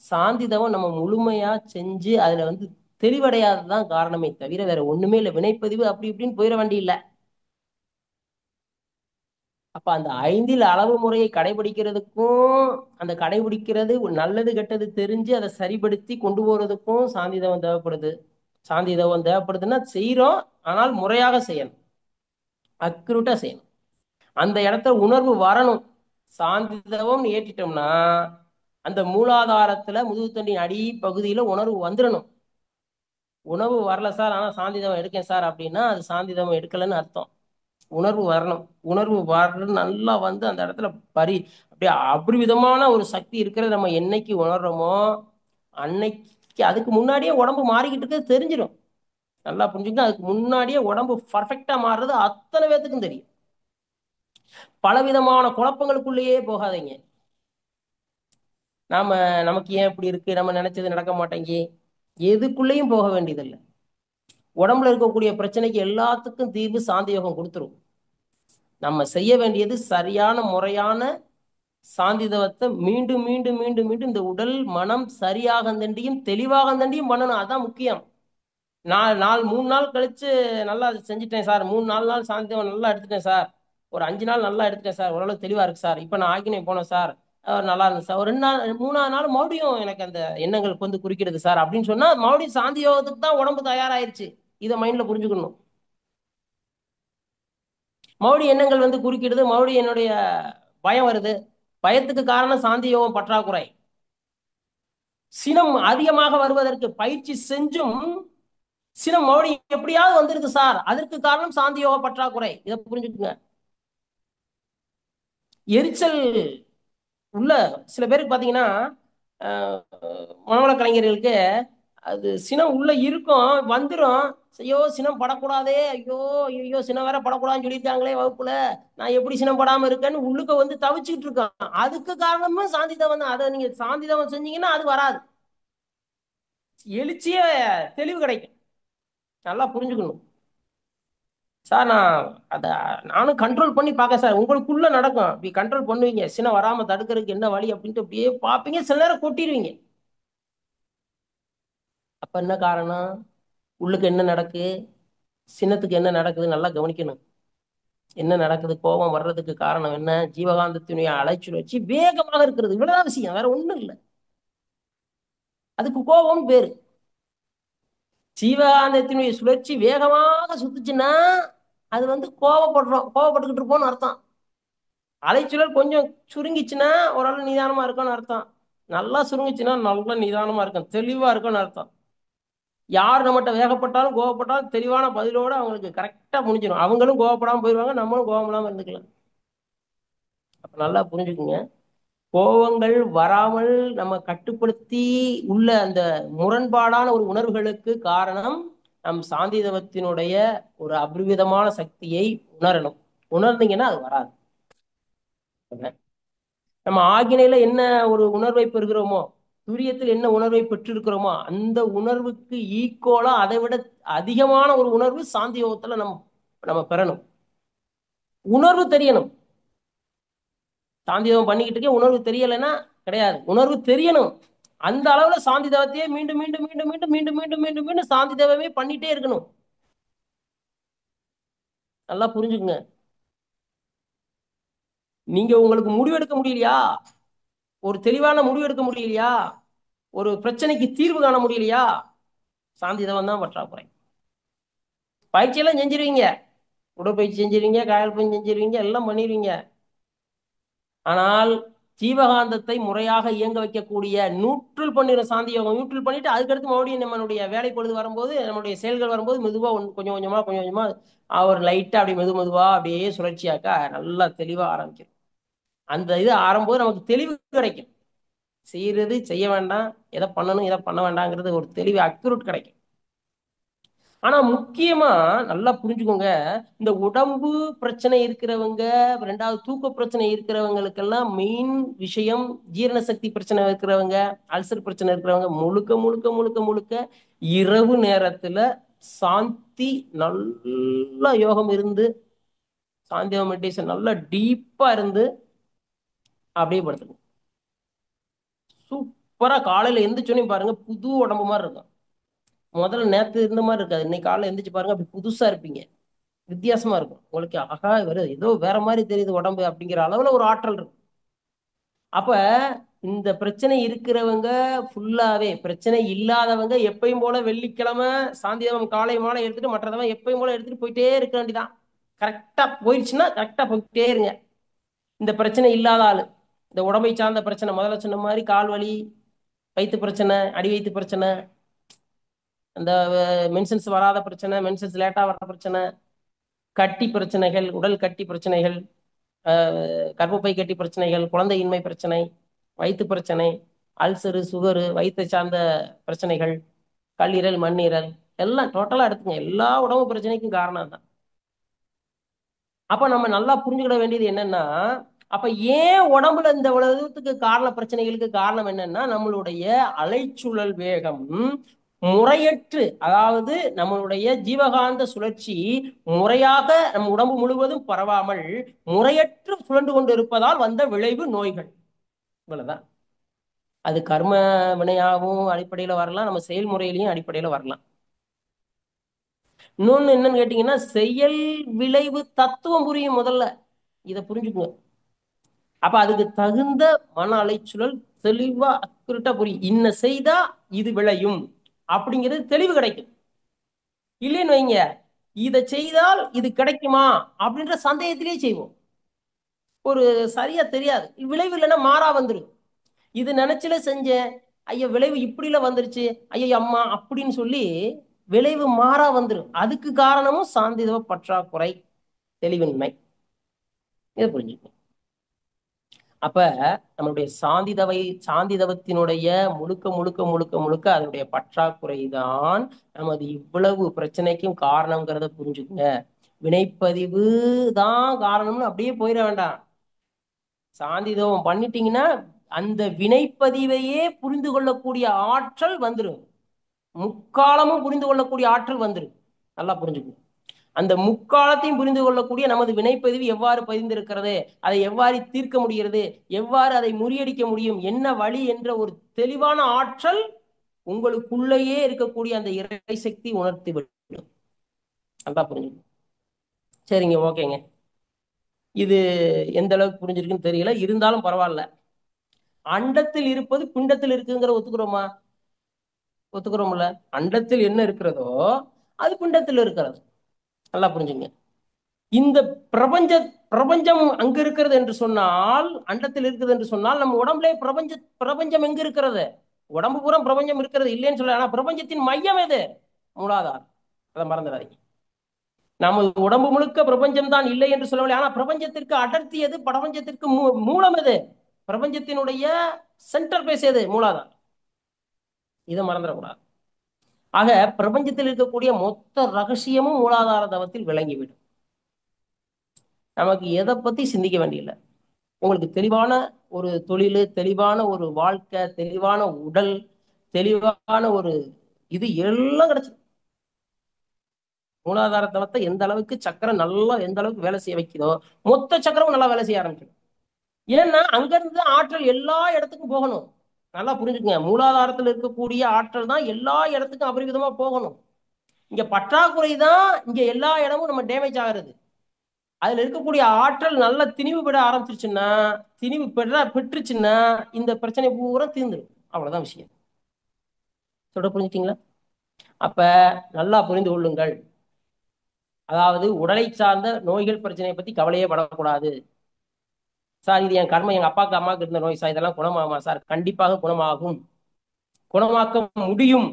சாந்திதவம் நம்ம முழுமையா செஞ்சு அதுல தெளிவடையாததுதான் காரணமே தவிர வேற ஒண்ணுமே இல்லை. வினைப்பதிவு அப்படி இப்படின்னு போயிட வேண்டியில்லை. அப்ப அந்த 5 அளவு முறையை கடைபிடிக்கிறதுக்கும் அந்த கடைபிடிக்கிறது நல்லது கெட்டது தெரிஞ்சு அதை சரிப்படுத்தி கொண்டு போறதுக்கும் சாந்திதவம் தேவைப்படுது. சாந்திதவம் தேவைப்படுதுன்னா செய்யறோம், ஆனால் முறையாக செய்யணும், அக்யூரேட்டா செய்யணும். அந்த இடத்துல உணர்வு வரணும். சாந்திதவம் ஏற்றிட்டோம்னா அந்த மூலாதாரத்துல முதுகுத்தண்டி அடி பகுதியில உணர்வு வந்துடணும். உணவு வரல சார் ஆனா சாந்திதவம் எடுக்கேன் சார் அப்படின்னா அது சாந்திதவம் எடுக்கலன்னு அர்த்தம். உணர்வு வரணும். உணர்வு வர நல்லா அந்த இடத்துல அப்படியே அபரிவிதமான ஒரு சக்தி இருக்கிறத நம்ம என்னைக்கு உணர்றோமோ அன்னைக்கு அதுக்கு முன்னாடியே உடம்பு மாறிக்கிட்டு இருக்கிறது தெரிஞ்சிடும். நல்லா புரிஞ்சுக்கணும். அதுக்கு முன்னாடியே உடம்பு பர்ஃபெக்டா மாறுறது அத்தனை பேத்துக்கும் தெரியும். பலவிதமான குழப்பங்களுக்குள்ளேயே போகாதீங்க. நமக்கு ஏன் இப்படி இருக்கு, நம்ம நினைச்சது நடக்க மாட்டேங்கி எதுக்குள்ளேயும் போக வேண்டியதில்லை. உடம்புல இருக்கக்கூடிய பிரச்சனைக்கு எல்லாத்துக்கும் தீர்வு சாந்தி யோகம் கொடுத்துரும். நம்ம செய்ய வேண்டியது சரியான முறையான சாந்திதவத்தை மீண்டும் மீண்டும் மீண்டும் மீண்டும் இந்த உடல் மனம் சரியாக தண்டியும் தெளிவாக தண்டியும் பண்ணணும். அதான் முக்கியம். 3 நாள் கழிச்சு நல்லா செஞ்சுட்டேன் சார், 3-4 நாள் சாந்திதவம் நல்லா எடுத்துட்டேன் சார், ஒரு 5 நாள் நல்லா எடுத்துட்டேன் சார், ஓரளவு தெளிவா இருக்கு சார், இப்ப நான் ஆக்கினே போனேன் சார், நல்லா இருந்துச்சு சார், ஒரு 2 நாள் 3ஆவது நாள் மறுபடியும் எனக்கு அந்த எண்ணங்கள் குறிக்கிறது சார் அப்படின்னு சொன்னா மறுபடியும் சாந்தி யோகத்துக்கு தான் உடம்பு தயாராயிருச்சு. இதை மைண்ட்ல புரிஞ்சுக்கணும். மறுபடியும் எண்ணங்கள் குறுக்கிடுது, மறுபடியும் என்னுடைய பயம் வருது. பயத்துக்கு காரணம் சாந்தி யோகம் பற்றாக்குறை. சினம் அதிகமாக வருவதற்கு பயிற்சி செஞ்சும் சினம் மறுபடியும் எப்படியாவது வந்துருது சார், அதற்கு காரணம் சாந்தி யோக பற்றாக்குறை. இதை புரிஞ்சுக்குங்க. எரிச்சல் உள்ள சில பேருக்கு பாத்தீங்கன்னா, மனவள கலைஞர்களுக்கு அது சினம் உள்ள இருக்கும், வந்துடும். ஐயோ சினம் படக்கூடாதே, ஐயோ ஐயோ சினம் வேற படக்கூடாதுன்னு சொல்லியிருக்காங்களே வகுப்புல, நான் எப்படி சினம் படாம இருக்கேன்னு உள்ளுக்க வந்து தவிச்சுக்கிட்டு இருக்கான். அதுக்கு காரணமும் சாந்தி தவம் தான். அதை நீங்க சாந்தி தவம் செஞ்சீங்கன்னா அது வராது, எழுச்சிய தெளிவு கிடைக்கும். நல்லா புரிஞ்சுக்கணும் சார். அதை நானும் கண்ட்ரோல் பண்ணி பார்க்க சார். உங்களுக்குள்ள நடக்கும், அப்படி கண்ட்ரோல் பண்ணுவீங்க. சினம் வராம தடுக்கிறதுக்கு என்ன வழி அப்படின்ட்டு அப்படியே பார்ப்பீங்க, சில நேரம் கொட்டிடுவீங்க. அப்ப என்ன காரணம், உள்ளுக்கு என்ன நடக்கு, சின்னத்துக்கு என்ன நடக்குது நல்லா கவனிக்கணும். என்ன நடக்குது, கோபம் வர்றதுக்கு காரணம் என்ன, ஜீவகாந்தத்தினுடைய அலைச்சுழற்சி வேகமாக இருக்கிறது, இவ்வளவுதான் விஷயம், வேற ஒண்ணும் இல்லை. அதுக்கு கோபம் பேரு. ஜீவகாந்தத்தினுடைய சுழற்சி வேகமாக சுத்துச்சுன்னா அது வந்து கோபப்பட்டுக்கிட்டு இருப்போம்னு அர்த்தம். அலைச்சுழல் கொஞ்சம் சுருங்கிச்சுன்னா ஓரளவு நிதானமா இருக்கும்னு அர்த்தம். நல்லா சுருங்கிச்சுன்னா நல்லா நிதானமா இருக்கும், தெளிவா இருக்கும்னு அர்த்தம். யார் நம்மகிட்ட வேகப்பட்டாலும் கோவப்பட்டாலும் தெளிவான பதிலோட அவங்களுக்கு கரெக்டா முடிஞ்சிடும். அவங்களும் கோவப்படாம போயிடுவாங்க, நம்மளும் கோவம் இல்லாம இருந்துக்கலாம். அப்ப நல்லா புரிஞ்சுக்குங்க, கோபங்கள் வராமல் நம்ம கட்டுப்படுத்தி உள்ள அந்த முரண்பாடான ஒரு உணர்வுகளுக்கு காரணம் நம் சாந்திதவத்தினுடைய ஒரு அபரிவிதமான சக்தியை உணரணும். உணர்ந்தீங்கன்னா அது வராது. நம்ம ஆகினையில என்ன ஒரு உணர்வை பெறுகிறோமோ, துரியத்தில் என்ன உணர்வை பெற்றிருக்கிறோமோ, அந்த உணர்வுக்கு ஈக்குவலா அதை விட அதிகமான ஒரு உணர்வு சாந்தி யோகத்துல நம்ம நம்ம பெறணும். உணர்வு தெரியணும். சாந்தி யோகம் பண்ணிக்கிட்டு இருக்க உணர்வு தெரியலைன்னா கிடையாது, உணர்வு தெரியணும். அந்த அளவுல சாந்தி தவத்தையே மீண்டும் மீண்டும் மீண்டும் மீண்டும் மீண்டும் மீண்டும் மீண்டும் மீண்டும் சாந்தி தவமே பண்ணிட்டே இருக்கணும். நல்லா புரிஞ்சுக்குங்க. நீங்க உங்களுக்கு முடிவெடுக்க முடியலையா, ஒரு தெளிவான முடிவு எடுக்க முடியலையா, ஒரு பிரச்சனைக்கு தீர்வு காண முடியலையா, சாந்தி தவம் தான் பற்றாக்குறை. பயிற்சியெல்லாம் செஞ்சிருவீங்க, உடற்பயிற்சி செஞ்சிருவீங்க, காயல் பயிற்சி செஞ்சிருவீங்க, எல்லாம் பண்ணிடுவீங்க. ஆனால் ஜீவகாந்தத்தை முறையாக இயங்க வைக்கக்கூடிய நியூட்ரல் பண்ணிடும் சாந்தி யோகம். நியூட்ரல் பண்ணிட்டு அதுக்கடுத்து மறுபடியும் நம்மளுடைய வேலை பொழுது வரும்போது, நம்மளுடைய செயல்கள் வரும்போது மெதுவா கொஞ்சம் கொஞ்சமா கொஞ்சம் கொஞ்சமா ஒரு லைட்டா அப்படி மெதுவா அப்படியே சுழற்சியாக்கா நல்லா தெளிவா ஆரம்பிக்கும். அந்த இது ஆரம்பம்போது நமக்கு தெளிவு கிடைக்கும், செய்யறது செய்ய வேண்டாம், எதை பண்ணணும் எதை பண்ண வேண்டாங்கிறது ஒரு தெளிவு அக்யூரேட் கிடைக்கும். ஆனா முக்கியமா நல்லா புரிஞ்சுக்கோங்க, இந்த உடம்பு பிரச்சனை இருக்கிறவங்க, ரெண்டாவது தூக்க பிரச்சனை இருக்கிறவங்களுக்கெல்லாம் மெயின் விஷயம், ஜீரண சக்தி பிரச்சனை இருக்கிறவங்க, அல்சர் பிரச்சனை இருக்கிறவங்க முழுக்க முழுக்க முழுக்க முழுக்க இரவு நேரத்துல சாந்தி நல்ல யோகம் இருந்து, சாந்தி மெடிடேஷன் நல்லா டீப்பா இருந்து அப்படியே படுத்துக்கணும். சூப்பரா காலையில எந்திரிச்சோன்னே பாருங்க புது உடம்பு மாதிரி இருக்கும். முதல்ல நேத்து இருந்த மாதிரி இருக்காது, இன்னைக்கு காலையில எந்திரிச்சு பாருங்க அப்படி புதுசா இருப்பீங்க, வித்தியாசமா இருக்கும் உங்களுக்கு. ஆகா வருது ஏதோ வேற மாதிரி தெரியுது உடம்பு அப்படிங்கிற அளவுல ஒரு ஆற்றல் இருக்கும். அப்ப இந்த பிரச்சனை இருக்கிறவங்க ஃபுல்லாவே, பிரச்சனை இல்லாதவங்க எப்பயும் போல வெள்ளிக்கிழமை சாயந்திரம் காலை மாலை எடுத்துட்டு மற்றதவன் எப்பயும் போல எடுத்துட்டு போயிட்டே இருக்க வேண்டியதான். கரெக்டா போயிடுச்சுன்னா கரெக்டா போயிட்டே இருங்க. இந்த பிரச்சனை இல்லாத ஆளு, இந்த உடம்பை சார்ந்த பிரச்சனை முதல்ல சொன்ன மாதிரி கால் வலி, வயிற்று பிரச்சனை, அடி வயிற்று பிரச்சனை, அந்த மென்சன்ஸ் வராத பிரச்சனை, மென்சன்ஸ் லேட்டா வர பிரச்சனை, கட்டி பிரச்சனைகள், உடல் கட்டி பிரச்சனைகள், கர்ப்பப்பை கட்டி பிரச்சனைகள், குழந்தையின்மை பிரச்சனை, வயிற்று பிரச்சனை, அல்சரு, சுகரு, வயிற்றை சார்ந்த பிரச்சனைகள், கல்லீரல், மண்ணீரல், எல்லாம் டோட்டலா எடுத்துங்க, எல்லா உடம்பு பிரச்சனைக்கும் காரணம் தான். அப்ப நம்ம நல்லா புரிஞ்சுக்கிட வேண்டியது என்னன்னா, அப்ப ஏன் உடம்புல இந்த உலகத்துக்கு காரண பிரச்சனைகளுக்கு காரணம் என்னன்னா, நம்மளுடைய அலைச்சுழல் வேகம் முறையற்று, அதாவது நம்மளுடைய ஜீவகாந்த சுழற்சி முறையாக நம் உடம்பு முழுவதும் பரவாமல் முறையற்று சுழன்று கொண்டு இருப்பதால் வந்த விளைவு நோய்கள். இவ்வளவுதான். அது கர்ம வினையாகவும் அடிப்படையில வரலாம், நம்ம செயல்முறையிலையும் அடிப்படையில வரலாம். இன்னொன்னு என்னன்னு கேட்டீங்கன்னா, செயல் விளைவு தத்துவம் புரியும் முதல்ல, இதை புரிஞ்சுக்குங்க. அப்ப அதுக்கு தகுந்த மன அலைச்சுழல் தெளிவா அக்குரட்டா புரியும். இன்ன செய்தா இது விளையும் அப்படிங்கிறது தெளிவு கிடைக்கும். இல்லைன்னு வைங்க, இதை செய்தால் இது கிடைக்குமா அப்படின்ற சந்தேகத்திலேயே செய்வோம், ஒரு சரியா தெரியாது, விளைவு இல்லைன்னா மாறா வந்துடும். இது நினைச்சுல செஞ்சேன், ஐயா விளைவு இப்படில வந்துருச்சு, ஐயா அம்மா அப்படின்னு சொல்லி விளைவு மாறா வந்துடும். அதுக்கு காரணமும் சாந்திதவ பற்றாக்குறை, தெளிவின்மை. இதை புரிஞ்சுக்கணும். அப்ப நம்மளுடைய சாந்திதவத்தினுடைய முழுக்க முழுக்க முழுக்க முழுக்க அதனுடைய பற்றாக்குறை தான் நமது இவ்வளவு பிரச்சனைக்கும் காரணங்கிறத புரிஞ்சுக்குங்க. வினைப்பதிவு தான் காரணம்னு அப்படியே போயிட வேண்டாம். சாந்திதவம் பண்ணிட்டீங்கன்னா அந்த வினைப்பதிவையே புரிந்து கொள்ளக்கூடிய ஆற்றல் வந்துடும். முக்காலமும் புரிந்து கொள்ளக்கூடிய ஆற்றல் வந்துடும். நல்லா புரிஞ்சுக்கணும். அந்த முக்காலத்தையும் புரிந்து கொள்ளக்கூடிய நமது வினைப்பதிவு எவ்வாறு பதிந்திருக்கிறது, அதை எவ்வாறு தீர்க்க முடிகிறது, எவ்வாறு அதை முறியடிக்க முடியும், என்ன வழி என்ற ஒரு தெளிவான ஆற்றல் உங்களுக்குள்ளேயே இருக்கக்கூடிய அந்த இறை சக்தி உணர்த்தி விடும். நல்லா புரிஞ்சுக்கணும். சரிங்க, ஓகேங்க. இது எந்த அளவுக்கு புரிஞ்சிருக்குன்னு தெரியல, இருந்தாலும் பரவாயில்ல. அண்டத்தில் இருப்பது பிண்டத்தில் இருக்குங்கிற ஒத்துக்கிறோமா? ஒத்துக்கிறோம்ல. அண்டத்தில் என்ன இருக்கிறதோ அது பிண்டத்தில் இருக்கிறது. நல்லா புரிஞ்சுங்க. இந்த பிரபஞ்சம் அங்க இருக்கிறது என்று சொன்னால், அண்டத்தில் இருக்குது என்று சொன்னால், நம்ம உடம்புல பிரபஞ்சம் எங்க இருக்கிறது? உடம்பு பூரா பிரபஞ்சம் இருக்கிறது இல்லைன்னு சொல்ல. ஆனா பிரபஞ்சத்தின் மையம் எது? மூலாதாரம். அதை மறந்துடாதீங்க. நமது உடம்பு முழுக்க பிரபஞ்சம் தான் இல்லை என்று சொல்லவில்லை. ஆனா பிரபஞ்சத்திற்கு அடர்த்தி எது? பிரபஞ்சத்திற்கு மூலம் எது? பிரபஞ்சத்தினுடைய சென்டர் பேஸ் எது? மூலாதாரம். இதை மறந்துடக்கூடாது. ஆக பிரபஞ்சத்தில் இருக்கக்கூடிய மொத்த ரகசியமும் மூலாதார தவத்தில் விளங்கிவிடும். நமக்கு எதை பத்தி சிந்திக்க வேண்டியதில்லை. உங்களுக்கு தெளிவான ஒரு தொழில், தெளிவான ஒரு வாழ்க்கை, தெளிவான உடல், தெளிவான ஒரு இது எல்லாம் கிடைச்சது. மூலாதார தவத்தை எந்த அளவுக்கு சக்கரம் நல்லா எந்த அளவுக்கு வேலை செய்ய வைக்குதோ மொத்த சக்கரமும் நல்லா வேலை செய்ய ஆரம்பிக்கும். ஏன்னா அங்கிருந்து ஆற்றல் எல்லா இடத்துக்கும் போகணும். நல்லா புரிஞ்சுக்கங்க. மூலாதாரத்தில் இருக்கக்கூடிய ஆற்றல் தான் எல்லா இடத்துக்கும் அபரிவிதமா போகணும். இங்க பற்றாக்குறை தான் இங்க எல்லா இடமும் நம்ம டேமேஜ் ஆகிறது. அதுல இருக்கக்கூடிய ஆற்றல் நல்லா திணிவு பெற ஆரம்பிச்சிருச்சுன்னா, திணிவு பெற்றுச்சுன்னா இந்த பிரச்சனை பூரா தீர்ந்துடும். அவ்வளவுதான் விஷயம். சொல்ற புரிஞ்சுட்டீங்களா? அப்ப நல்லா புரிந்து கொள்ளுங்கள். அதாவது உடலை சார்ந்த நோய்கள் பிரச்சனையை பத்தி கவலையே படக்கூடாது. சார் இது என் கர்மம், எங்க அப்பாவுக்கு அம்மாவுக்கு இருந்த நோய் சார், இதெல்லாம் குணமாகுமா சார்? கண்டிப்பாக குணமாகும். குணமாக்க முடியும்.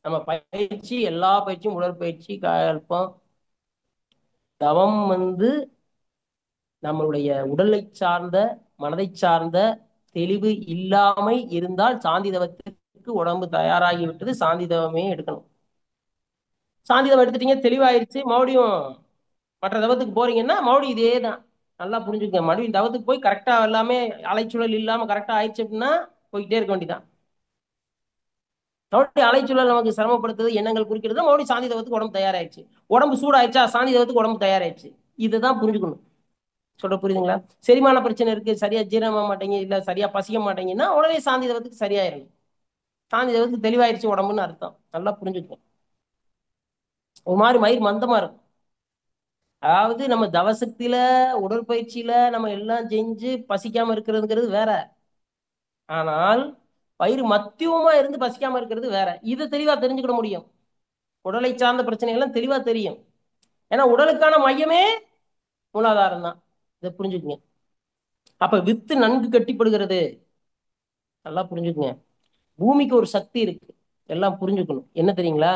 நம்ம பயிற்சி, எல்லா பயிற்சியும் உடற்பயிற்சி, கல்பம், தவம் நம்மளுடைய உடலை சார்ந்த மனதை சார்ந்த தெளிவு இல்லாமை இருந்தால் சாந்திதவத்திற்கு உடம்பு தயாராகி விட்டது. சாந்திதவமே எடுக்கணும். சாந்திதவம் எடுத்துட்டீங்க, தெளிவாயிருச்சு, மறுபடியும் மற்ற தவத்துக்கு போறீங்கன்னா மறுபடியும் இதே தான். நல்லா புரிஞ்சுக்கங்க. மறுபடியும் தவத்துக்கு போய் கரெக்டா எல்லாமே அலைச்சூழல் இல்லாம கரெக்டா ஆயிடுச்சு அப்படின்னா போய்கிட்டே இருக்க வேண்டியதான். மறுபடியும் அலைச்சூழல் நமக்கு சிரமப்படுத்துறது, எண்ணங்கள் குறிக்கிறது, மறுபடியும் சாந்தி தவத்துக்கு உடம்பு தயாராயிடுச்சு. உடம்பு சூடாயிடுச்சா, சாந்தி தவத்துக்கு உடம்பு தயாராயிடுச்சு. இதுதான் புரிஞ்சுக்கணும். சொல்ற புரியுதுங்களா? செரிமான பிரச்சனை இருக்கு, சரியா ஜீரணமாக மாட்டேங்க, இல்ல சரியா பசிக்க மாட்டேங்கன்னா உடனே சாந்தி தவத்துக்கு சரியாயிடும். சாந்தி தவத்துக்கு தெளிவாயிருச்சு உடம்புன்னு அர்த்தம். நல்லா புரிஞ்சுக்கணும். ஒரு மாதிரி மயிர் மந்தமா இருக்கும். அதாவது நம்ம தவசக்தியில உடற்பயிற்சியில நம்ம எல்லாம் செஞ்சு பசிக்காம இருக்கிறதுங்கிறது வேற. ஆனால் வயிறு மத்தியமா இருந்து பசிக்காம இருக்கிறது வேற. இதை தெளிவா தெரிஞ்சுக்கிட முடியும். உடலை சார்ந்த பிரச்சனை எல்லாம் தெளிவா தெரியும். ஏன்னா உடலுக்கான மையமே மூலாதாரம் தான். இதை புரிஞ்சுக்குங்க. அப்ப வித்து நன்கு கட்டிப்படுகிறது. நல்லா புரிஞ்சுக்குங்க. பூமிக்கு ஒரு சக்தி இருக்கு, எல்லாம் புரிஞ்சுக்கணும். என்ன தெரியுங்களா?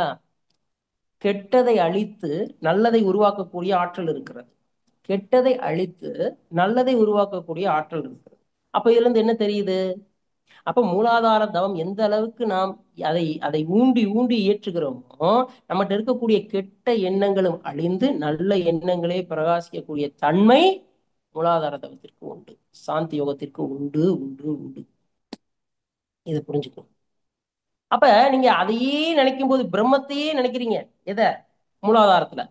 கெட்டதை அழித்து நல்லதை உருவாக்கக்கூடிய ஆற்றல் இருக்கிறது. கெட்டதை அழித்து நல்லதை உருவாக்கக்கூடிய ஆற்றல் இருக்கிறது. அப்ப இதுல இருந்து என்ன தெரியுது? அப்ப மூலாதார தவம் எந்த அளவுக்கு நாம் அதை அதை ஊண்டி ஊண்டி ஏற்றுகிறோமோ நம்மகிட்ட இருக்கக்கூடிய கெட்ட எண்ணங்களும் அழிந்து நல்ல எண்ணங்களே பிரகாசிக்கக்கூடிய தன்மை மூலாதார தவத்திற்கு உண்டு, சாந்தி யோகத்திற்கு உண்டு உண்டு உண்டு. இதை புரிஞ்சுக்கணும். அப்ப நீங்க அதையே நினைக்கும் போது பிரம்மத்தையே நினைக்கிறீங்க. எதை? மூலாதாரத்துல.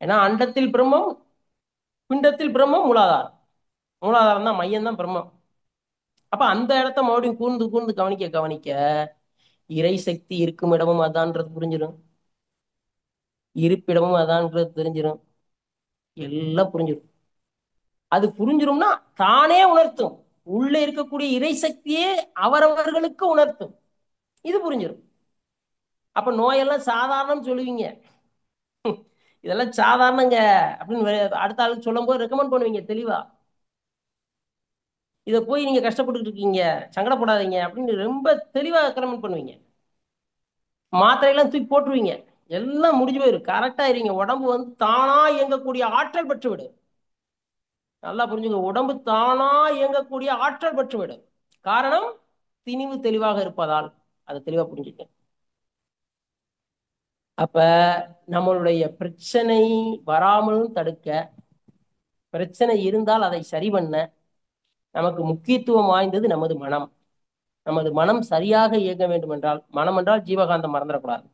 ஏன்னா அண்டத்தில் பிரம்மம், பிண்டத்தில் பிரம்மம், மூலாதாரம். மூலாதாரம் தான் மையம், தான் பிரம்மம். அப்ப அந்த இடத்த மறுபடியும் கூர்ந்து கூர்ந்து கவனிக்க கவனிக்க இறை சக்தி இருக்கும் இடமும் அதான்றது புரிஞ்சிடும், இருப்பிடமும் அதான்றது தெரிஞ்சிடும், எல்லாம் புரிஞ்சிடும். அது புரிஞ்சிடும்னா தானே உணர்த்தும். உள்ள இருக்கக்கூடிய இறை சக்தியே அவரவர்களுக்கு உணர்த்தும். இது புரிஞ்சிடும். அப்ப நோயெல்லாம் சாதாரணம் சொல்லுவீங்க. இதெல்லாம் சாதாரணங்க அப்படின்னு அடுத்த ஆளுக்கு சொல்லும் போது ரெக்கமெண்ட் பண்ணுவீங்க தெளிவா. இதை போய் நீங்க கஷ்டப்பட்டுக்கிட்டு இருக்கீங்க, சங்கடப்படாதீங்க அப்படின்னு ரொம்ப தெளிவா கமெண்ட் பண்ணுவீங்க. மாத்திரையெல்லாம் தூக்கி போட்டுருவீங்க, எல்லாம் முடிஞ்சு போயிடும், கரெக்டா இருங்க. உடம்பு வந்து தானா இயங்கக்கூடிய ஆற்றல் பெற்று விடும். நல்லா புரிஞ்சுங்க, உடம்பு தானா இயங்கக்கூடிய ஆற்றல் பெற்று விடும். காரணம் திணிவு தெளிவாக இருப்பதால். அதை தெளிவா புரிஞ்சுக்க. அப்ப நம்மளுடைய பிரச்சனை வராமலும் தடுக்க, பிரச்சனை இருந்தால் அதை சரி பண்ண நமக்கு முக்கியத்துவம் வாய்ந்தது நமது மனம். நமது மனம் சரியாக இயங்க வேண்டும் என்றால், மனம் என்றால் ஜீவகாந்தம் மறந்துடக்கூடாது.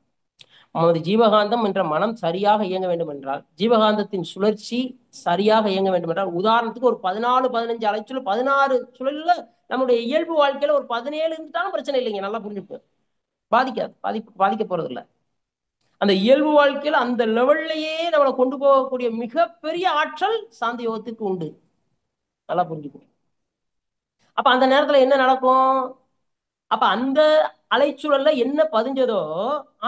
நமது ஜீவகாந்தம் என்ற மனம் சரியாக இயங்க வேண்டும் என்றால், ஜீவகாந்தத்தின் சுழற்சி சரியாக இயங்க வேண்டும் என்றால், உதாரணத்துக்கு ஒரு 14 15 அலைச்சுழல் 16 சுழல்ல நம்முடைய இயல்பு வாழ்க்கையில ஒரு 17 இருந்தாலும் பிரச்சனை இல்லைங்க. நல்லா புரிஞ்சுக்கு, பாதிக்காது, பாதிக்க போறது இல்லை. அந்த இயல்பு வாழ்க்கையில அந்த லெவல்லையே நம்மளை கொண்டு போகக்கூடிய மிகப்பெரிய ஆற்றல் சாந்தி யோகத்துக்கு உண்டு. நல்லா புரிஞ்சுக்கணும். அப்ப அந்த நேரத்துல என்ன நடக்கும்? அப்ப அந்த அலைச்சூழல்ல என்ன பதிஞ்சதோ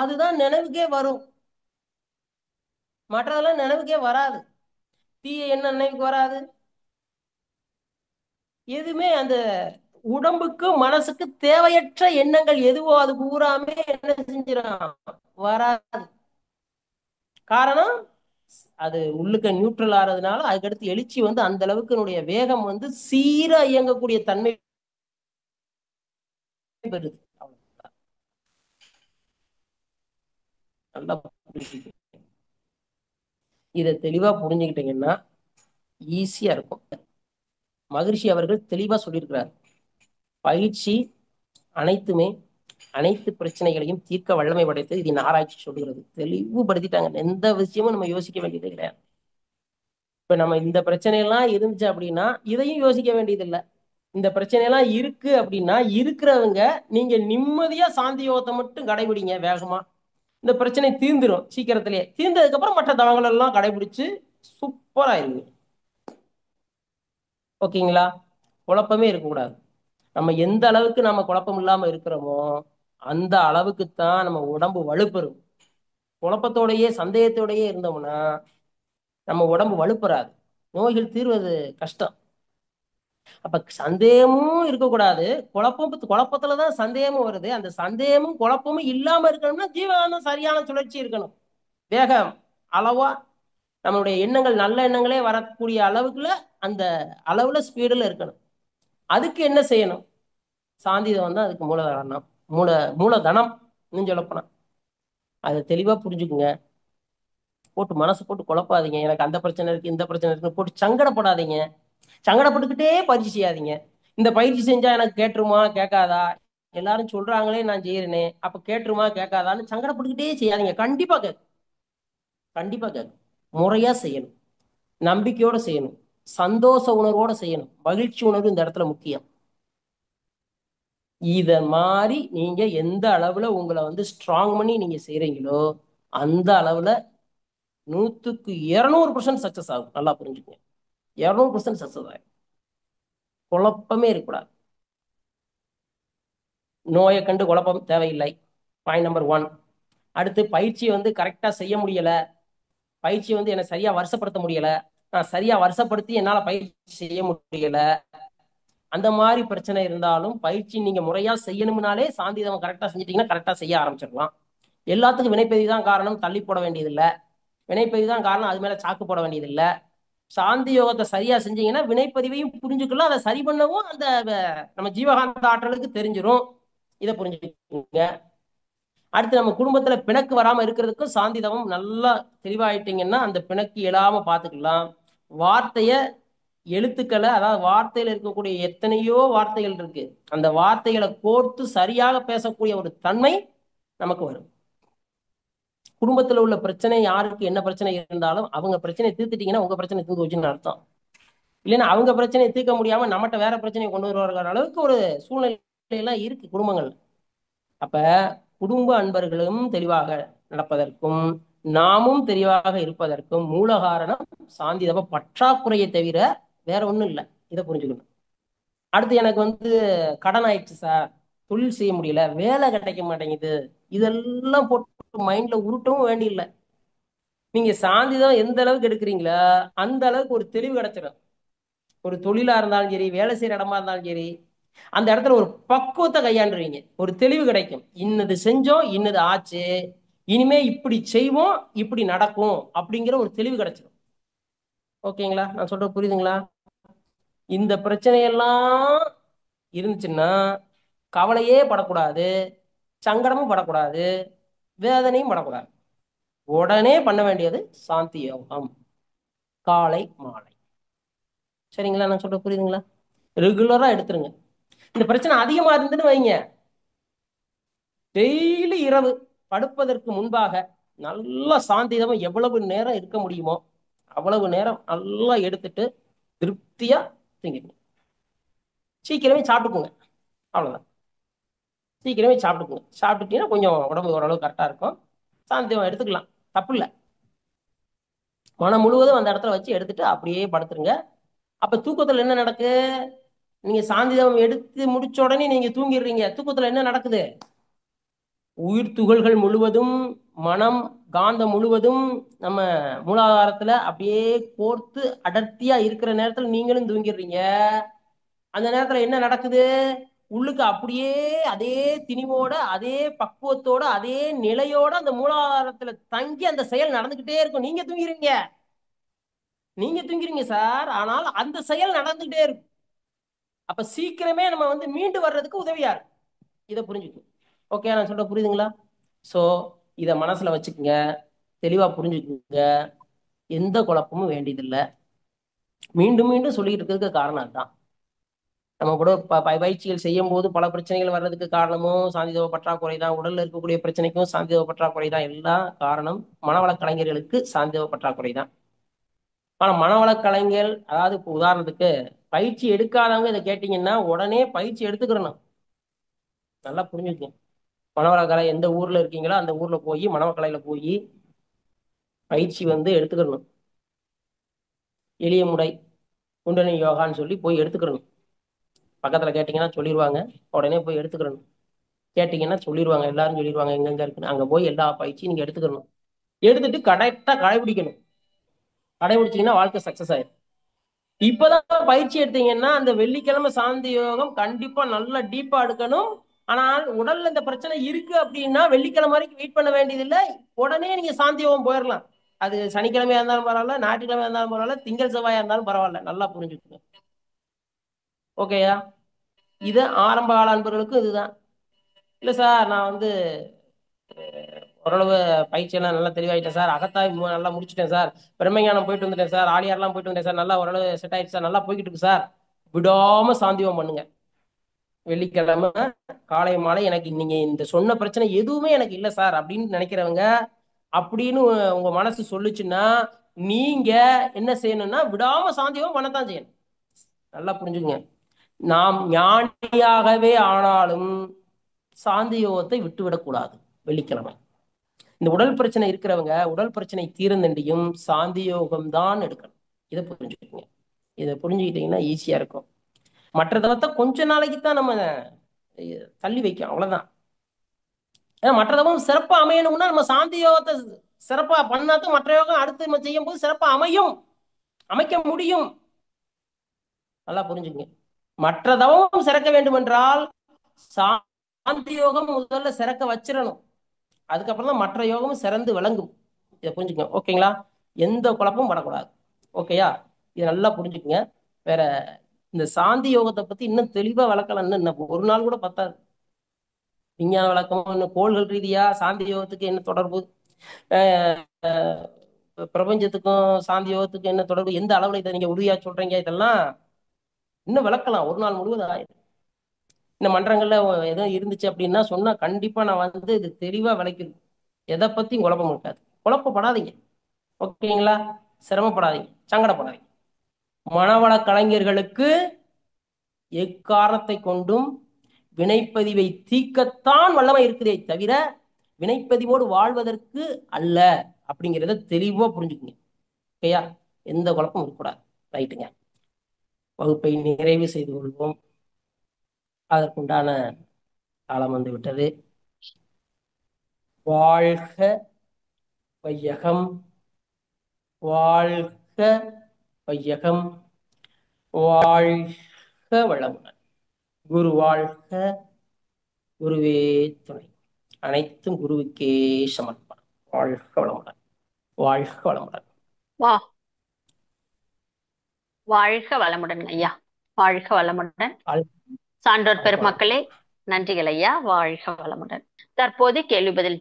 அதுதான் நினைவுக்கே வரும். மற்றதெல்லாம் நினைவுக்கே வராது. தீய என்ன நினைவுக்கு வராது? எதுவுமே அந்த உடம்புக்கு மனசுக்கு தேவையற்ற எண்ணங்கள் எதுவோ அது பூராமே என்ன செஞ்சிடும்? வராது. காரணம் அது உள்ளுக்க நியூட்ரல் ஆறதுனால அதுக்கடுத்து எழுச்சி வந்து அந்த அளவுக்கு வேகம் வந்து சீரா இயங்கக்கூடிய தன்மை பெறுது. நல்லா இதை தெளிவா புரிஞ்சுக்கிட்டீங்கன்னா ஈஸியா இருக்கும். மகரிஷி அவர்கள் தெளிவா சொல்லியிருக்கிறார், பயிற்சி அனைத்துமே அனைத்து பிரச்சனைகளையும் தீர்க்க வல்லமை படைத்து இது ஆராய்ச்சி சொல்லுகிறது. தெளிவுபடுத்திட்டாங்க. எந்த விஷயமும் நம்ம யோசிக்க வேண்டியது கிடையாது. இப்ப நம்ம இந்த பிரச்சனையெல்லாம் இருந்துச்சு அப்படின்னா இதையும் யோசிக்க வேண்டியது இல்லை. இந்த பிரச்சனையெல்லாம் இருக்கு அப்படின்னா இருக்கிறவங்க நீங்க நிம்மதியா சாந்தி யோகத்தை மட்டும் கடைபிடிங்க. வேகமா இந்த பிரச்சனை தீர்ந்துடும். சீக்கிரத்திலேயே தீர்ந்ததுக்கு அப்புறம் மற்ற தவங்கள் எல்லாம் கடைபிடிச்சு சூப்பரா இருங்க. ஓகேங்களா? குழப்பமே இருக்கக்கூடாது. நம்ம எந்த அளவுக்கு நம்ம குழப்பம் இல்லாம இருக்கிறோமோ அந்த அளவுக்குத்தான் நம்ம உடம்பு வலுப்பெறும். குழப்பத்தோடையே சந்தேகத்தோடையே இருந்தோம்னா நம்ம உடம்பு வலுப்பெறாது, நோய்கள் தீர்வது கஷ்டம். அப்ப சந்தேகமும் இருக்கக்கூடாது, குழப்பத்துலதான் சந்தேகமும் வருது. அந்த சந்தேகமும் குழப்பமும் இல்லாம இருக்கணும்னா ஜீவகாந்தம் சரியான சுழற்சி இருக்கணும். வேகம் அளவா நம்மளுடைய எண்ணங்கள் நல்ல எண்ணங்களே வரக்கூடிய அளவுக்குள்ள அந்த அளவுல ஸ்பீடுல இருக்கணும். அதுக்கு என்ன செய்யணும்? சாந்திதம் தான் அதுக்கு மூலதனம். மூலதனம் சொல்லப்போனா அதை தெளிவா புரிஞ்சுக்குங்க. போட்டு மனசு போட்டு குழப்பாதீங்க. எனக்கு அந்த பிரச்சனை இருக்கு இந்த பிரச்சனை இருக்குன்னு போட்டு சங்கடப்படாதீங்க. சங்கடப்பட்டுக்கிட்டே பயிற்சி செய்யாதீங்க. இந்த பயிற்சி செஞ்சா எனக்கு கேட்டுருமா கேட்காதா, எல்லாரும் சொல்றாங்களே நான் செய்யறேனே அப்ப கேட்டுருமா கேட்காதான்னு சங்கடப்பட்டுக்கிட்டே செய்யாதீங்க. கண்டிப்பா கேட்கும், கண்டிப்பா கேட்கும். முறையா செய்யணும், நம்பிக்கையோட செய்யணும், சந்தோஷ உணர்வோட செய்யணும். மகிழ்ச்சி உணர்வு இந்த இடத்துல முக்கியம். இத மாதிரி நீங்க எந்த அளவுல உங்களை வந்து ஸ்ட்ராங் பண்ணி நீங்க செய்யறீங்களோ அந்த அளவுல 100க்கு 200% சக்சஸ் ஆகும். நல்லா புரிஞ்சுக்கங்க, 200% சக்சஸ் ஆகும். குழப்பமே இருக்கக்கூடாது. நோயை கண்டு குழப்பம் தேவையில்லை. Point number 1. அடுத்து பயிற்சியை வந்து கரெக்டா செய்ய முடியல, பயிற்சி வந்து என்னை சரியா வருஷப்படுத்த முடியல, நான் சரியா வருஷப்படுத்தி என்னால பயிற்சி செய்ய முடியல, அந்த மாதிரி பிரச்சனை இருந்தாலும் பயிற்சி நீங்க முறையா செய்யணும்னாலே சாந்திதம் கரெக்டா செஞ்சிட்டீங்கன்னா கரெக்டா செய்ய ஆரம்பிச்சிடலாம். எல்லாத்துக்கும் வினைப்பதி தான் காரணம், தள்ளி போட வேண்டியதில்லை. வினைப்பதி தான் காரணம், அது மேல சாக்கு போட வேண்டியதில்லை. சாந்தி யோகத்தை சரியா செஞ்சீங்கன்னா வினைப்பதிவையும் புரிஞ்சுக்கலாம், அதை சரி பண்ணவும் அந்த நம்ம ஜீவகாந்த ஆற்றலுக்கு தெரிஞ்சிடும். இதை புரிஞ்சுக்கோங்க. அடுத்து நம்ம குடும்பத்துல பிணக்கு வராம இருக்கிறதுக்கும் சாந்திதமும் நல்லா தெளிவாயிட்டீங்கன்னா அந்த பிணக்கு எழாம பாத்துக்கலாம். வார்த்தைய எழுத்துக்களை, அதாவது வார்த்தையில இருக்கக்கூடிய எத்தனையோ வார்த்தைகள் இருக்கு, அந்த வார்த்தைகளை கோர்த்து சரியாக பேசக்கூடிய ஒரு தன்மை நமக்கு வரும். குடும்பத்துல உள்ள பிரச்சனை, யாருக்கு என்ன பிரச்சனை இருந்தாலும் அவங்க பிரச்சனையை தீர்த்துட்டீங்கன்னா உங்க பிரச்சனை தீர்ந்து வச்சுன்னு அர்த்தம். இல்லைன்னா அவங்க பிரச்சனையை தீர்க்க முடியாம நம்மகிட்ட வேற பிரச்சனையை கொண்டு வருவார்கள் அளவுக்கு ஒரு சூழ்நிலை எல்லாம் இருக்கு குடும்பங்கள். அப்ப குடும்ப அன்பர்களும் தெளிவாக நடப்பதற்கும் நாமும் தெளிவாக இருப்பதற்கும் மூல காரணம் சாந்திதம பற்றாக்குறையை தவிர வேற ஒண்ணும் இல்லை. இதை புரிஞ்சுக்கணும். அடுத்து எனக்கு வந்து கடன் ஆயிடுச்சு சார், தொழில் செய்ய முடியல, வேலை கிடைக்க மாட்டேங்குது, இதெல்லாம் போட்டு மைண்ட்ல உருட்டவும் வேண்டியில்லை. நீங்க சாந்திதம் எந்த அளவுக்கு எடுக்கிறீங்களோ அந்த அளவுக்கு ஒரு தெளிவு கிடைச்சிடும். ஒரு தொழிலா இருந்தாலும் சரி, வேலை செய்யற இடமா இருந்தாலும் சரி, அந்த இடத்துல ஒரு பக்குவத்தை கையாண்டுருவீங்க. ஒரு தெளிவு கிடைக்கும். இன்னது செஞ்சோம், இன்னது ஆச்சு, இனிமே இப்படி செய்வோம், இப்படி நடக்கும் அப்படிங்கிற ஒரு தெளிவு கிடைச்சிடும். ஓகேங்களா? நான் சொல்றது புரியுதுங்களா? இந்த பிரச்சனையெல்லாம் இருந்துச்சுன்னா கவலையே படக்கூடாது, சங்கடமும் படக்கூடாது, வேதனையும் படக்கூடாது. உடனே பண்ண வேண்டியது சாந்தி யோகம், காலை மாலை. சரிங்களா? நான் சொல்றது புரியுதுங்களா? ரெகுலரா எடுத்துருங்க. இந்த பிரச்சனை அதிகமா இருந்துன்னு வைங்க, டெய்லி இரவு படுப்பதற்கு முன்பாக நல்லா சாந்திதமா எவ்வளவு நேரம் இருக்க முடியுமோ அவ்வளவு நேரம் நல்லா எடுத்துட்டு திருப்தியா தூங்கிடுங்க. சீக்கிரமே சாப்பிட்டுக்குங்க. அவ்வளவுதான். சீக்கிரமே சாப்பிட்டுக்குங்க. சாப்பிட்டுட்டீங்கன்னா கொஞ்சம் உடம்பு ஓரளவு கரெக்டா இருக்கும். சாந்தியம் எடுத்துக்கலாம், தப்பு இல்லை. மனம் முழுவதும் அந்த இடத்துல வச்சு எடுத்துட்டு அப்படியே படுத்துருங்க. அப்ப தூக்கத்துல என்ன நடக்கு? நீங்க சாந்திதம் எடுத்து முடிச்ச உடனே நீங்க தூங்கிடுறீங்க. தூக்கத்துல என்ன நடக்குது? உயிர் துகள்கள் முழுவதும், மனம் காந்தம் முழுவதும் நம்ம மூலாதாரத்துல அப்படியே கோர்த்து அடர்த்தியா இருக்கிற நேரத்துல நீங்களும் தூங்கிடுறீங்க. அந்த நேரத்துல என்ன நடக்குது? உள்ளுக்கு அப்படியே அதே திணிவோட, அதே பக்குவத்தோட, அதே நிலையோட அந்த மூலாதாரத்துல தங்கி அந்த செயல் நடந்துகிட்டே இருக்கும். நீங்க தூங்கிறீங்க சார், ஆனால் அந்த செயல் நடந்துகிட்டே இருக்கும். அப்ப சீக்கிரமே நம்ம மீண்டு வர்றதுக்கு உதவியா இருக்கும். இதை புரிஞ்சுக்கணும். ஓகே, நான் சொல்ற புரியுதுங்களா? சோ இத மனசுல வச்சுக்கோங்க, தெளிவா புரிஞ்சுக்குங்க. எந்த குழப்பமும் வேண்டியதில்லை. மீண்டும் மீண்டும் சொல்லிட்டு இருக்கிறதுக்கு காரணம் அதுதான். நம்ம கூட பயிற்சிகள் செய்யும் போது பல பிரச்சனைகள் வர்றதுக்கு காரணமும் சாந்திதவ பற்றாக்குறை தான். உடல்ல இருக்கக்கூடிய பிரச்சனைக்கும் சாந்திதவ பற்றாக்குறை தான். எல்லா காரணம் மனவள கலைஞர்களுக்கு சாந்திதவ பற்றாக்குறை தான். ஆனா மனவள கலைஞர், அதாவது இப்போ உதாரணத்துக்கு பயிற்சி எடுக்காதவங்க இதை கேட்டீங்கன்னா உடனே பயிற்சி எடுத்துக்கிறணும். நல்லா புரிஞ்சுக்கணும். மனவள கலை எந்த ஊர்ல இருக்கீங்களோ அந்த ஊர்ல போய் மனவள கலையில போய் பயிற்சி எடுத்துக்கிறணும். எளிய முறை குண்டலினி யோகான்னு சொல்லி போய் எடுத்துக்கிறணும். பக்கத்துல கேட்டீங்கன்னா சொல்லிடுவாங்க. உடனே போய் எடுத்துக்கிறணும். கேட்டீங்கன்னா சொல்லிடுவாங்க, எல்லாரும் சொல்லிடுவாங்க எங்கெங்க இருக்குன்னு. அங்க போய் எல்லா பயிற்சியும் நீங்க எடுத்துக்கணும். எடுத்துட்டு கரெக்டா கடைபிடிக்கணும். கடைபிடிச்சீங்கன்னா வாழ்க்கை சக்சஸ் ஆயிடும். இப்பதான் பயிற்சி எடுத்தீங்கன்னா அந்த வெள்ளிக்கிழமை சாந்தி யோகம் கண்டிப்பா நல்லா டீப்பா எடுக்கணும். ஆனால் உடல்ல இந்த பிரச்சனை இருக்கு அப்படின்னா வெள்ளிக்கிழமை வரைக்கும் வெயிட் பண்ண வேண்டியதில்லை. உடனே நீங்க சாந்தி யோகம் போயிடலாம். அது சனிக்கிழமையா இருந்தாலும் பரவாயில்ல, ஞாயிற்றுக்கிழமையா இருந்தாலும் பரவாயில்ல, திங்கள் செவ்வாயா இருந்தாலும் பரவாயில்ல. நல்லா புரிஞ்சுக்கணும். ஓகேயா? இது ஆரம்ப கால அன்பர்களுக்கும் இதுதான். இல்ல சார், நான் ஓரளவு பயிற்சி எல்லாம் நல்லா தெளிவாயிட்டேன் சார், அகத்தாய் நல்லா முடிச்சிட்டேன் சார், பிரம்மஞானம் போயிட்டு வந்துட்டேன் சார், ஆலியார்லாம் போயிட்டு வந்தேன் சார், நல்லா ஓரளவு செட் ஆயிடுச்சு சார், நல்லா போய்கிட்டு இருக்கு சார், விடாம சாந்தியம் பண்ணுங்க. வெள்ளிக்கிழமை காலை மாலை எனக்கு நீங்க இந்த சொன்ன பிரச்சனை எதுவுமே எனக்கு இல்லை சார் அப்படின்னு நினைக்கிறவங்க, அப்படின்னு உங்க மனசு சொல்லுச்சுன்னா நீங்க என்ன செய்யணும்னா விடாம சாந்தியம் பண்ணத்தான் செய்யணும். நல்லா புரிஞ்சுங்க. நாம் ஞானியாகவே ஆனாலும் சாந்தி யோகத்தை விட்டுவிடக்கூடாது. வெள்ளிக்கிழமை இந்த உடல் பிரச்சனை இருக்கிறவங்க உடல் பிரச்சனை தீர்ந்தண்டியும் சாந்தி யோகம் தான் எடுக்கணும். இதை புரிஞ்சுக்கோங்க. இதை புரிஞ்சுக்கிட்டீங்கன்னா ஈஸியா இருக்கும். மற்ற தவத்தை கொஞ்ச நாளைக்கு தான் நம்ம தள்ளி வைக்கும், அவ்வளவுதான். ஏன்னா மற்ற தவம் சிறப்பா அமையணும்னா நம்ம சாந்தி யோகத்தை சிறப்பா பண்ணாதான் மற்ற யோகம் அடுத்து நம்ம செய்யும் போது சிறப்பா அமைக்க முடியும். நல்லா புரிஞ்சுக்கங்க. மற்ற தவமும் சிறக்க வேண்டும் என்றால் சாந்தி யோகம் முதல்ல சிறக்க வச்சிடணும். அதுக்கப்புறம் தான் மற்ற யோகமும் சிறந்து விளங்கும். இதை புரிஞ்சுக்கங்க. ஓகேங்களா? எந்த குழப்பமும் படக்கூடாது. ஓகேயா? இதை நல்லா புரிஞ்சுக்குங்க. வேற இந்த சாந்தி யோகத்தை பத்தி இன்னும் தெளிவா வளர்க்கலாம். இன்னும் ஒரு நாள் கூட பத்தாது. விஞ்ஞான விளக்கம், இன்னும் கோள்கள் ரீதியா சாந்தி யோகத்துக்கு என்ன தொடர்பு, பிரபஞ்சத்துக்கும் சாந்தி யோகத்துக்கும் என்ன தொடர்பு, எந்த அளவுல இதை நீங்க உறுதியா சொல்றீங்க, இதெல்லாம் இன்னும் விளக்கலாம். ஒரு நாள் முழுவதும் ஆயிடும். இந்த மன்றங்கள்ல எதுவும் இருந்துச்சு அப்படின்னா சொன்னா கண்டிப்பா நான் இது தெளிவா விளக்கிடும். எதை பத்தியும் குழப்பம் இருக்காது. குழப்பப்படாதீங்க. ஓகேங்களா? சிரமப்படாதீங்க, சங்கடப்படாதீங்க. மனவள கலைஞர்களுக்கு எக்காரணத்தை கொண்டும் வினைப்பதிவை தீர்க்கத்தான் வல்லமை இருக்குதே தவிர வினைப்பதிவோடு வாழ்வதற்கு அல்ல. அப்படிங்கிறத தெளிவா புரிஞ்சுக்குங்க. ஓகேயா? எந்த குழப்பமும் இருக்கக்கூடாது. ரைட்டுங்க. வகுப்பை நிறைவு செய்து கொள்வோம். அதற்குண்டான காலம் வந்து விட்டது. வாழ்க வையகம், வாழ்க வையகம், வாழ்க வளமுடன். குரு வாழ்க, குருவே துணை. அனைத்தும் குருவுக்கே சமர்ப்பணம். வாழ்க வளமுடன். வாழ்க வளமுடன். வா வாழ்க வளமுடன் ஐயா. வாழ்க வளமுடன். சான்றோர் வாழ்க பெருமக்களே, வளமுடன். நன்றிகள் ஐயா. வாழ்க வளமுடன். தற்போது கேள்வி பதில்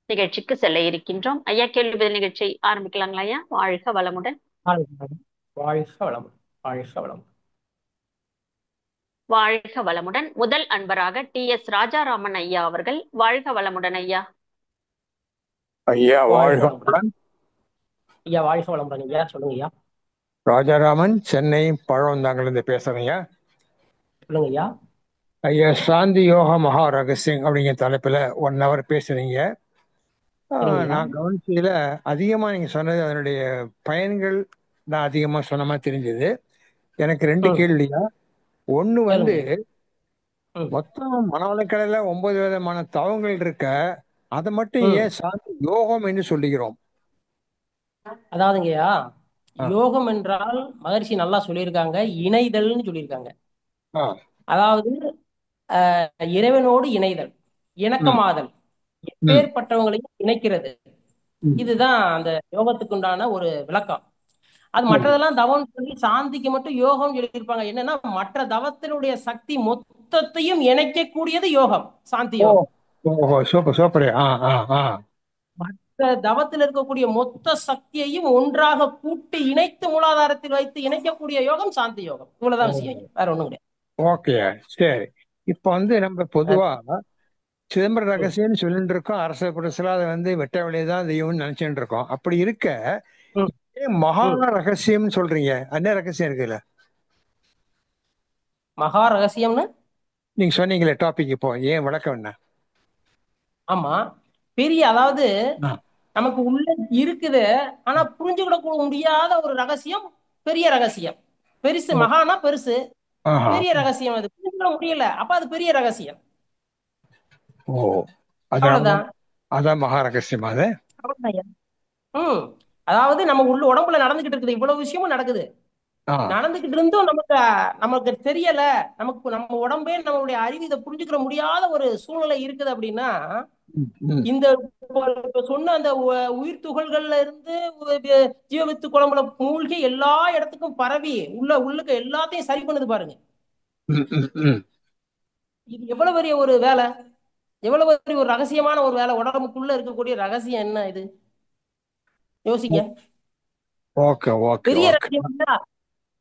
நிகழ்ச்சிக்கு செல்ல இருக்கின்றோம். ஐயா, கேள்வி பதில் நிகழ்ச்சி ஆரம்பிக்கலாங்களா ஐயா? வாழ்க வளமுடன். வாழ்க வளமுடன். வாழ்க வளமுடன். வாழ்க வளமுடன். முதல் அன்பராக TS ராஜாராமன் ஐயா அவர்கள். வாழ்க வளமுடன் ஐயா. ஐயா வாழ்க வாழ்க வளமுடன். வளமுடன். ஐயா வாழ்க வளமுடன். ஐயா சொல்லுங்க ஐயா. ராஜாராமன், சென்னை பழவந்தாங்கிலிருந்து பேசுறேன் ஐயா. சொல்லுங்க ஐயா. ஐயா, சாந்தி யோக மகா ரகசியம் அப்படிங்கிற தலைப்புல 1 hour பேசுறீங்க. சரிங்க ஐயா. நான் கவனிச்சதுல அதிகமா நீங்க சொன்னது அதனுடைய பயன்கள் நான் அதிகமா சொன்ன மாதிரி தெரிஞ்சது. எனக்கு 2 ம், கேள்வியா. ஒண்ணு வந்து, கேளுங்க ஐயா. ம், மொத்தம் மனவளக்கலையில 9 விதமான தவங்கள் இருக்க, அதை மட்டும் ம். ஏன் சாந்தி யோகம் என்று சொல்லுகிறோம்? அதாவதுங்கய்யா, ஆ, யோகம் என்றால் மகரிஷி நல்லா சொல்லியிருக்காங்க, இணைதல்னு சொல்லியிருக்காங்க. ஆ, அதாவது இறைவனோடு இணைதல், ம், இணக்கமாதல், ம், எப்பேற்பட்டவங்களையும் இணைக்கிறது. ம். இதுதான் அந்த யோகத்துக்கு உண்டான ஒரு விளக்கம். அது சரி. மற்றதெல்லாம் தவம் சொல்லி சாந்திக்கு மட்டும் யோகம் சொல்லியிருப்பாங்க. என்னன்னா, மற்ற தவத்தினுடைய சக்தி மொத்தத்தையும் இணைக்கக்கூடியது யோகம், சாந்தி ஓ, யோகம். ஓஹோ, சூப்பர் சூப்பர். ஆ, ஆ, ஆ. மற்ற தவத்தில் இருக்கக்கூடிய மொத்த சக்தியையும் ஒன்றாக கூட்டி இணைத்து மூலாதாரத்தில் வைத்து இணைக்கக்கூடிய யோகம் சாந்தி யோகம். இவ்வளவுதான் விஷயம். வேற ஒண்ணும் கிடையாது. ஓகே, சரி. இப்போ வந்து நம்ம பொதுவா சிதம்பர ம், ரகசியம்னு சொல்லிட்டு இருக்கோம். அரச புரசலா அதை வந்து வெட்ட வெளியதான் தெய்வம்னு நினைச்சுட்டு இருக்கோம். அப்படி இருக்க, ம், ஏன் மகா ம். ரகசியம்னு சொல்றீங்க? என்ன ரகசியம் இருக்குல்ல? மகா ரகசியம்னு, நீங்க சொன்னீங்களே டாபிக், இப்போ ஏன் விளக்கம் என்ன? ஆமா, பெரிய, அதாவது ஆ. நமக்கு உள்ள இருக்குது, ஆனா புரிஞ்சுக்கிட முடியாத ஒரு ரகசியம், பெரிய ரகசியம். பெருசு, ஓ, மகானா பெருசு, ஆஹா. பெரிய ரகசியம். அது புரிஞ்சுக்கிட முடியல, அப்ப அது பெரிய ரகசியம். ஓ, அதான் அவ்வளவுதான். அதான் மகா ரகசியமா அது? அவ்வளவுதான் ஐயா. ம். அதாவது நம்ம உள்ள உடம்புல நடந்துகிட்டு இருக்குது, இவ்வளவு விஷயமும் நடக்குது. ஆ. நடந்துகிட்டு இருந்தும் நமக்கு நமக்கு தெரியல. நமக்கு நம்ம உடம்பே நம்மளுடைய அறிவு இதை புரிஞ்சுக்கிற முடியாத ஒரு சூழ்நிலை இருக்குது அப்படின்னா, ம், ம், இந்த இப்ப சொன்ன அந்த உயிர் துகள்கள்ல இருந்து ஜீவவித்து குழம்புல மூழ்கி எல்லா இடத்துக்கும் பரவி உள்ளுக்கு எல்லாத்தையும் சரி பண்ணுது பாருங்க. ம், ம், ம். இது எவ்வளவு பெரிய ஒரு வேலை, எவ்வளவு பெரிய ஒரு ரகசியமான ஒரு வேலை. உடம்புக்குள்ள இருக்கக்கூடிய ரகசியம் என்ன இது? யோசிங்க. ஓகே, ஓகே, பெரிய ஓகே. ரகசியம் இல்ல?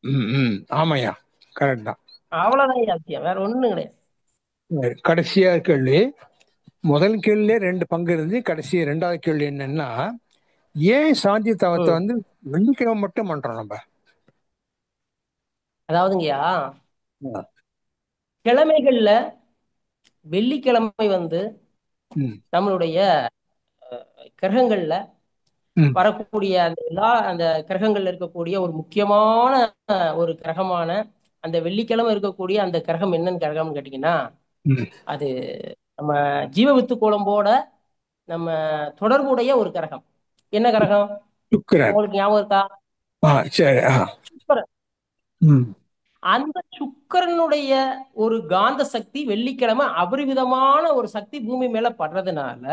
ம், ம். ஆமாய்யா, கரெக்ட் தான். அவ்வளவுதான் ரகசியம், வேற ஒண்ணும் கிடையாது. சரி, கடைசியா கேள்வி. முதல் கேள்வியிலே 2 பங்கு இருந்து, கடைசி 2வது கேள்வி என்னன்னா, ஏன் சாந்தி தவத்தை ம். வந்து வெள்ளிக்கிழமை மட்டும் பண்றோம் நம்ம? அதாவதுங்கய்யா, ஆ. கிழமைகள்ல வெள்ளிக்கிழமை ம், நம்மளுடைய கிரகங்கள்ல ம், வரக்கூடிய அந்த அந்த கிரகங்கள்ல இருக்கக்கூடிய ஒரு முக்கியமான ஒரு கிரகமான அந்த வெள்ளிக்கிழமை இருக்கக்கூடிய அந்த கிரகம் என்னன்னு கிரகம்னு கேட்டீங்கன்னா, ம். அது நம்ம ஜீவவித்து கோலம்போட நம்ம தொடர்புடைய ஒரு கிரகம். என்ன கிரகம் சுக்கிரன். உங்களுக்கு ஞாபகம் இருக்கா? சரி. சுக்கிரன். ம், அந்த சுக்கிரனுடைய ஒரு காந்த சக்தி வெள்ளிக்கிழமை அபரிவிதமான ஒரு சக்தி பூமி மேல படுறதுனால,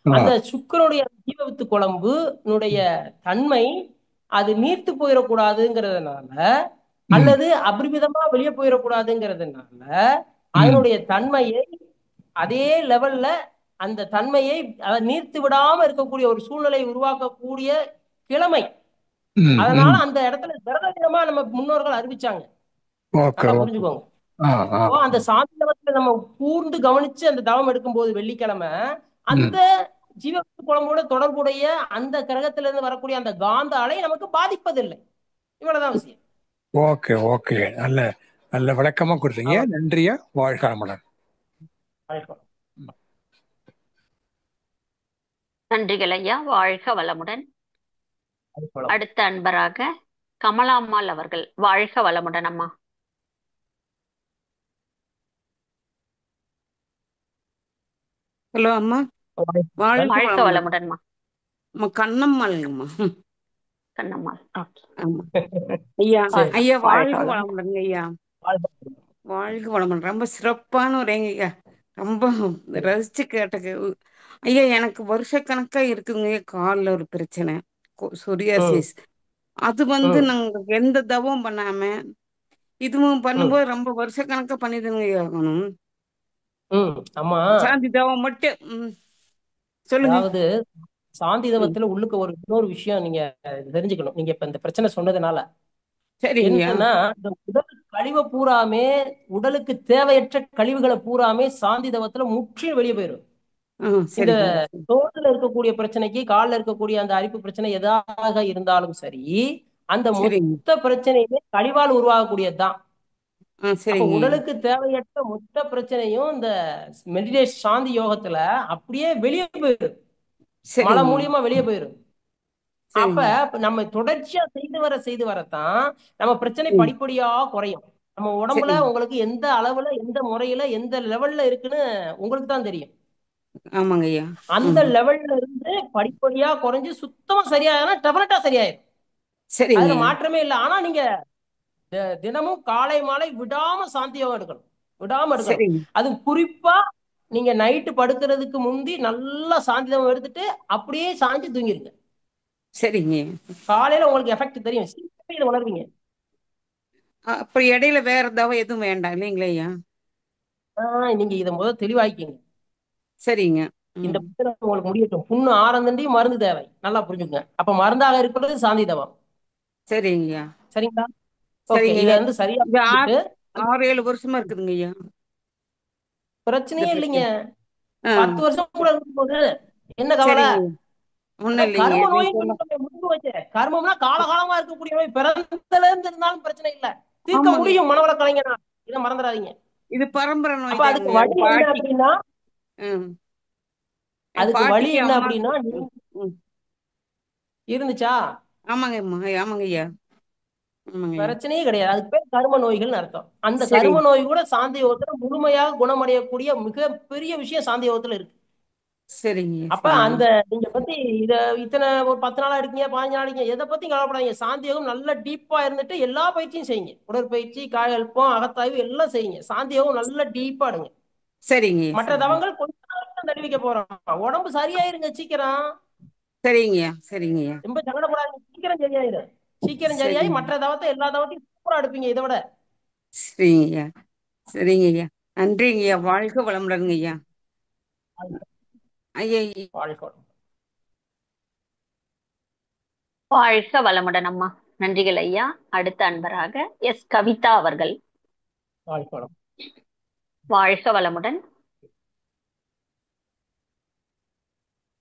ஆ, அந்த சுக்கிரனுடைய ஜீவவித்து குழம்புனுடைய தன்மை அது நீர்த்து போயிடக்கூடாதுங்கிறதுனால, ம், அல்லது அபரிமிதமா வெளியே போயிடக்கூடாதுங்கிறதுனால, ம், அதனுடைய தன்மையை அதே லெவல்ல, அந்த தன்மையை அதை நீர்த்து விடாம இருக்கக்கூடிய ஒரு சூழ்நிலையை உருவாக்கக்கூடிய கிழமை. ம், அதனால ம். அந்த இடத்துல விரத தினமா நம்ம முன்னோர்கள் அறிவிச்சாங்க. ஓகே, நல்லா ஓகே. புரிஞ்சுக்கோங்க. ஆ, ஆ. அப்போ அந்த சாந்தி தவத்துல நம்ம கூர்ந்து கவனிச்சு அந்த தவம் எடுக்கும்போது வெள்ளிக்கிழமை, ம். அந்த ஜீவ குழம்போட தொடர்புடைய அந்த கிரகத்துல இருந்து வரக்கூடிய அந்த காந்த அலை நமக்கு பாதிப்பதில்லை. இவ்வளவுதான் விஷயம். Okay, okay. நல்ல நல்ல விளக்கமா கொடுத்தீங்க. அவ்வளவு. நன்றியா. வாழ்க வளமுடன். நன்றிகள் ஐயா. வாழ்க வளமுடன். அவ்வளவு. அடுத்த அன்பராக கமலாம்மாள் அவர்கள். வாழ்க வளமுடன் அம்மா. ஹலோ அம்மா, வாழ்க வாழ்க வளமுடன். வளமுடன்மா. அம்மா கண்ணம்மாள்ங்கம்மா. கண்ணம்மாள். ஓகே. ஆமா ஐயா. சரி. ஐயா வாழ்க வாழ்க வளம். வளமுடனுங்க ஐயா. வாழ்க. வாழ்க வளமுடன். ரொம்ப சிறப்பான உரைங்க ஐயா. ரொம்ப ரசிச்சு கேட்டது ஐயா. எனக்கு வருஷக்கணக்கா இருக்குங்க ஐயா, கால்ல ஒரு பிரச்சனை, ம், சொரியாசிஸ். அது ம், நாங்க எந்த தவம் பண்ணாம இதுவும் ம், பண்ணும்போது ரொம்ப வருஷக்கணக்கா பண்ணிதுங்க ஐயா ஆகணும். ஆமா. சாந்தி தவம் மட்டும். சொல்லுங்க. அதாவது சாந்தி ம். தவத்துல உள்ளுக்கு இன்னொரு விஷயம் நீங்க தெரிஞ்சுக்கணும். நீங்க இப்ப இந்த பிரச்சனை சொன்னதுனால சரிங்கய்யா. என்னன்னா, இந்த உடல் கழிவை பூராமே, உடலுக்கு தேவையற்ற கழிவுகளை பூராமே சாந்தி தவத்துல முற்றிலும் வெளியே போயிடும். இந்த சரிங்கய்யா. தோல்ல இருக்கக்கூடிய பிரச்சனைக்கு, கால்ல இருக்கக்கூடிய அந்த அரிப்பு பிரச்சனை எதாக இருந்தாலும் சரி, அந்த சரிங்க. மொத்த பிரச்சனையுமே கழிவால் உருவாகக்கூடியதுதான். அப்ப சரிங்கய்யா. உடலுக்கு தேவையற்ற மொத்த பிரச்சனையும் இந்த மெடிடேஷன் சாந்தி யோகத்துல அப்படியே வெளியே போயிடும். மலை சரிங்க. மூலியமா வெளியே போயிடும். அப்ப சரிங்க. நம்ம தொடர்ச்சியா செய்து வரத்தான் நம்ம பிரச்சனை ம். படிப்படியா குறையும். நம்ம உடம்புல சரிங்க. உங்களுக்கு எந்த அளவுல, எந்த முறையில, எந்த லெவல்ல இருக்குன்னு உங்களுக்கு தான் தெரியும். ஆமாங்க ஐயா. அந்த லெவல்ல இருந்து படிப்படியா குறைஞ்சு சுத்தமா சரியாகனா டெஃபினட்டா சரியாயிடும். சரிங்க அதுல ஐயா. மாற்றமே இல்லை. ஆனா நீங்க தினமும் காலை மாலை விடாம சாந்தி யோகம் எடுக்கணும். விடாம எடுக்கணும். சரிங்க. அது குறிப்பா நீங்க நைட்டு படுக்கிறதுக்கு முந்தி நல்லா சாந்தி யோகம் எடுத்துட்டு அப்படியே சாஞ்சு தூங்கிருங்க. சரிங்க. காலையில உங்களுக்கு எஃபெக்ட் தெரியும். சீக்கிரமே இதை உணர்வீங்க. அப்ப இடையில வேற தவம் எதுவும் வேண்டாம் இல்லைங்களா ஐயா? நீங்க இதை முதல் தெளிவாக்கிங்க. சரிங்க. இந்த பிரச்சனை உங்களுக்கு முடியட்டும். புண்ணு ஆரந்தண்டி மருந்து தேவை. நல்லா புரிஞ்சுக்கங்க. அப்ப மருந்தாக இருக்கிறது சாந்தி தவம். சரிங்க ஐயா. சரிங்களா? ஓகே. சரிங்க இதை ஐயா. சரியா இது புரிஞ்சுட்டு 6-7 வருஷமா இருக்குதுங்க ஐயா இந்த பிரச்சனையே இல்லைங்க. பிரச்சனை. 10 வருஷம் கூட இருக்கும்போது என்ன கவலை? சரிங்க. ஒண்ணும் இல்லைங்க கர்ம நீ நோயின்னு சொன்ன. முடிஞ்சு வச்சு. கர்மம்னா காலகாலமா இருக்கக்கூடிய நோய். பிறந்ததுல இருந்து இருந்தாலும் பிரச்சனை இல்ல. தீர்க்க ஆமாங்க. முடியும். மனவள கலைஞனா இதை மறந்துடாதீங்க. இது பரம்பரை அப்ப நோய் அதுக்கு தானுங்க வழி என்ன பாட்டி. அப்படின்னா, ம். அதுக்கு வழி பாட்டிக்கு என்ன அம்மா. அப்படின்னா, ம். ம். இருந்துச்சா ஆமாங்க அம்மா. ஆமாங்க ஐயா. ஆமாங்க ஐயா. பிரச்சனையே கிடையாது. அதுக்கு பேர் கரும நோய்கள்னு அர்த்தம். அந்த சரி. கரும நோய் கூட சாந்தி யோகத்துல முழுமையாக குணமடையக்கூடிய மிகப்பெரிய விஷயம் சாந்தி யோகத்துல இருக்கு. சரிங்க. அப்ப சரிங்க. அந்த நீங்க பத்தி இத்தனை ஒரு 10 நாளா இருக்கீங்க, 15 நாள் இருக்கீங்க, எதை பத்தி கவலைப்படாதீங்க. சாந்தி யோகம் நல்ல டீப்பா இருந்துட்டு எல்லா பயிற்சியும் செய்யுங்க. உடற்பயிற்சி, காயல்பம், அகத்தாய்வு எல்லாம் செய்யுங்க. சாந்தி யோகம் நல்ல டீப்பா எடுங்க. சரிங்க. மற்ற சரிங்க. தவங்கள் கொஞ்சம் நாளைக்கு தள்ளி வைக்க போறோம். உடம்பு சரியாயிருங்க சீக்கிரம். சரிங்கய்யா. சரிங்கய்யா. ரொம்ப சங்கடப்படாதீங்க. சீக்கிரம் சரியாயிரும். சீக்கிரம் சரியாயி சரிங்க. மற்ற தவத்தை எல்லா தவத்தையும் சூப்பரா எடுப்பீங்க இதை விட. சரிங்கய்யா. சரிங்கய்யா. நன்றிங்கய்யா. வாழ்க வளமுடனுங்க ஐயா. ஐயா. வாழ்க்கை. வாழ்க வளமுடன் அம்மா. நன்றிகள் ஐயா. அடுத்த அன்பராக எஸ் கவிதா அவர்கள். வாழ்க்கை. வாழ்க வளமுடன்.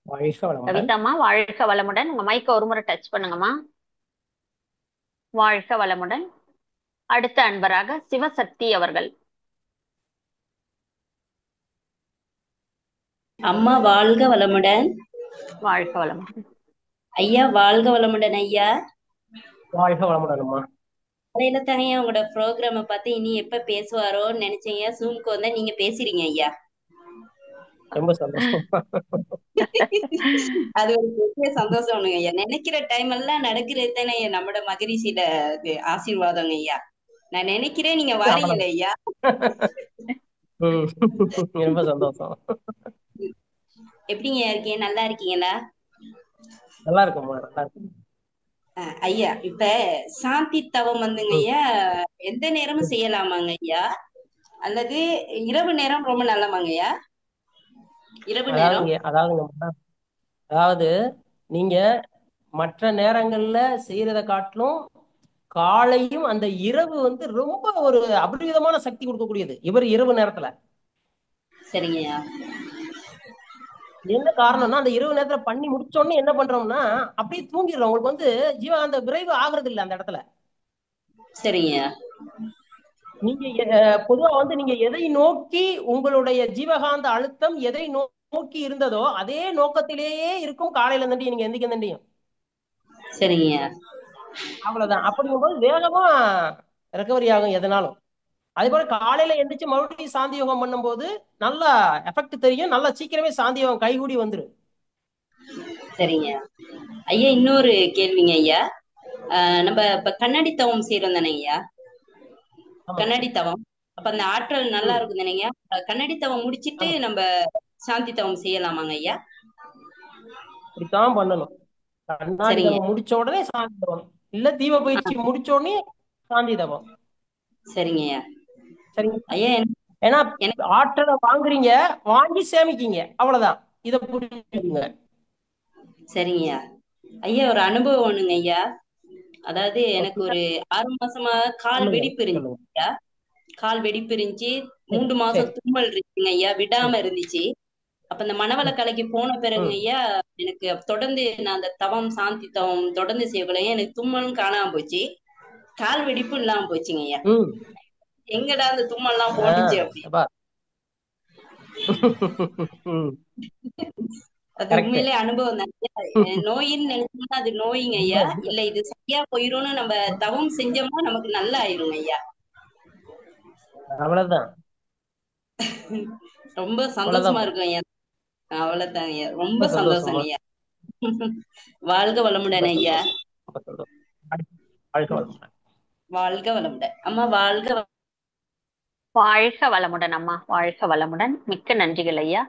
வாழ்க வளமுடன். கவிதாம்மா வாழ்க வளமுடன். உங்க மைக்க ஒரு முறை டச் பண்ணுங்கம்மா. வாழ்க வளமுடன். அடுத்த அன்பராக சிவசக்தி அவர்கள். அம்மா வாழ்க வளமுடன். வாழ்க வளமுடன். ஐயா வாழ்க வளமுடன் ஐயா. வாழ்க வளமுடன் அம்மா. காலையில தாங்க உங்களோட ப்ரோக்ராம பார்த்து இனி எப்ப பேசுவாரோன்னு நினைச்சீங்க. ஜூம்க்கு வந்தா நீங்க பேசுறீங்க ஐயா. ரொம்ப சந்தோஷம். அது ஒரு பெரிய சந்தோஷம் ஐயா. நினைக்கிற டைம் எல்லாம் நடக்கிறது தானே நம்மளோட மகரிஷியில ஆசீர்வாதங்க ஐயா. நான் நினைக்கிறேன் நீங்க வாரீங்கல்ல ஐயா. ரொம்ப சந்தோஷம். எப்படிங்க இருக்கீங்க? நல்லா இருக்கீங்களா? நல்லா இருக்கும்மா. நல்லா இருக்கும். ஐயா இப்ப சாந்தி தவம் வந்துங்க ஐயா எந்த நேரமும் செய்யலாமாங்க ஐயா, அல்லது இரவு நேரம் ரொம்ப நல்லமாங்க ஐயா? இரவு நேரம் அதாவது நீங்க மற்ற நேரங்கள்ல செய்யறத காட்டிலும் காலையும் அந்த இரவு ரொம்ப ஒரு அபரிவிதமான சக்தி கொடுக்கக்கூடியது. இரவு நேரத்துல சரிங்கய்யா. என்ன காரணம்னா, அந்த இரவு நேரத்துல பண்ணி முடிச்சோடனே என்ன பண்றோம்னா அப்படியே தூங்கிடுறோம். உங்களுக்கு ஜீவகாந்த விரைவு ஆகுறது இல்லை அந்த இடத்துல. சரிங்கய்யா. நீங்க பொதுவா நீங்க எதை நோக்கி உங்களுடைய ஜீவகாந்த அழுத்தம் எதை நோக்கி இருந்ததோ அதே நோக்கத்திலேயே இருக்கும் காலையில இருந்துட்டு நீங்க எந்திரிக்க. சரிங்கய்யா. அவ்வளவுதான். அப்படிங்கும்போது வேகமா ரெக்கவரி ஆகும் எதனாலும். அதே போல காலையில எந்திரிச்சு மறுபடியும் சாந்தி யோகம் பண்ணும்போது நல்லா எஃபெக்ட் தெரியும். நல்லா சீக்கிரமே சாந்தி யோகம் கைகூடி வந்துடும். சரிங்க ஐயா. இன்னொரு கேள்விங்க ஐயா. நம்ம இப்ப கண்ணாடி தவம் செய்யறோம் தானே ஐயா, ஆமா. கண்ணாடி தவம். அப்ப அந்த ஆற்றல் நல்லா ம். இருக்கும் தானே ஐயா. கண்ணாடி தவம் முடிச்சிட்டு ஆமா, நம்ம சாந்தி தவம் செய்யலாமாங்க ஐயா? இப்படித்தான் பண்ணணும். கண்ணாடி சரிங்க தவம் முடிச்ச உடனே சாந்தி தவம், இல்ல தீப பயிற்சி முடிச்ச உடனே சாந்தி தவம். சரிங்க ஐயா. சரிங்க. ஐயா ஏன்னா எனக்கு ஆற்றலை வாங்குறீங்க, வாங்கி சேமிக்கீங்க, அவ்வளவுதான். இத புரிஞ்சுக்குங்க. சரிங்க ஐயா. ஐயா ஒரு அனுபவம் ஒண்ணுங்க ஐயா. அதாவது எனக்கு அப்படின்னா ஒரு 6 மாசமா கால் சொல்லுங்க, வெடிப்பு இருந்துச்சு சொல்லுங்க. ஐயா. கால் வெடிப்பு இருந்துச்சு. சரி, 3 மாசம் சரி. தும்மல் இருக்குங்க ஐயா, விடாம ம், இருந்துச்சு. அப்ப இந்த மனவள ம், கலைக்கு போன பிறகு ம், ஐயா, எனக்கு தொடர்ந்து நான் அந்த தவம் சாந்தி தவம் தொடர்ந்து செய்யக்குள்ள எனக்கு தும்மலும் காணாம போச்சு, கால் வெடிப்பு இல்லாம போச்சுங்க ஐயா. ம். எங்கடா அந்த தும்மெல்லாம் ஆ, போனுச்சு அப்படி. சபா. ம், அது கரெக்ட். உண்மையிலே அனுபவம் தான் ஐயா. நோயின்னு நினைச்சோம்னா அது நோய்ங்க ஐயா. இல்ல இது சரியா போயிரும்னு நம்ம தவம் செஞ்சோம்னா நமக்கு நல்லா ஆயிருங்க ஐயா. அவ்வளவுதான், ரொம்ப சந்தோஷமா அவ்வளவுதான். இருக்கும் ஐயா. அவ்வளவுதாங்க ஐயா, ரொம்ப ரொம்ப சந்தோஷங்க சந்தோஷமா, ஐயா. வாழ்க ரொம்ப வளமுடன் ஐயா. சந்தோஷம், ரொம்ப சந்தோஷம். வாழ்க வளமுடன். வாழ்க வளமுடன் அம்மா. வாழ்க வளமுடன் அம்மா, வாழ்க வளமுடன். மிக்க நன்றிகள் ஐயா.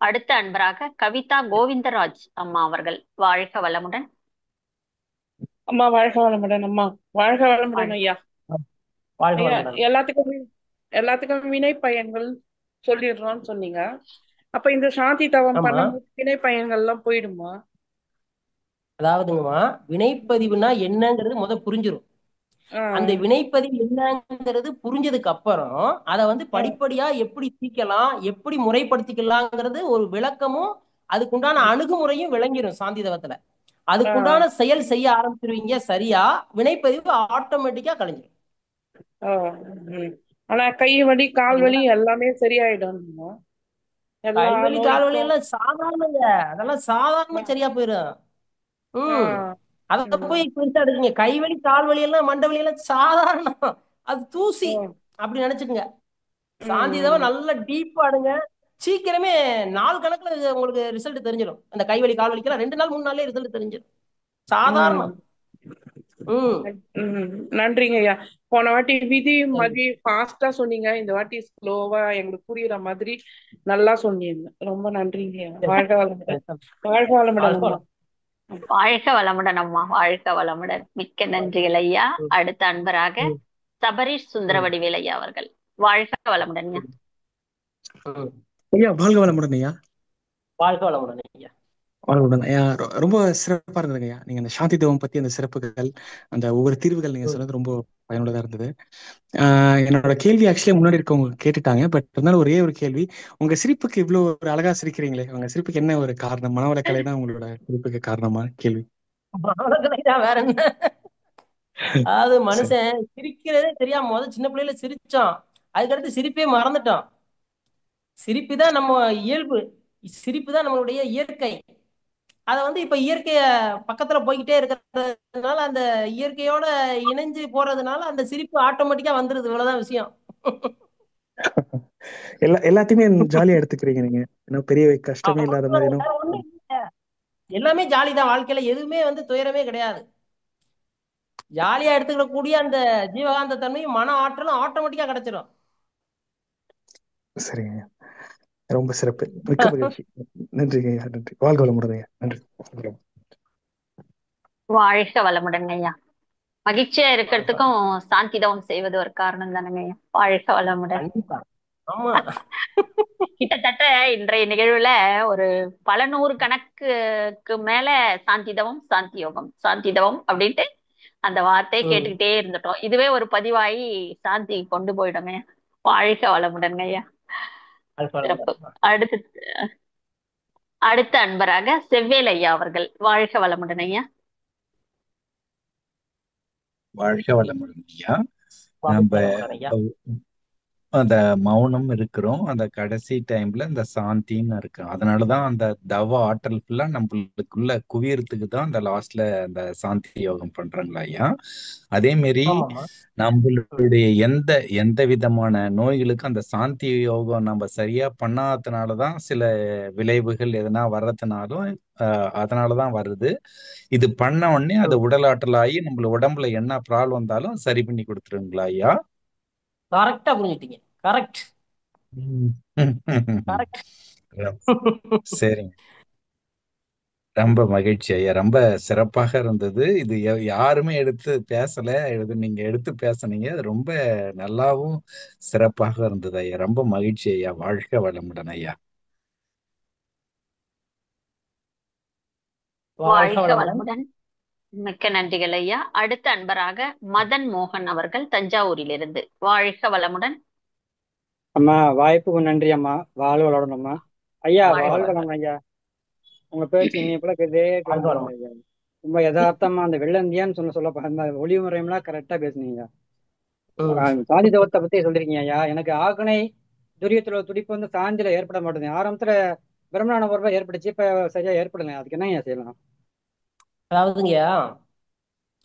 அடுத்த அன்பராக கவிதா கோவிந்தராஜ் அம்மா அவர்கள். வாழ்க வளமுடன். அம்மா வாழ்க வளமுடன். அம்மா வாழ்க வளமுடன் வாழ்க ஐயா. வாழ்க ஐயா வளமுடன். எல்லாத்துக்கும் வினை பயன்கள் சொல்லிடுறோம்னு சொன்னீங்க. அப்ப இந்த சாந்தி தவம் ஆமா, பண்ணும்போது வினை பயன்கள் எல்லாம் போயிடுமா? அதாவதுங்கம்மா, வினைப்பதிவுனா என்னங்கிறது புரிஞ்சிரும். அந்த ஆஹ் வினைப்பதிவு என்னங்கிறது புரிஞ்சதுக்கு அப்புறம் அதை ஆஹ் படிப்படியா எப்படி தீர்க்கலாம், எப்படி முறைப்படுத்திக்கலாங்கிறது ஒரு விளக்கமும் அதுக்குண்டான அணுகுமுறையும் விளங்கிடும் சாந்தி தவத்துல. அதுக்குண்டான ஆஹ் செயல் செய்ய ஆரம்பிச்சிருவீங்க, சரியா புனைப்பதிவு ஆட்டோமேட்டிக்கா கலைஞ்சிடும். ஆஹ் உம். ஆனா கை வலி கால் வலி சரிங்களா? எல்லாமே சரியாயிடும் எல்லா கைவலி கால்வலி நோய்க்கும். எல்லாம் சாதாரணங்க, அதெல்லாம் சாதாரணமா சரியா போயிடும். ம் ஆஹ் அத உம் போய் பெருசா எடுக்குங்க. கைவலி கால்வலி எல்லாம் மண்டவலி எல்லாம் சாதாரணம், அது தூசி உம் அப்படி நினைச்சுக்குங்க. சாந்தி தவம் உம் நல்லா டீப்பா அடுங்க, சீக்கிரமே நாள் கணக்குல உங்களுக்கு ரிசல்ட் தெரிஞ்சிடும். அந்த கைவலி கால்வலிக்கெல்லாம் 2 நாள் 3 நாள்லயே ரிசல்ட் தெரிஞ்சிடும், உம் சாதாரணம். ம் நன்றிங்க ஐயா. போன வாட்டி விதி சரி. மதி ஃபாஸ்டா சொன்னீங்க, இந்த வாட்டி ஸ்லோவா எங்களுக்கு புரியுற மாதிரி நல்லா சொன்னீங்க. ரொம்ப நன்றிங்க ஐயா. சரி. வாழ்க வளமுடன். சரி. வாழ்க வளமுடன் வாழ்க அம்மா. வளம். வாழ்க வளமுடன் அம்மா, வாழ்க வளமுடன். மிக்க நன்றிகள் ஐயா. ம், அடுத்த அன்பராக ம், சபரீஷ் ம், சுந்தரவடிவேல் ஐயா அவர்கள். வாழ்க வளமுடன் ஐயா. ம், ம். ஐயா வாழ்க வளமுடன் ஐயா. வாழ்க வளமுடன் ஐயா. வளமுடன் ஐயா. ரொம்ப சிறப்பா இருந்ததுங்க ஐயா. நீங்க அந்த சாந்தி தவம் பத்தி அந்த சிறப்புகள், அந்த ஒவ்வொரு தீர்வுகள் நீங்க ம். சொன்னது ரொம்ப பயனுள்ளதா இருந்தது. என்னோட கேள்வி ஆக்சுவலி முன்னாடி இருக்கவங்க கேட்டுட்டாங்க. பட் இருந்தாலும் ஒரே ஒரு கேள்வி. உங்க சிரிப்புக்கு இவ்வளவு ஒரு அழகா சிரிக்கிறீங்களே, உங்க சிரிப்புக்கு என்ன ஒரு காரணம்? மனவளக்கலை தான் உங்களோட சிரிப்புக்கு காரணமா? கேள்வி. அவ்வளவுதான், வேற என்ன. அதாவது சரி மனுஷன் சிரிக்கிறதே தெரியாம சின்ன பிள்ளையில சிரிச்சான், அதுக்கடுத்து சிரிப்பே மறந்துட்டான். சிரிப்பு தான் நம்ம இயல்பு, சிரிப்பு தான் நம்மளுடைய இயற்கை. அத இப்ப இயற்கைய பக்கத்துல போய்கிட்டே இருக்கிறதுனால, அந்த இயற்கையோட இணைஞ்சு போறதுனால அந்த சிரிப்பு ஆட்டோமேட்டிக்கா வந்துருது, இவ்வளவுதான் விஷயம். எல்லாத்தையுமே ஜாலியா எடுத்துக்கிறீங்க நீங்க. ஏன்னா பெரிய கஷ்டமே இல்லாத மாதிரி அவ்வளவுதான், வேற ஒண்ணும் இல்ல. எல்லாமே ஜாலி தான் வாழ்க்கையில, எதுவுமே துயரமே கிடையாது. ஜாலியா எடுத்துக்கக்கூடிய அந்த ஜீவகாந்த தன்மையும் மன ஆற்றலும் ஆட்டோமேட்டிக்கா கிடைச்சிடும். சரிங்க ஐயா. ரொம்ப சிறப்பு, மிக்க மகிழ்ச்சி. நன்றிங்க ஐயா. நன்றி. வாழ்க வளமுடன் ஐயா. நன்றி. வாழ்க வளமுடன் ஐயா. மகிழ்ச்சியா இருக்கிறதுக்கும் சாந்தி தவம் செய்வது ஒரு காரணம் தானங்க ஐயா. வாழ்க வளமுடன். கண்டிப்பா. ஆமா. கிட்டத்தட்ட இன்றைய நிகழ்வுல ஒரு பல நூறு கணக்குக்கு மேல சாந்தி தவம், சாந்தி யோகம், சாந்தி தவம் அப்படின்ட்டு அந்த வார்த்தையை ம். கேட்டுக்கிட்டே இருந்துட்டோம். இதுவே ஒரு பதிவாகி சாந்தி கொண்டு போயிடுங்க. வாழ்க வளமுடன் ஐயா. சிறப்பு. அடுத்து அடுத்த அன்பராக செவ்வேல் ஐயா அவர்கள். வாழ்க வளமுடன் ஐயா. வாழ்க வளமுடன் ஐயா. வாழ்க நம்ம வளமுடன் ஐயா. அந்த மௌனம் இருக்கிறோம். அந்த கடைசி டைம்ல இந்த சாந்தின்னு இருக்கு. அதனாலதான் அந்த தவ ஆற்றல் ஃபுல்லா நம்மளுக்குள்ள குவியறதுக்கு தான் அந்த லாஸ்ட்ல அந்த சாந்தி யோகம் பண்றாங்களா ஐயா? அதே மாரி ஆமாம்மா. நம்மளுடைய எந்த எந்த விதமான நோய்களுக்கும் அந்த சாந்தி யோகம் நம்ம சரியா பண்ணாதனாலதான் சில விளைவுகள் எதனா வர்றதுனாலும் அதனாலதான் வருது. இது பண்ண உடனே அது உடல் ஆற்றலாகி நம்மள உடம்புல என்ன ப்ராப்ளம் வந்தாலும் சரி பண்ணி கொடுத்துருங்களா ஐயா? கரெக்டா புரிஞ்சுட்டீங்க. கரெக்ட் ம். கரெக்ட். சரிங்க. ரொம்ப மகிழ்ச்சி ஐயா. ரொம்ப சிறப்பாக இருந்தது. இது யாருமே எடுத்து பேசல. இது நீங்க எடுத்து பேசுனீங்க. அது ரொம்ப நல்லாவும் சிறப்பாக இருந்தது ஐயா. ரொம்ப மகிழ்ச்சி ஐயா. வாழ்க வளமுடன் ஐயா. வாழ்க வாழ்க வளமுடன். வளமுடன். மிக்க நன்றிகள் ஐயா. அடுத்த அன்பராக மதன் மோகன் அவர்கள் தஞ்சாவூரிலிருந்து. வாழ்க வளமுடன். அம்மா வாய்ப்புக்கு நன்றி அம்மா. வாழ்க வளமுடன் அம்மா. ஐயா வாழ்க வாழ்க வளமுடன். வளமுடன் ஐயா. உங்க பேச்சு இனிய போல கேட்டே வாழ்க கேட்க வளமுடன். ஐயா. ரொம்ப யதார்த்தமா அந்த வெள்ளந்தியான்னு சொல்ல அந்த ஒளிவு முறையெல்லாம் கரெக்டா பேசுனீங்க. சாந்தி தவத்தை பத்தி சொல்லிருக்கீங்க ஐயா. எனக்கு ஆகனை துரியத்துல துடிப்பு வந்து சாந்தியில ஏற்பட மாட்டேங்குது. ஆரம்பத்துல பிரம்மண உறவை ஏற்பட்டுச்சு, இப்ப சரியா ஏற்படல. அதுக்கு என்ன ஐயா செய்யலாம்? அதாவதுங்கய்யா,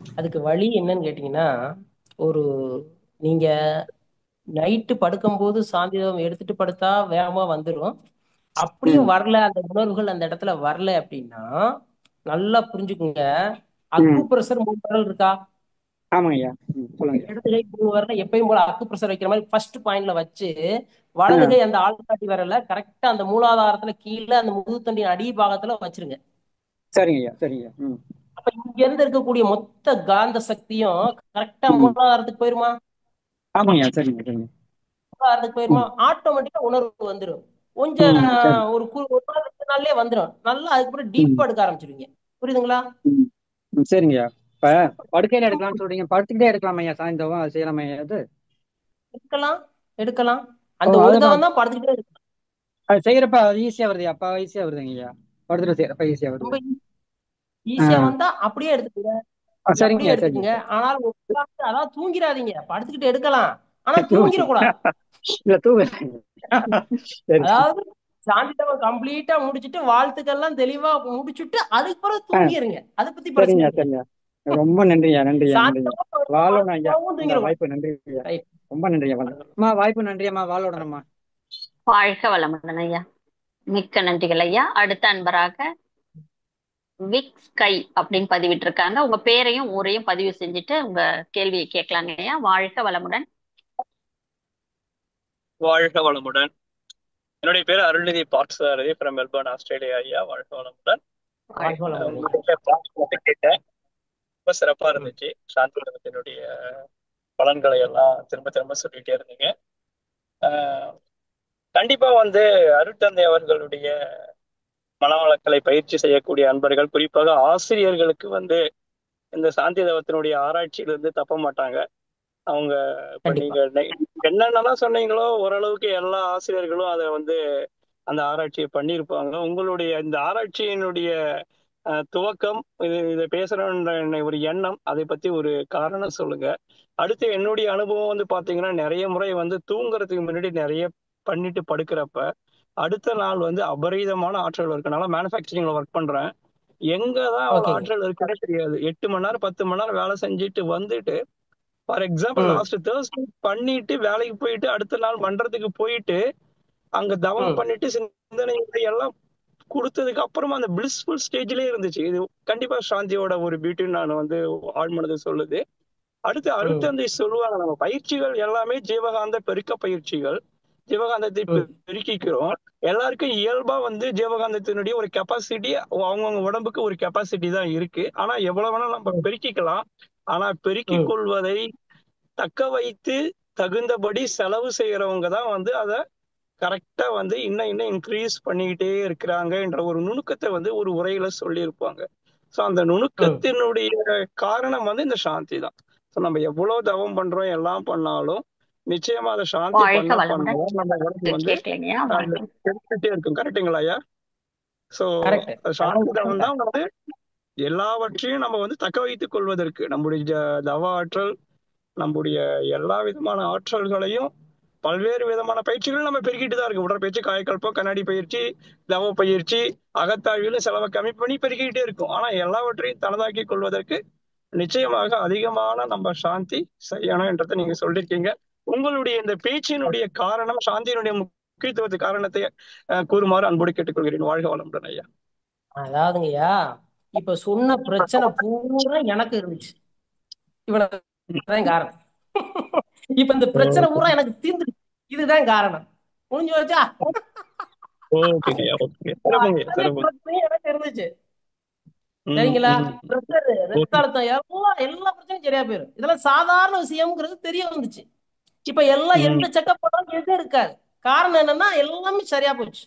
அதுக்கு வழி என்னன்னு கேட்டீங்கன்னா, ஒரு நீங்க நைட்டு படுக்கும்போது சாந்திதம் எடுத்துட்டு படுத்தா வேகமா வந்துடும். அப்படியும் வரல, அந்த உணர்வுகள் அந்த இடத்துல வரல அப்படின்னா நல்லா புரிஞ்சுக்குங்க. அக்கு பிரஷர் 3 விரல் இருக்கா? ஆமாங்க ஐயா. சொல்லுங்க. இடது கை 3 விரல எப்பயும் போல அக்கு பிரஷர் வைக்கிற மாதிரி ஃபர்ஸ்ட் பாயிண்ட்ல வச்சு, வலது கை அந்த ஆள்காட்டி விரல கரெக்டா அந்த மூலாதாரத்துல கீழே அந்த முதுகுத்தண்டின் அடி பாகத்துல வச்சிருங்க. சரிங்க ஐயா. சரிங்க. அப்ப இங்க இருந்து இருக்கக்கூடிய மொத்த காந்த சக்தியும் கரெக்டா மூலாதாரத்துக்கு போயிருமா? ஆமாங்க ஐயா. சரிங்க சரிங்க. மூலாதாரத்துக்கு போயிருமா? ஆட்டோமேட்டிக்கா உணர்வு வந்துடும். கொஞ்சம் ஒரு 1 நாள்லயே வந்துடும். நல்லா அதுக்கப்புறம் டீப்பா எடுக்க ஆரம்பிச்சிருவீங்க. புரியுதுங்களா? சரிங்கய்யா. இப்ப படுக்கையில எடுக்கலாம்னு சொல்றீங்க, படுத்துக்கிட்டே எடுக்கலாமா ஐயா? சாயந்தரம் அது செய்யலாமா ஐயா? அது எடுக்கலாம் எடுக்கலாம். அந்த ஒரு தவம் தான் படுத்துக்கிட்டே எடுக்கலாம். அது செய்யறப்ப அது ஈஸியா வருது அப்பா, ஈஸியா வருதுங்க ஐயா. படுத்துட்டு செய்யறப்ப ஈஸியா வருது. ரொம்ப ஈஸியா வந்தா அப்படியே எடுத்துக்கங்க. அப்படியே எடுத்துக்கங்க. ஆனால் அதான் தூங்கிடாதீங்க. படுத்துக்கிட்டு எடுக்கலாம், ஆனா தூங்கிடக்கூடாது. இல்ல தூங்க. அதாவது சாந்திதவம் கம்ப்ளீட்டா முடிச்சுட்டு வாழ்த்துக்கள்லாம் தெளிவா முடிச்சுட்டு அதுக்கு பிறகு தூங்கிருங்க. அதை பத்தி பிரச்சனை சரிங்க. ரொம்ப நன்றியா. நன்றியா. வாழணும் ஐயா. வாய்ப்பு நன்றி ஐயா. ரொம்ப நன்றியா. அம்மா வாய்ப்பு நன்றி அம்மா. வாழணும் அம்மா. வாழ்க வளமுடன் ஐயா. மிக்க நன்றிகள் ஐயா. அடுத்த அன்பராக விக்ஸ் கை அப்படின்னு பதிவிட்டு இருக்காங்க. உங்க பேரையும் ஊரையும் பதிவு செஞ்சுட்டு உங்க கேள்வியை கேட்கலாங்க ஐயா. வாழ்க வளமுடன். வாழ்க வளமுடன். என்னுடைய பேர் Arulnithi Parthasarathy from Melbourne, Australia ஐயா. வாழ்க வளமுடன். கேட்டேன், ரொம்ப சிறப்பா இருந்துச்சு. சாந்தி தவத்தினுடைய பலன்களை எல்லாம் திரும்ப திரும்ப சொல்லிட்டே இருந்தீங்க. கண்டிப்பா அருட்தந்தை அவர்களுடைய மனவளக்கலை பயிற்சி செய்யக்கூடிய அன்பர்கள், குறிப்பாக ஆசிரியர்களுக்கு இந்த சாந்தி தவத்தினுடைய ஆராய்ச்சியிலிருந்து தப்ப மாட்டாங்க. அவங்க இப்ப நீங்க என்னென்னலாம் சொன்னீங்களோ ஓரளவுக்கு எல்லா ஆசிரியர்களும் அதை அந்த ஆராய்ச்சியை பண்ணியிருப்பாங்க. உங்களுடைய இந்த ஆராய்ச்சியினுடைய துவக்கம், இதை பேசுறோன்ற ஒரு எண்ணம், அதை பத்தி ஒரு காரணம் சொல்லுங்க. அடுத்து என்னுடைய அனுபவம் பாத்தீங்கன்னா, நிறைய முறை தூங்குறதுக்கு முன்னாடி நிறைய பண்ணிட்டு படுக்கிறப்ப அடுத்த நாள் அபரீதமான ஆற்றல் இருக்கனால மேனுஃபேக்சரிங்ல ஒர்க் பண்றேன். எங்கதான் அவ்வளவு ஆற்றல் இருக்குன்னே தெரியாது. 8 மணி நேரம் 10 மணி நேரம் வேலை செஞ்சுட்டு வந்துட்டு, ஃபார் எக்ஸாம்பிள் லாஸ்ட் தேர்ஸ்டே பண்ணிட்டு வேலைக்கு போயிட்டு அடுத்த நாள் மன்றத்துக்கு போயிட்டு அங்க தவம் பண்ணிட்டு சிந்தனை எல்லாம் கொடுத்ததுக்கு அப்புறமா அந்த பிளிஸ்ஃபுல் ஸ்டேஜ்லயே இருந்துச்சு. இது கண்டிப்பா சாந்தியோட ஒரு பியூட்டின்னு நான் ஆழ்மனது சொல்லுது. அடுத்து அருட்தந்தை சொல்லுவாங்க, நம்ம பயிற்சிகள் எல்லாமே ஜீவகாந்த பெருக்க பயிற்சிகள். ஜீவகாந்தத்தை பெருக்கிக்கிறோம். எல்லாருக்கும் இயல்பா ஜீவகாந்தத்தினுடைய ஒரு கெப்பாசிட்டி, அவங்கவுங்க உடம்புக்கு ஒரு கெப்பாசிட்டி தான் இருக்கு. ஆனா எவ்வளவு வேணாலும் நம்ம பெருக்கிக்கலாம். ஆனா பெருக்கிக் கொள்வதை தக்க வைத்து தகுந்தபடி செலவு செய்யறவங்க தான் அதை கரெக்டா இன்னும் இன்க்ரீஸ் பண்ணிக்கிட்டே இருக்கிறாங்க என்ற ஒரு நுணுக்கத்தை ஒரு உரையில சொல்லியிருப்பாங்க. சோ அந்த நுணுக்கத்தினுடைய காரணம் இந்த சாந்தி தான். சோ நம்ம எவ்வளவு தவம் பண்றோம் எல்லாம் பண்ணாலும் நிச்சயமா அதை சாந்தி பண்ண நம்ம உடம்பு எடுத்துட்டே இருக்கும். கரெக்டுங்களா ஐயா? சோ சாந்தி தவம் தான் எல்லாவற்றையும் நம்ம தக்க வைத்துக் கொள்வதற்கு நம்முடைய தவ ஆற்றல், நம்முடைய எல்லா விதமான ஆற்றல்களையும் பல்வேறு விதமான பயிற்சிகள் நம்ம பெருக்கிட்டு தான் இருக்கு. உடற்பயிற்சி, காயக்கல்பம், கண்ணாடி பயிற்சி, தவ பயிற்சி, அகத்தாய்வில் செலவை கம்மி பண்ணி பெருக்கிக்கிட்டே இருக்கும். ஆனா எல்லாவற்றையும் தனதாக்கி கொள்வதற்கு நிச்சயமாக அதிகமான நம்ம சாந்தி செய்யணும் என்றதை நீங்க சொல்லிருக்கீங்க. உங்களுடைய இந்த பேச்சினுடைய காரணம், சாந்தியினுடைய முக்கியத்துவத்து காரணத்தை கூறுமாறு அன்போடு கேட்டுக்கொள்கிறேன். வாழ்க வளமுடன் ஐயா. அதாவதுங்கய்யா, இப்ப சொன்ன பிரச்சனை பூரா எனக்கு இருந்துச்சு. இவ்வளவுதான் காரணம். இப்ப இந்த பிரச்சனை பூரா எனக்கு தீர்ந்துருச்சு. இதுதான் காரணம். முடிஞ்சு வச்சா எனக்கு இருந்துச்சு. சரிங்களா? பிரஷர், ரத்த அழுத்தம், எல்லா பிரச்சனையும் சரியா போயிடும். இதெல்லாம் சாதாரண விஷயம்ங்கிறது தெரிய வந்துச்சு. இப்ப எல்லாம் எந்த செக்கப் பண்ணாலும் எதுவும் இருக்காது. காரணம் என்னன்னா எல்லாமே சரியா போச்சு.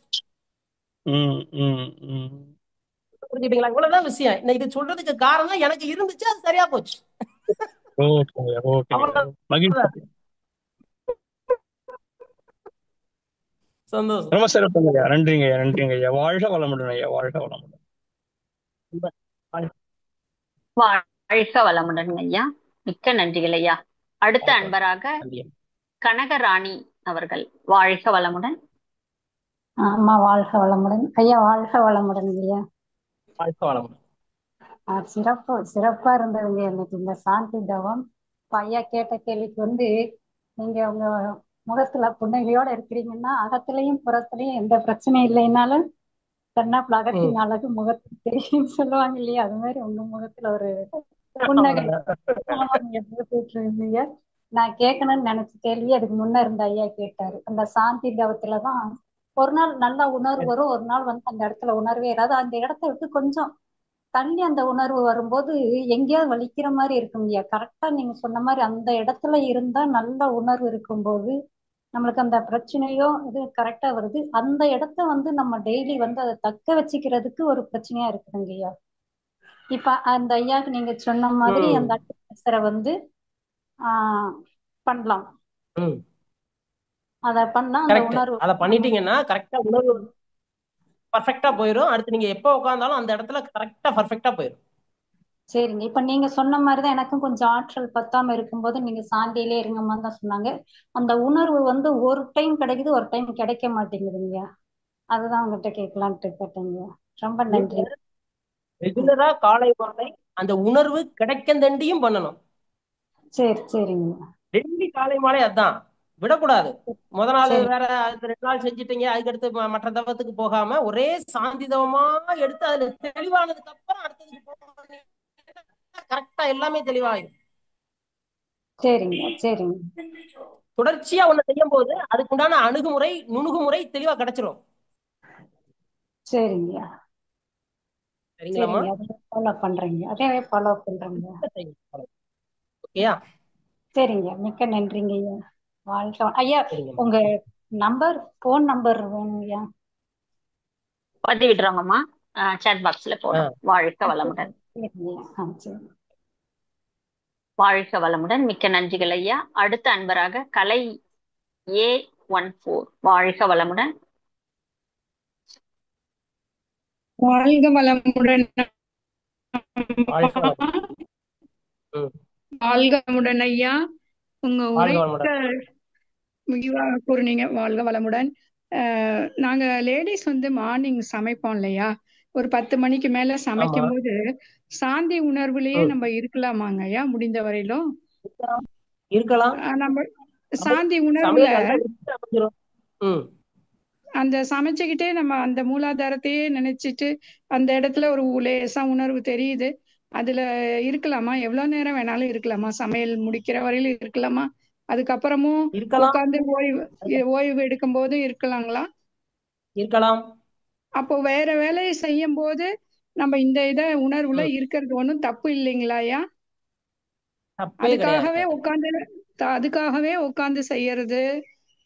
புரிஞ்சுட்டீங்களா? இவ்வளவுதான் விஷயம். இது சொல்றதுக்கு காரணம் எனக்கு இருந்துச்சு, அது சரியா போச்சு. சந்தோஷம். ரொம்ப சிறப்புங்க ஐயா. நன்றிங்க ஐயா. நன்றிங்க ஐயா. வாழ்க வளமுடன் ஐயா. வாழ்க வளமுடன். வாழ்க வளமுடன் ஐயா. மிக்க நன்றிகள் ஐயா. அடுத்த அன்பராக கனகராணி அவர்கள். வாழ்க வளமுடன். ஆமா, வாழ்க வளமுடன் ஐயா. வாழ்க வளமுடன் ஐயா. வாழ்க வளமுடன். சிறப்பா இருந்ததுங்க இன்னைக்கு இந்த சாந்தி தவம். ஐயா கேட்ட கேள்விக்கு நீங்க உங்க முகத்துல புன்னகையோட இருக்கிறீங்கன்னா அகத்திலையும் புறத்திலையும் எந்த பிரச்சனையும் இல்லைனாலும் தன்னாப்புல அகத்தின் அழகு முகத்துக்கு தெரியும் சொல்லுவாங்க இல்லையா? அது மாதிரி உங்க முகத்துல ஒரு புன்னகை இருந்தீங்க. நான் கேட்கணும்னு நினைச்ச கேள்வி அதுக்கு முன்ன இருந்த ஐயா கேட்டாரு. அந்த சாந்தி தவத்துலதான் ஒரு நாள் நல்ல உணர்வு வரும், ஒரு நாள் அந்த இடத்துல உணர்வே இராது. அந்த இடத்த விட்டு கொஞ்சம் தள்ளி அந்த உணர்வு வரும்போது எங்கேயாவது வலிக்கிற மாதிரி இருக்கும் இல்லையா? கரெக்டா நீங்க சொன்ன மாதிரி அந்த இடத்துல இருந்தா நல்ல உணர்வு இருக்கும்போது நம்மளுக்கு அந்த பிரச்சனையோ இது கரெக்டா வருது. அந்த இடத்த நம்ம டெய்லி அதை தக்க வச்சுக்கிறதுக்கு ஒரு பிரச்சனையா இருக்குதுங்க ஐயா. இப்ப அந்த ஐயாவுக்கு நீங்க சொன்ன மாதிரி அந்த அக்குப்ரெஷரை பண்ணலாம். அத பண்ணா அந்த உணர்வு அத பண்ணிட்டீங்கன்னா கரெக்டா உணர்வு பர்ஃபெக்டா போயிடும். அடுத்து நீங்க எப்ப உட்கார்ந்தாலும் அந்த இடத்துல கரெக்டா பர்ஃபெக்டா போயிடும். சரிங்க. இப்ப நீங்க சொன்ன மாதிரிதான் எனக்கும் கொஞ்சம் ஆற்றல் பத்தாம இருக்கும்போது நீங்க சாந்தியிலே இருங்கம்மா தான் சொன்னாங்க. அந்த உணர்வு ஒரு டைம் கிடைக்குது, ஒரு டைம் கிடைக்க மாட்டேங்குதுங்க. அதுதான் உங்ககிட்ட கேட்கலான்ட்டு கேட்டேங்க. ரொம்ப நன்றி. ரெகுலரா காலை மாலை அந்த உணர்வு கிடைக்கந்தண்டியும் பண்ணணும். சரிங்க. டெய்லி காலை மாலை அதான் விடக்கூடாது. முத நாள் வேற, அதுக்கு 2 நாள் செஞ்சுட்டீங்க, அதுக்கடுத்து மற்ற தவத்துக்கு போகாம ஒரே சாந்தி தவமா எடுத்து அதுல தெளிவானதுக்கு அப்புறம் அடுத்ததுக்கு போக கரெக்டா எல்லாமே தெளிவாயிடும். சரிங்க. தொடர்ச்சியா ஒண்ணு செய்யும் போது அதுக்குண்டான அணுகுமுறை நுணுகுமுறை தெளிவா கிடைச்சிரும். சரிங்களாமா? ஃபாலோ பண்றீங்க. அதே ஃபாலோ பண்றீங்க. ஓகேயா? சரிங்க. மிக்க நன்றிங்க ஐயா. வாழ்க ஐயா. உங்க போன் நம்பர் வேணும் ஐயா. பதிவிடுறாங்கம்மா, சாட் பாக்ஸ்ல போறோம். வாழ்க வளமுடன். வாழ்க வளமுடன். மிக்க நன்றிகள் ஐயா. அடுத்த அன்பராக கலை A14. வாழ்க வளமுடன். வாழ்க வளமுடன். வாழ்க வளமுடன் ஐயா. உங்க உரைக்க முடிவாக கூறுனீங்க. வாழ்க வளமுடன். நாங்க லேடிஸ் மார்னிங் சமைப்போம் இல்லையா? ஒரு 10 மணிக்கு மேல சமைக்கும் போது சாந்தி உணர்வுலயே நம்ம இருக்கலாமாங்க ஐயா? முடிந்த வரையிலும் இருக்கலாம். நம்ம சாந்தி உணர்வுல அந்த சமைச்சுக்கிட்டே நம்ம அந்த மூலாதாரத்தையே நினைச்சிட்டு அந்த இடத்துல ஒரு லேசா உணர்வு தெரியுது, அதுல இருக்கலாமா? எவ்வளவு நேரம் வேணாலும் இருக்கலாமா? சமையல் முடிக்கிற வரையிலும் இருக்கலாமா? அதுக்கப்புறமும் உட்கார்ந்து ஓய்வு எடுக்கும் போது இருக்கலாங்களா? இருக்கலாம். அப்போ வேற வேலையை செய்யும் போது நம்ம இந்த உணர்வுல இருக்கிறது ஒண்ணும் தப்பு இல்லைங்களாயா? அதுக்காகவே உட்கார்ந்து செய்யறது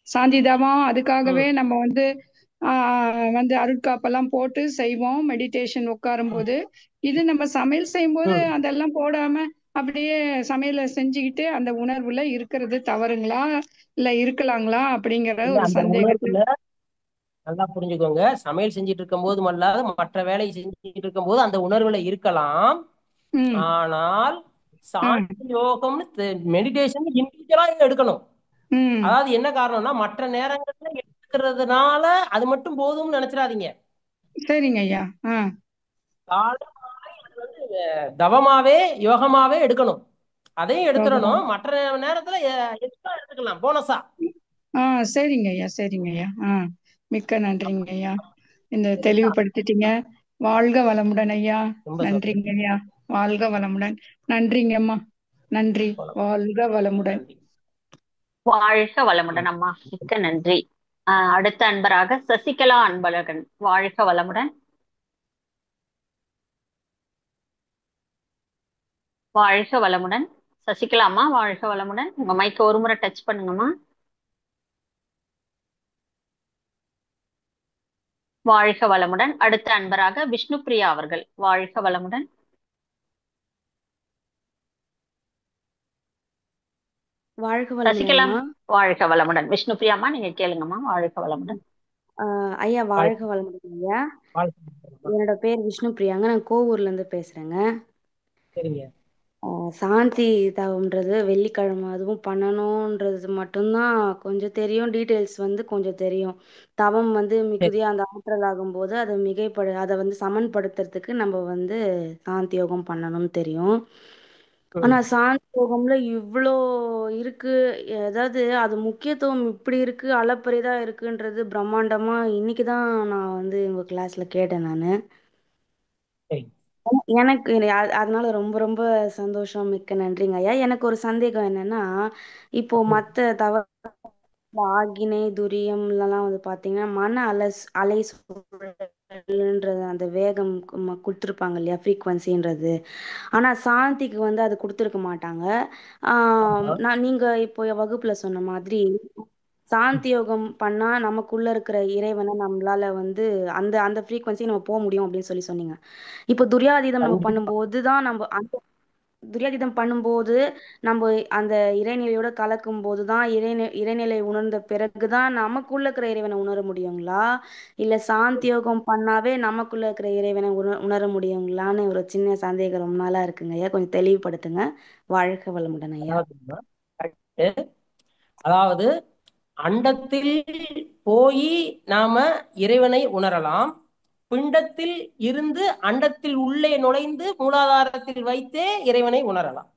சாந்திதவம். அதுக்காகவே நம்ம அருட்காப்பெல்லாம் போட்டு செய்வோம் மெடிடேஷன் உட்காரும் போது. இது நம்ம சமையல் செய்யும் போது அதெல்லாம் போடாம அப்படியே சமையல செஞ்சுக்கிட்டு அந்த உணர்வுல இருக்கிறது தவறுங்களா இல்ல இருக்கலாங்களா அப்படிங்கிற ஒரு சந்தேகத்துல நல்லா புரிஞ்சுக்கோங்க. சமையல் செஞ்சுட்டு இருக்கும் போது அல்லாத மற்ற வேலையை செஞ்சுட்டு இருக்கும் போது அந்த உணர்வுல இருக்கலாம். ஆனால் சாந்தி யோகம்னு மெடிடேஷன் இண்டிவிஜுவலா எடுக்கணும். ம் அதாவது என்ன காரணம்னா மற்ற நேரங்கள்ல எடுத்துக்கிறதுனால அது மட்டும் போதும்னு நினைச்சிடாதீங்க. சரிங்க ஐயா. காலை மாலை அது வந்து தவமாவே யோகமாவே எடுக்கணும். அதையும் எடுத்துடணும். மற்ற நேரத்துல எக்ஸ்ட்ரா எடுத்துக்கலாம் போனஸா. சரிங்க ஐயா, சரிங்க ஐயா. மிக்க நன்றிங்க ஐயா, இந்த தெளிவுபடுத்திட்டீங்க. வாழ்க வளமுடன் ஐயா. ரொம்ப நன்றிங்க ஐயா. வாழ்க வளமுடன். நன்றிங்கம்மா. நன்றி. வாழ்க வளமுடன். நன்றி. வாழ்க வளமுடன் அம்மா, மிக்க நன்றி. அடுத்த அன்பராக சசிகலா அன்பழகன், வாழ்க வளமுடன். வாழ்க வளமுடன் சசிகலா அம்மா, வாழ்க வளமுடன். உங்க மைக்க ஒரு முறை டச் பண்ணுங்கம்மா. வாழ்க வளமுடன். அடுத்த அன்பராக விஷ்ணுபிரியா அவர்கள், வாழ்க வளமுடன். வாழ்க சசிகலா வளமுடன்மா. வாழ்க வளமுடன். விஷ்ணுபிரியாம்மா நீங்க கேளுங்கம்மா. வாழ்க வளமுடன். ஐயா வாழ்க வளமுடன் ஐயா. என்னோட பேர் விஷ்ணுபிரியாங்க, நான் கோவூர்ல இருந்து பேசுறேங்க. சரிங்க. சாந்தி தவம்ன்றது வெள்ளிக்கிழமை அதுவும் பண்ணணும்ன்றது மட்டும்தான் கொஞ்சம் தெரியும். டீட்டெயில்ஸ் வந்து கொஞ்சம் தெரியும். தவம் வந்து மிகுதியா அந்த ஆற்றல் ஆகும்போது அதை அதை வந்து சமன்படுத்துறதுக்கு நம்ம வந்து சாந்தி யோகம் பண்ணணும்னு தெரியும். ஆனா சாந்தி யோகம்ல இவ்வளோ இருக்கு. அதாவது அது முக்கியத்துவம் இப்படி இருக்கு, அளப்பரியதா இருக்குன்றது பிரம்மாண்டமா இன்னைக்குதான் நான் வந்து உங்க கிளாஸ்ல கேட்டேன் நானு. எனக்கு அதனால ரொம்ப ரொம்ப சந்தோஷம். மிக்க நன்றிங்க ஐயா. எனக்கு ஒரு சந்தேகம் என்னன்னா, இப்போ மத்த ஆகினை துரியம் வந்து பாத்தீங்கன்னா மன அலை சுழல்ன்றது அந்த வேகம் கொடுத்துருப்பாங்க இல்லையா, ஃப்ரீக்வன்சின்றது. ஆனா சாந்திக்கு வந்து அது கொடுத்துருக்க மாட்டாங்க. நீங்க இப்போ வகுப்புல சொன்ன மாதிரி சாந்தி யோகம் பண்ணா நமக்குள்ள இருக்கிற இறைவனை நம்மளால வந்து அந்த அந்த ஃப்ரீக்வன்சி நம்ம போக முடியும் அப்படின்னு சொன்னீங்க. இப்போ துரியாதீதம் நம்ம பண்ணும்போது தான் நம்ம அந்த துரியாதீதம் பண்ணும்போது நம்ம அந்த இறைநிலையோட கலக்கும் போதுதான் இறைநிலை உணர்ந்த பிறகுதான் நமக்குள்ள இருக்கிற இறைவனை உணர முடியுங்களா, இல்ல சாந்தி யோகம் பண்ணாவே நமக்குள்ள இருக்கிற இறைவனை உணர முடியுங்களான்னு ஒரு சின்ன சந்தேகம் ரொம்ப நாளா இருக்குங்க ஐயா, கொஞ்சம் தெளிவுபடுத்துங்க. வாழ்க வளமுடன் ஐயா. அதாவது அண்டத்தில் போய் நாம இறைவனை உணரலாம். பிண்டத்தில் இருந்து அண்டத்தில் உள்ளே நுழைந்து மூலாதாரத்தில் வைத்தே இறைவனை உணரலாம்.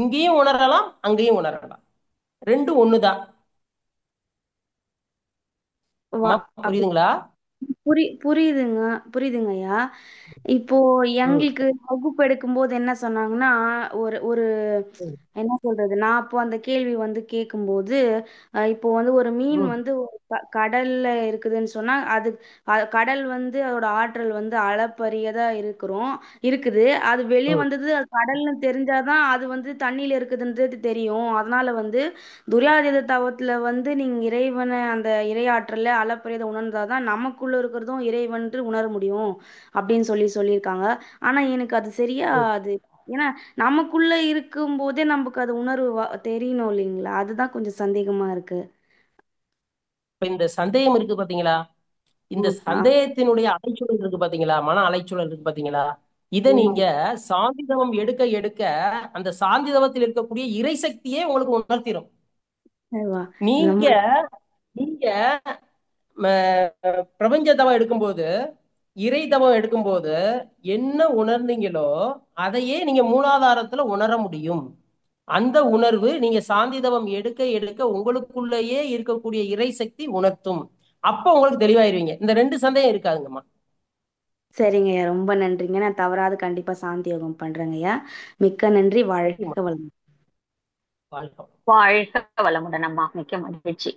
இங்கேயும் உணரலாம், அங்கேயும் உணரலாம். ரெண்டும் ஒண்ணுதான். புரியுதுங்களா? புரியுதுங்க ஐயா. இப்போ எங்களுக்கு வகுப்பு எடுக்கும் போது என்ன சொன்னாங்கன்னா, ஒரு ஒரு என்ன சொல்றது, நான் அப்போ அந்த கேள்வி வந்து கேட்கும்போது இப்போ வந்து ஒரு மீன் வந்து கடல்ல இருக்குதுன்னு சொன்னா அது கடல் வந்து அதோட ஆற்றல் வந்து அளப்பரியதா இருக்குது. அது வெளியே வந்தது அது கடல்னு தெரிஞ்சாதான் அது வந்து தண்ணியில இருக்குதுன்றது தெரியும். அதனால வந்து துரியாதீத தவத்துல வந்து நீங்க இறைவனை அந்த இறையாற்றல அளப்பரியதை உணர்ந்தாதான் நமக்குள்ள இருக்கிறதும் இறைவன் உணர முடியும் அப்படின்னு சொல்லியிருக்காங்க. ஆனா எனக்கு அது சரியா ஏன்னா நமக்குள்ள இருக்கும் போதே நமக்கு அது உணர்வு தெரியணும் இல்லைங்களா, அதுதான் கொஞ்சம் சந்தேகமா இருக்கு. இப்ப இந்த சந்தேகம் இருக்கு பாத்தீங்களா, இந்த சந்தேகத்தினுடைய அலைச்சூழல் இருக்கு பாத்தீங்களா, மன அலைச்சூழல் இருக்கு பாத்தீங்களா, இதை நீங்க சாந்திதவம் எடுக்க எடுக்க அந்த சாந்திதவத்தில் இருக்கக்கூடிய இறை சக்தியே உங்களுக்கு உணர்த்திடும். நீங்க நீங்க பிரபஞ்ச தவம் எடுக்கும்போது இறை தவம் எடுக்கும்போது என்ன உணர்ந்தீங்களோ அதையே நீங்க மூலாதாரத்துல உணர முடியும். அந்த உணர்வு நீங்க சாந்தி தவம் எடுக்க எடுக்க உங்களுக்குள்ளேயே இருக்கக்கூடிய இறை சக்தி உணர்த்தும். அப்ப உங்களுக்கு தெளிவாயிருவீங்க. இந்த ரெண்டு சந்தேகம் இருக்காதுங்கம்மா. சரிங்க ஐயா, ரொம்ப நன்றிங்க. நான் தவறாது கண்டிப்பா சாந்தி யோகம் பண்றேங்க ஐயா. மிக்க நன்றி. வாழ்க வளமுடன். வாழ்க வளமுடன் அம்மா, மிக்க மகிழ்ச்சி.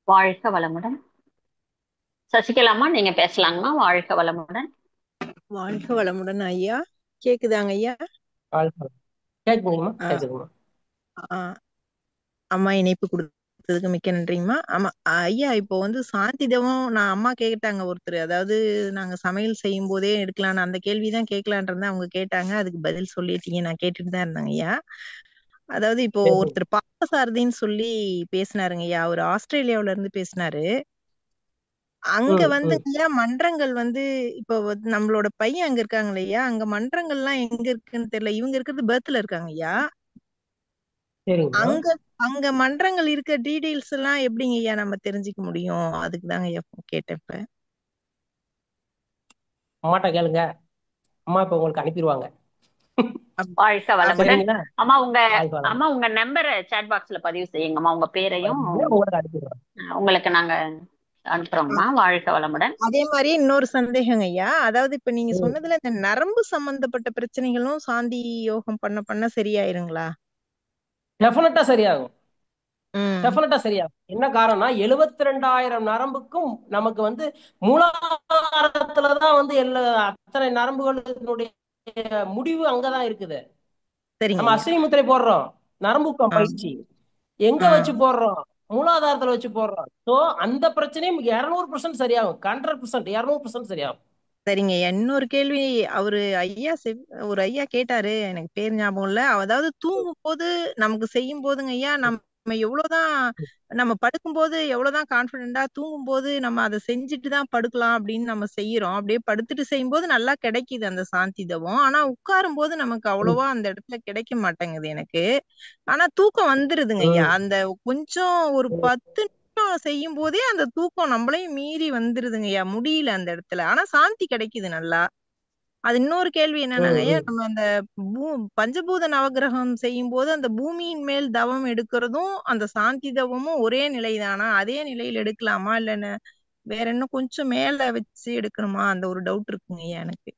வாழ்க வளமுடன். சசிகலாமா நீங்க பேசலாங்கம்மா. வாழ்க வளமுடன். வாழ்க வளமுடன் ஐயா. கேக்குதாங்க ஐயா? அம்மா இணைப்பு கொடுத்ததுக்கு மிக்க நன்றிங்கம்மா. ஆமா ஐயா, இப்போ வந்து சாந்தி தவம் நான் அம்மா கேட்டாங்க ஒருத்தர், அதாவது நாங்க சமையல் செய்யும் போதே எடுக்கலான்னு அந்த கேள்விதான் கேட்கலான் இருந்தேன். அவங்க கேட்டாங்க, அதுக்கு பதில் சொல்லிட்டீங்க. நான் கேட்டுட்டு தான் இருந்தேங்க ஐயா. அதாவது இப்போ ஒருத்தர் பார்த்தசாரதின்னு சொல்லி பேசினாருங்க ஐயா, அவர் ஆஸ்திரேலியாவில இருந்து பேசினாரு. அங்க வந்து ஐயா மன்றங்கள் வந்து இப்போ நம்மளோட பையன் அங்க இருக்காங்க, இல்லையா அங்க மன்றங்கள்லாம் எங்க இருக்குன்னு தெரியல. இவங்க இருக்கிறது பெர்த்ல இருக்காங்க ஐயா. சரிங்கம்மா. அங்க அங்க மன்றங்கள் இருக்க டீடைல்ஸ் எல்லாம் எப்படிங்க ஐயா நம்ம தெரிஞ்சுக்க முடியும்? அதுக்கு தாங்க ஐயா கேட்டேன் இப்ப. அம்மாட்ட கேளுங்க, அம்மா இப்ப உங்களுக்கு அனுப்பிடுவாங்க. வாழ்க வளமுடன். சரிங்களா? அம்மா உங்க வாழ்க வளமுடன். அம்மா உங்க நம்பரை சாட் பாக்ஸ்ல பதிவு செய்யுங்கம்மா, உங்க பேரையும் உங்களுக்கு அனுப்பிடுவாங்க. உங்களுக்கு நாங்க அனுப்புறோங்கம்மா. வாழ்க வளமுடன். அதே மாதிரி இன்னொரு சந்தேகங்க ஐயா, அதாவது இப்ப நீங்க சொன்னதுல இந்த நரம்பு சம்பந்தப்பட்ட பிரச்சனைகளும் சாந்தி யோகம் பண்ண பண்ண சரியாயிருங்களா? டெஃபினட்டா சரியாகும். டெஃபினட்டா சரியாகும். என்ன காரணம்னா 72,000 நரம்புக்கும் நமக்கு வந்து மூலாதாரத்துலதான் வந்து அத்தனை நரம்புகளுடைய முடிவு அங்கதான் இருக்குது. நம்ம அஸ்வினி முத்திரை போடுறோம், நரம்புக்கம் பயிற்சி எங்க வச்சு போடுறோம்? மூலாதாரத்துல வச்சு போடுறோம். சோ அந்த பிரச்சனையும் 200% சரியாகும். 100%, 200% சரியாகும். சரிங்க ஐயா. இன்னொரு கேள்வி, அவரு ஐயா ஒரு ஐயா கேட்டாரு, எனக்கு பேர் ஞாபகம் இல்ல. அதாவது தூங்கும் போது நமக்கு செய்யும் போதுங்க ஐயா, நம்ம எவ்வளவுதான் நம்ம படுக்கும்போது எவ்வளவுதான் கான்பிடென்டா தூங்கும் போது நம்ம அதை செஞ்சுட்டு தான் படுக்கலாம் அப்படின்னு நம்ம செய்யறோம். அப்படியே படுத்துட்டு செய்யும்போது நல்லா கிடைக்குது அந்த சாந்தி தவம். ஆனா உட்காரும் போது நமக்கு அவ்வளவா அந்த இடத்துல கிடைக்க மாட்டேங்குது எனக்கு. ஆனா தூக்கம் வந்துருதுங்க ஐயா. அந்த கொஞ்சம் ஒரு 10 நிமிஷம் செய்யும் போதே அந்த தூக்கம் நம்மளையும் மீறி வந்துருதுங்க ஐயா. முடியல அந்த இடத்துல, ஆனா சாந்தி கிடைக்குது நல்லா. அது இன்னொரு கேள்வி என்னன்னாங்க ஐயா, நம்ம அந்த பஞ்சபூத நவகிரகம் செய்யும் போது அந்த பூமியின் மேல் தவம் எடுக்கிறதும் அந்த சாந்தி தவமும் ஒரே நிலைதானா? அதே நிலையில் எடுக்கலாமா, இல்ல வேற இன்னும் கொஞ்சம் மேல வச்சு எடுக்கணுமா? அந்த ஒரு டவுட் இருக்குங்க ஐயா எனக்கு.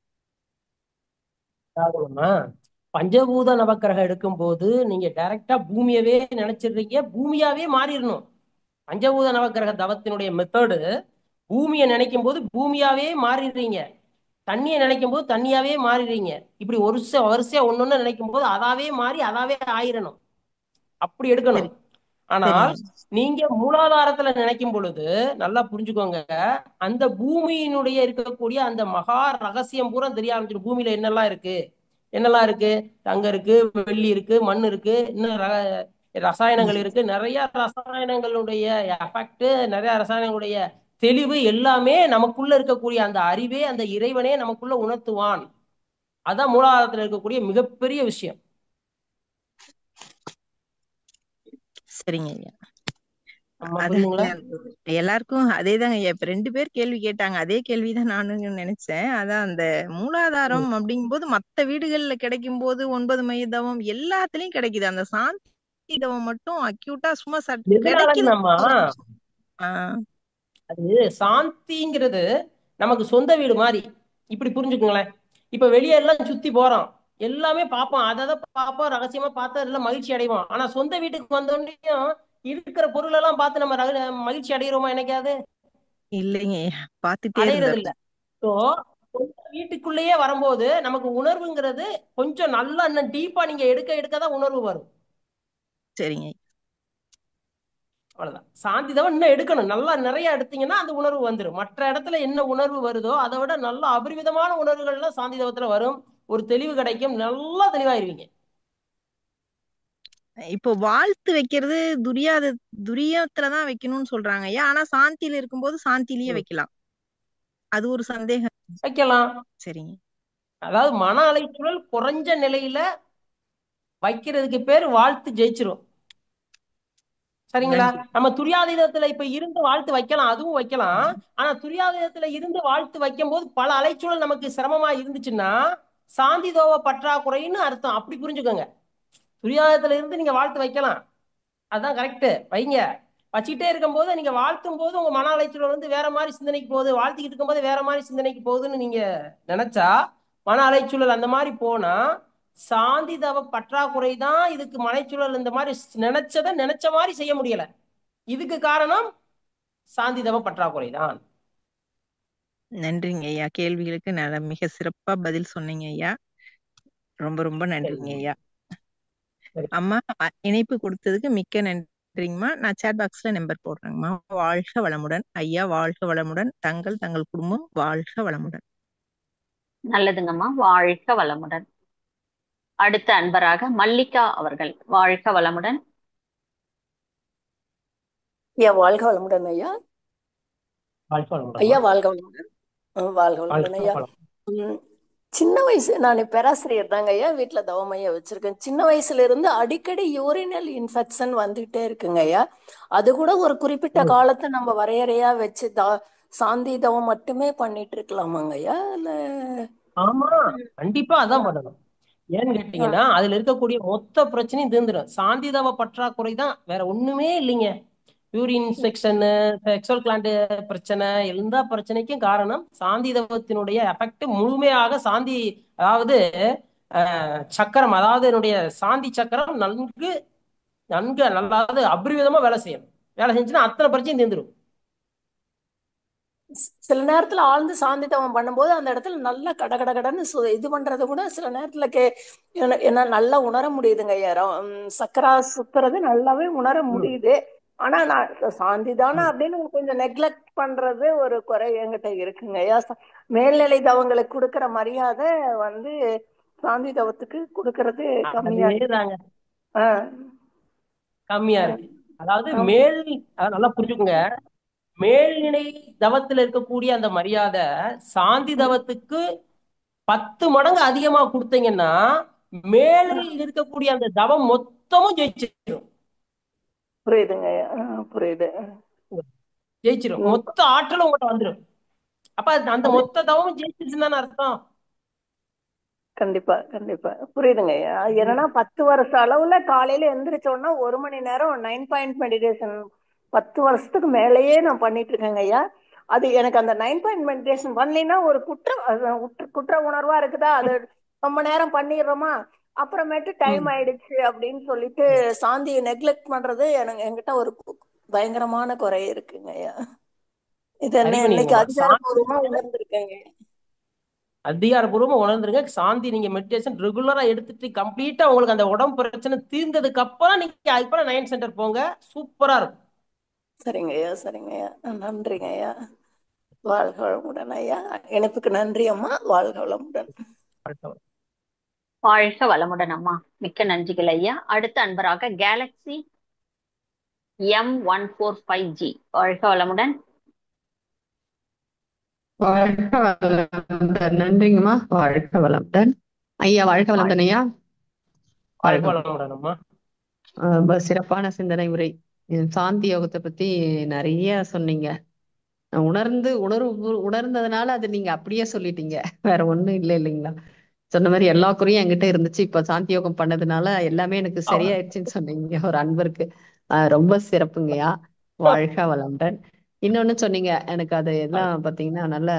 பஞ்சபூத நவக்கிரகம் எடுக்கும் போது நீங்க டைரக்டா பூமியவே நினைச்சிடுறீங்க, பூமியாவே மாறிடணும். பஞ்சபூத நவக்கிரக தவத்தினுடைய மெத்தடு, பூமியை நினைக்கும் போது பூமியாவே மாறிடுறீங்க, தண்ணியை நினைக்கும் போது தண்ணியாவே மாறிடுறீங்க. இப்படி வரிசையா ஒன்னொன்னு நினைக்கும் போது அதாவே மாறி அதாவே ஆயிரணும். அப்படி எடுக்கணும். ஆனால் நீங்க மூலாதாரத்துல நினைக்கும் பொழுது நல்லா புரிஞ்சுக்கோங்க, அந்த பூமியினுடைய இருக்கக்கூடிய அந்த மகா ரகசியம் பூரா தெரிய ஆரம்பிச்சிடும். பூமியில என்னெல்லாம் இருக்கு, என்னெல்லாம் இருக்கு, தங்கம் இருக்கு, வெள்ளி இருக்கு, மண் இருக்கு, இன்னும் ரசாயனங்கள் இருக்கு. நிறைய ரசாயனங்களுடைய எஃபெக்ட், நிறைய ரசாயனங்களுடைய தெளிவு எல்லாமே நமக்குள்ள இருக்கக்கூடிய அந்த அறிவே, அந்த இறைவனே நமக்குள்ள உணர்த்துவான். அதான் மூலாதாரத்துல இருக்கக்கூடிய மிகப்பெரிய விஷயம். சரிங்க ஐயா. எல்லாருக்கும் அதேதாங்க ஐயா. இப்ப 2 பேர் கேள்வி கேட்டாங்க, அதே கேள்விதான் நானும் நினைச்சேன். அதான் அந்த மூலாதாரம் அப்படிங்கும் போது மத்த வீடுகள்ல கிடைக்கும் போது 9 மைய தவம் எல்லாத்துலயும் கிடைக்குது, அந்த சாந்தி தவம் மட்டும் அக்யூட்டா சும்மா கிடைக்குது. அது சாந்திங்கிறது நமக்கு சொந்த வீடு மாதிரி, இப்படி புரிஞ்சுக்கோங்களேன். இப்ப வெளியே எல்லாம் சுத்தி போறோம், எல்லாமே பார்ப்போம், அதை பார்ப்போம், ரகசியமா பார்த்தா எல்லாம் மகிழ்ச்சி அடைவோம். ஆனா சொந்த வீட்டுக்கு வந்தோடனையும் இருக்கிற பொருள் எல்லாம் பார்த்து நம்ம மகிழ்ச்சி அடைகிறோமா? என்னைக்காவது இல்லைங்க, பார்த்துட்டே அடைகிறது இல்ல. ஸோ வீட்டுக்குள்ளேயே வரும்போது நமக்கு உணர்வுங்கிறது கொஞ்சம் நல்லா இன்னும் டீப்பா நீங்க எடுக்க எடுக்கதான் உணர்வு வரும். சரிங்க, அவ்வளவுதான். சாந்தி தவம் இன்னும் எடுக்கணும், நல்லா நிறைய எடுத்தீங்கன்னா அந்த உணர்வு வந்துடும். மற்ற இடத்துல என்ன உணர்வு வருதோ அதை விட நல்ல அபரிமிதமான உணர்வுகள்லாம் சாந்தி தவத்துல வரும். ஒரு தெளிவு கிடைக்கும், நல்லா தெளிவாயிருவீங்க. இப்போ வாழ்த்து வைக்கிறது துரியத்துலதான் வைக்கணும்னு சொல்றாங்க ஐயா. ஆனா சாந்தியில இருக்கும்போது சாந்தியிலேயே வைக்கலாம், அது ஒரு சந்தேகம். வைக்கலாம். சரிங்க. அதாவது மன அலைச்சூழல் குறைஞ்ச நிலையில வைக்கிறதுக்கு பேர் வாழ்த்து ஜெயிச்சிரும். சரிங்களா? நம்ம துரியாதீதத்துல இப்ப இருந்து வாழ்த்து வைக்கலாம், அதுவும் வைக்கலாம். ஆனா துரியாதீதத்துல இருந்து வாழ்த்து வைக்கும் போது பல அலைச்சூழல் நமக்கு சிரமமா இருந்துச்சுன்னா சாந்தி தோவ பற்றாக்குறைன்னு அர்த்தம். அப்படி புரிஞ்சுக்கோங்க. துரியாதீதத்துல இருந்து நீங்க வாழ்த்து வைக்கலாம், அதுதான் கரெக்ட், வைங்க. வச்சுக்கிட்டே இருக்கும் போது நீங்க வாழ்த்தும் போது உங்க மன அலைச்சூழல் வந்து வேற மாதிரி சிந்தனைக்கு போகுது, வாழ்த்திக்கிட்டு இருக்கும் போது வேற மாதிரி சிந்தனைக்கு போகுதுன்னு நீங்க நினைச்சா, மன அலைச்சூழல் அந்த மாதிரி போனா சாந்தி தவ பற்றாக்குறை தான் இதுக்கு. மனைச்சூழல் இந்த மாதிரி நினைச்சதை நினைச்ச மாதிரி செய்ய முடியல, இதுக்கு காரணம் சாந்தி தவ பற்றாக்குறை தான். நன்றிங்க ஐயா. கேள்விகளுக்கு மிக சிறப்பா பதில் சொன்னீங்க ஐயா. ரொம்ப ரொம்ப நன்றிங்க ஐயா. அம்மா இணைப்பு கொடுத்ததுக்கு மிக்க நன்றிங்கம்மா. நான் சாட் பாக்ஸ்ல நம்பர் போடுறேங்கம்மா. வாழ்க வளமுடன் ஐயா. வாழ்க வளமுடன். தங்கள் குடும்பம் வாழ்க வளமுடன். நல்லதுங்கம்மா, வாழ்க வளமுடன். அடுத்த அன்பராக மல்லிகா அவர்கள், வாழ்க வளமுடன். ஐயா வாழ்க வளமுடன் ஐயா. ஐயா வாழ்க வளமுடன். வாழ்க வளமுடன் ஐயா. சின்ன வயசு நான் பேராசிரியர் தாங்க ஐயா, வீட்டுல தவமையா வச்சிருக்கேன். சின்ன வயசுல இருந்து அடிக்கடி யூரினல் இன்ஃபெக்ஷன் வந்துகிட்டே இருக்குங்க ஐயா. அது கூட ஒரு குறிப்பிட்ட காலத்தை நம்ம வரையறையா வச்சு சாந்தி தவம் மட்டுமே பண்ணிட்டு இருக்கலாமாங்க ஐயா, இல்ல? ஆமா, கண்டிப்பா அதான் பண்ணணும். ஏன்னு கேட்டீங்கன்னா அதுல இருக்கக்கூடிய மொத்த பிரச்சனையும் தீர்ந்துடும். சாந்திதவ பற்றாக்குறை தான், வேற ஒண்ணுமே இல்லைங்க. யூரின் இன்ஃபெக்ஷன், செக்ஸுவல் கிளாண்ட் பிரச்சனை, எல்லா பிரச்சனைக்கும் காரணம் சாந்திதவத்தினுடைய எஃபெக்ட் முழுமையாக சாந்தி, அதாவது சக்கரம், அதாவது என்னுடைய சாந்தி சக்கரம் நன்கு நன்கு நல்லாவது அபரிவிதமா வேலை செய்யணும். வேலை செஞ்சுன்னா அத்தனை பிரச்சனையும் தீர்ந்துடும். சில நேரத்துல ஆழ்ந்து சாந்தி தவம் பண்ணும்போது அந்த இடத்துல நல்லா கடகடன்னு இது பண்றது கூட சில நேரத்துல என்ன நல்லா உணர முடியுதுங்க ஐயா. சக்கரா சுத்துறது நல்லாவே உணர முடியுது. ஆனா நான் சாந்தி தானே அப்படின்னு கொஞ்சம் நெக்லெக்ட் பண்றது ஒரு குறை என்கிட்ட இருக்குங்க ஐயா. மேல்நிலை தவங்களுக்கு கொடுக்கற மரியாதை சாந்தி தவத்துக்கு கொடுக்கறது கம்மியா அதேதாங்க, இருக்கு. கம்மியா இருக்கு. அதாவது நல்லா புரிஞ்சுக்குங்க, மேல்நிலை தவத்துல இருக்கக்கூடிய அந்த மரியாதை சாந்தி தவத்துக்கு 10 மடங்கு அதிகமா கொடுத்தீங்கன்னா மேலில் இருக்கக்கூடிய அந்த தவம் மொத்தமும் ஜெயிச்சிடும். புரியுதுங்க, புரியுது. ஜெயிச்சிடும், மொத்த ஆற்றலும் உங்கள்கிட்ட வந்துடும். அப்ப அந்த மொத்த தவமும் ஜெயிச்சிருச்சுன்னு அர்த்தம். கண்டிப்பா கண்டிப்பா புரியுதுங்க. என்னன்னா 10 வருஷ அளவுல காலையில எந்திரிச்சோன்னா 1 மணி நேரம் 9 பாயிண்ட் மெடிடேஷன் 10 வருஷத்துக்கு மேலேயே நான் பண்ணிட்டு இருக்கேங்க ஐயா. அது எனக்கு அந்த 9 பாயிண்ட் மெடிடேஷன் பண்ணலைன்னா ஒரு குற்ற உணர்வா இருக்குதா, அது ரொம்ப நேரம் பண்ணிடுறோமா, அப்புறமேட்டு டைம் ஆயிடுச்சு அப்படின்னு சொல்லிட்டு சாந்தியை நெக்லெக்ட் பண்றது என்கிட்ட ஒரு பயங்கரமான குறை இருக்குங்க ஐயா. இது இன்னைக்கு அதிகாரப்பூர்வமா உணர்ந்திருக்கேங்க. அதிகாரப்பூர்வமா உணர்ந்துருங்க. சாந்தி நீங்க மெடிடேஷன் ரெகுலரா எடுத்துட்டு கம்ப்ளீட்டா உங்களுக்கு அந்த உடம்பு பிரச்சனை தீர்ந்ததுக்கு அப்புறம் நீங்க அதுக்கப்புறம் 9 சென்டர் போங்க, சூப்பரா இருக்கும். சரிங்க ஐயா, சரிங்க ஐயா, நன்றிங்க ஐயா. வாழ்க வளமுடன் ஐயா. இணைப்புக்கு நன்றி அம்மா. வாழ்க வளமுடன். வாழ்க வளமுடன் அம்மா. மிக்க நன்றிகள் ஐயா. அடுத்த அன்பராக கேலக்ஸி M145G. வாழ்க வளமுடன். வாழ்க வளமுடன். நன்றிங்கம்மா. வாழ்க வளமுடன் ஐயா. வாழ்க வளமுடன் ஐயா. வாழ்க வளமுடன் அம்மா. ரொம்ப சிறப்பான சிந்தனை உரை. சாந்தி யோகத்தை பத்தி நிறைய சொன்னீங்க. உணர்ந்ததுனால அது நீங்க அப்படியே சொல்லிட்டீங்க, வேற ஒண்ணும் இல்லை இல்லைங்களா? சொன்ன மாதிரி எல்லா குறையும் என்கிட்ட இருந்துச்சு, இப்ப சாந்தி யோகம் பண்ணதுனால எல்லாமே எனக்கு சரியாயிடுச்சுன்னு சொன்னீங்க ஒரு அன்பருக்கு. ரொம்ப சிறப்புங்கய்யா. வாழ்க வளமுடன். இன்னொன்னு சொன்னீங்க, எனக்கு அது எல்லாம் பாத்தீங்கன்னா நல்ல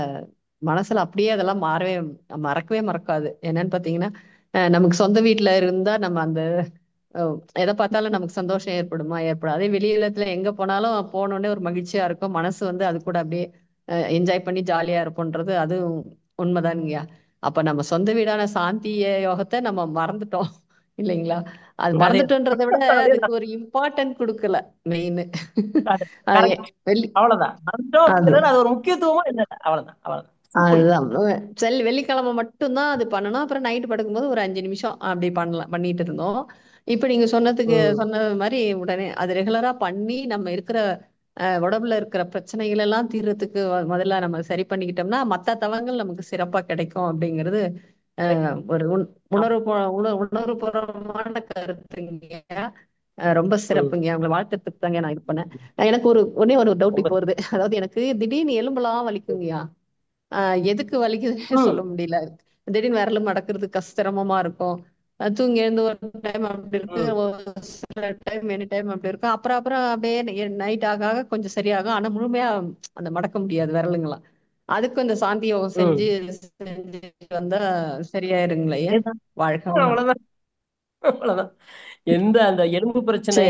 மனசுல அப்படியே அதெல்லாம் மறக்கவே மறக்காது. என்னன்னு பாத்தீங்கன்னா, நமக்கு சொந்த வீட்டுல இருந்தா நம்ம அந்த எதை பார்த்தாலும் நமக்கு சந்தோஷம் ஏற்படுமா? ஏற்படும். அதே வெளியிலத்துல எங்க போனாலும் போனோடனே ஒரு மகிழ்ச்சியா இருக்கும், மனசு அது கூட அப்படியே என்ஜாய் பண்ணி ஜாலியா இருப்போன்றது அது உண்மைதானுங்கய்யா. அப்ப நம்ம சொந்த வீடான சாந்திய யோகத்தை நம்ம மறந்துட்டோம் இல்லைங்களா? அது மறந்துட்டோன்றதை விட அதுக்கு ஒரு இம்பார்ட்டன்ட் கொடுக்கல மெயின். அவ்வளவுதான், அது ஒரு முக்கியத்துவமா இல்லை. அவ்வளவுதான் அவ்வளவுதான். அதுதான் வெள்ளிக்கிழமை மட்டும்தான் அது பண்ணணும். அப்புறம் நைட்டு படுக்கும்போது ஒரு 5 நிமிஷம் அப்படி பண்ணிட்டு இருந்தோம். இப்ப நீங்க சொன்ன மாதிரி உடனே அது ரெகுலரா பண்ணி நம்ம இருக்கிற உடம்புல இருக்கிற பிரச்சனைகள் எல்லாம் தீர்றதுக்கு முதல்ல நம்ம சரி பண்ணிக்கிட்டோம்னா மத்த தவங்கள் நமக்கு சிறப்பா கிடைக்கும் அப்படிங்கிறது ஒரு உணர்வுபூர்வமான கருத்துங்க. ரொம்ப சிறப்புங்க. உங்களை வாழ்த்துறதுக்கு தாங்க நான் இது பண்ணேன். எனக்கு ஒன்னே ஒரு டவுட் இப்போ வருது. அதாவது எனக்கு திடீர்னு எலும்பெல்லாம் வலிக்குங்கய்யா. எதுக்கு வலிக்குதுன்னு சொல்ல முடியல. திடீர்னு விரல் மடக்கிறது கஷ்டமா இருக்கும். தூங்கி எழுந்து ஒரு டைம் அப்படி இருக்கு, சில டைம் எனி டைம் அப்படி இருக்கும். அப்புறம் அப்படியே நைட் ஆக கொஞ்சம் சரியாகும். ஆனா முழுமையா அந்த மடக்க முடியாது விரலுங்களாம். அதுக்கும் இந்த சாந்தி யோகம் செஞ்சு வந்தா சரியாயிருங்களே. வாழ்க்கை அவ்வளவுதான் அவ்வளவுதான். எந்த அந்த எலும்பு பிரச்சனை,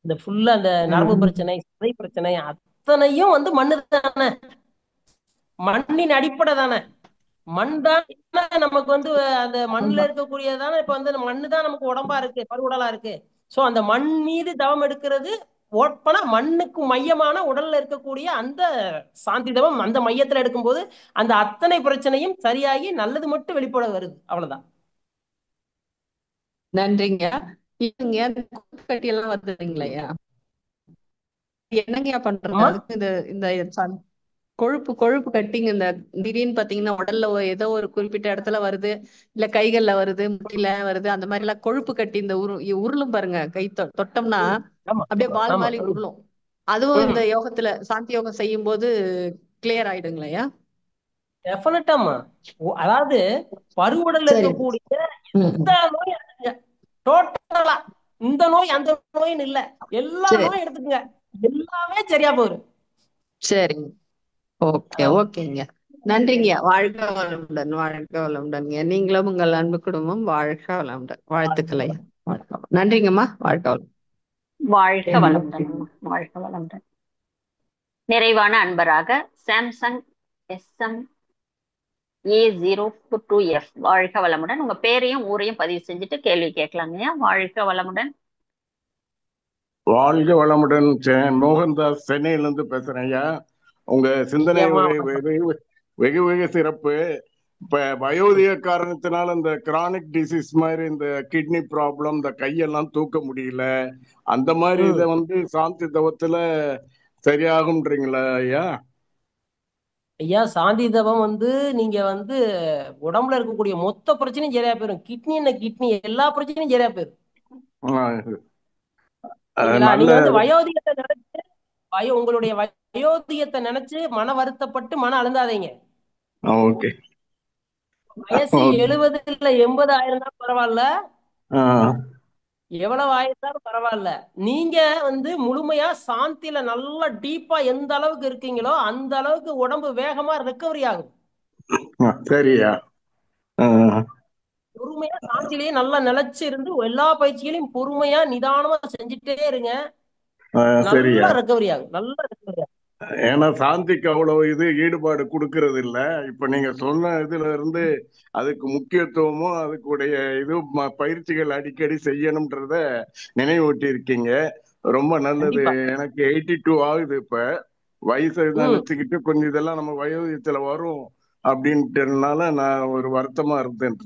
இந்த ஃபுல்லா அந்த நரம்பு பிரச்சனை, சதை பிரச்சனை அத்தனையும் மண்ணு தானே, மண்ணின் அடிப்படை தானே. மண் தான் நமக்கு அந்த மண்ணுல இருக்கக்கூடியதானே. இப்ப மண்ணு தான் நமக்கு உடம்பா இருக்கு, பருவுடலா இருக்கு. சோ அந்த மண் மீது தவம் எடுக்கிறது ஓப்பனா மண்ணுக்கு மையமான உடல்ல இருக்கக்கூடிய அந்த சாந்தி தவம் அந்த மையத்துல எடுக்கும்போது அந்த அத்தனை பிரச்சனையும் சரியாகி நல்லது மட்டும் வெளிப்பட வருது. அவ்வளவுதான். நன்றிங்க. கட்டியெல்லாம் வருதுங்களா? என்னங்கய்யா பண்றது அதுக்கு? இந்த கொழுப்பு கொழுப்பு கட்டிங்க இந்த திடீர்னு பாத்தீங்கன்னா உடல்ல ஏதோ ஒரு குறிப்பிட்ட இடத்துல வருது, இல்ல கைகள்ல வருது, முட்டில வருது, அந்த மாதிரி எல்லாம் கொழுப்பு கட்டி இந்த உருளும் பாருங்க, கை தொட்டோம்னா ஆமா அப்படியே ஆமா பால் ஆமா மாதிரி உருளும். அதுவும் இந்த ம் யோகத்துல சாந்தி யோகம் செய்யும் போது கிளியர் ஆயிடுங்களையா? டெஃபினட்டாமா. அதாவது பருவுடல்ல சரி. இருக்கக்கூடிய எந்த நோய் எடுத்துங்க, டோட்டலா இந்த நோய் அந்த நோயின்னு இல்ல, எல்லா சரி நோயும் எடுத்துக்கங்க, எல்லாமே சரியா போயிடும். சரிங்க. ஓகே அதான் ஓகேங்க. நன்றிங்க. வாழ்க வளமுடன், வாழ்க வளமுடன்ங்க. நீங்களும் உங்கள் அன்பு குடும்பம் வாழ்க வளமுடன். வாழ்த்துக்களை. நன்றிங்கம்மா. வாழ்க வளம். வாழ்க வளமுடன் அம்மா. வாழ்க வளமுடன். நிறைவான அன்பராக சாம்சங் SM A02F வாழ்க வளமுடன். உங்க பேரையும் ஊரையும் பதிவு செஞ்சுட்டு கேள்வி கேட்கலாங்கய்யா. வாழ்க வளமுடன். வாழ்க வளமுடன். மோகன்தாஸ் சென்னையில இருந்து பேசுறேன் ஐயா. உங்க சிந்தனை ஐயாமா உரை வெகு வெகு சிறப்பு. இப்ப வயோதிக காரணத்தினால இந்த கிரானிக் டிசீஸ் மாதிரி இந்த கிட்னி ப்ராப்ளம், இந்த கையெல்லாம் தூக்க முடியல, அந்த மாதிரி இதை வந்து சாந்தி தவத்துல சரியாகும்ன்றீங்களா ஐயா? ஐயா சாந்தி தவம் வந்து நீங்க வந்து உடம்புல இருக்கக்கூடிய மொத்த பிரச்சனையும் சரியா போயிடும். கிட்னி எல்லா பிரச்சனையும் சரியா போயிடும். சரிங்களா? நல்ல நீங்க வந்து வயோதிகத்தை நினைச்சு உங்களுடைய வயோதிகத்தை நினைச்சு மன வருத்தப்பட்டு மன அழுந்தாதீங்க. ஓகே. வயசு 70 இல்ல 80 ஆயிருந்தாலும் பரவாயில்ல, எவ்வளவு ஆயிருந்தாலும் பரவாயில்ல, நீங்க வந்து முழுமையா சாந்தியில நல்லா டீப்பா எந்த அளவுக்கு இருக்கீங்களோ அந்த அளவுக்கு உடம்பு வேகமா ரெக்கவரி ஆகும். சரியா. பொறுமையா சாந்தியிலேயே நல்லா நிலைச்சு இருந்து எல்லா பயிற்சிகளையும் பொறுமையா நிதானமா செஞ்சுட்டே இருங்க. சரியா. நல்லா ரெக்கவரி ஆகும், நல்லா ரெக்கவரி ஆகும். ஏன்னா சாந்திக்கு அவ்வளவு இது ஈடுபாடு கொடுக்கறது இல்ல. இப்ப நீங்க சொன்ன இதுல இருந்து அதுக்கு முக்கியத்துவமும் அதுக்குடைய இது பயிற்சிகள் அடிக்கடி செய்யணும்ன்றத நினைவூட்டி இருக்கீங்க. ரொம்ப நல்லது. எனக்கு 82 ஆகுது. இப்ப வயசை நினைச்சுக்கிட்டு கொஞ்சம் இதெல்லாம் நம்ம வயோதிகத்துல வரும் அப்படின்ட்டுனால நான் ஒரு வருத்தமா இருந்தேன்.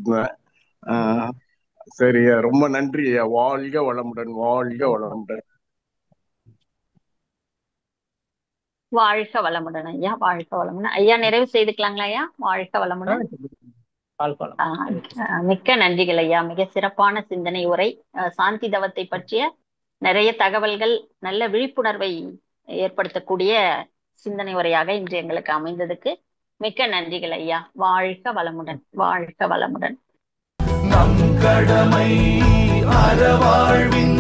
சரியா, ரொம்ப நன்றி ஐயா. வாழ்க வளமுடன், வாழ்க வளமுடன். வாழ்க வளமுடன் ஐயா. வாழ்க வளமுடன் ஐயா. நிறைவு செய்துக்கலாங்களா ஐயா? வாழ்க வளமுடன். மிக்க நன்றிகள் ஐயா. மிக சிறப்பான சிந்தனை உரை. சாந்தி தவத்தை பற்றிய நிறைய தகவல்கள், நல்ல விழிப்புணர்வை ஏற்படுத்தக்கூடிய சிந்தனை உரையாக இன்று எங்களுக்கு அமைந்ததுக்கு மிக்க நன்றிகள் ஐயா. வாழ்க வளமுடன், வாழ்க வளமுடன். நம் கடமை அறவாழ்வின்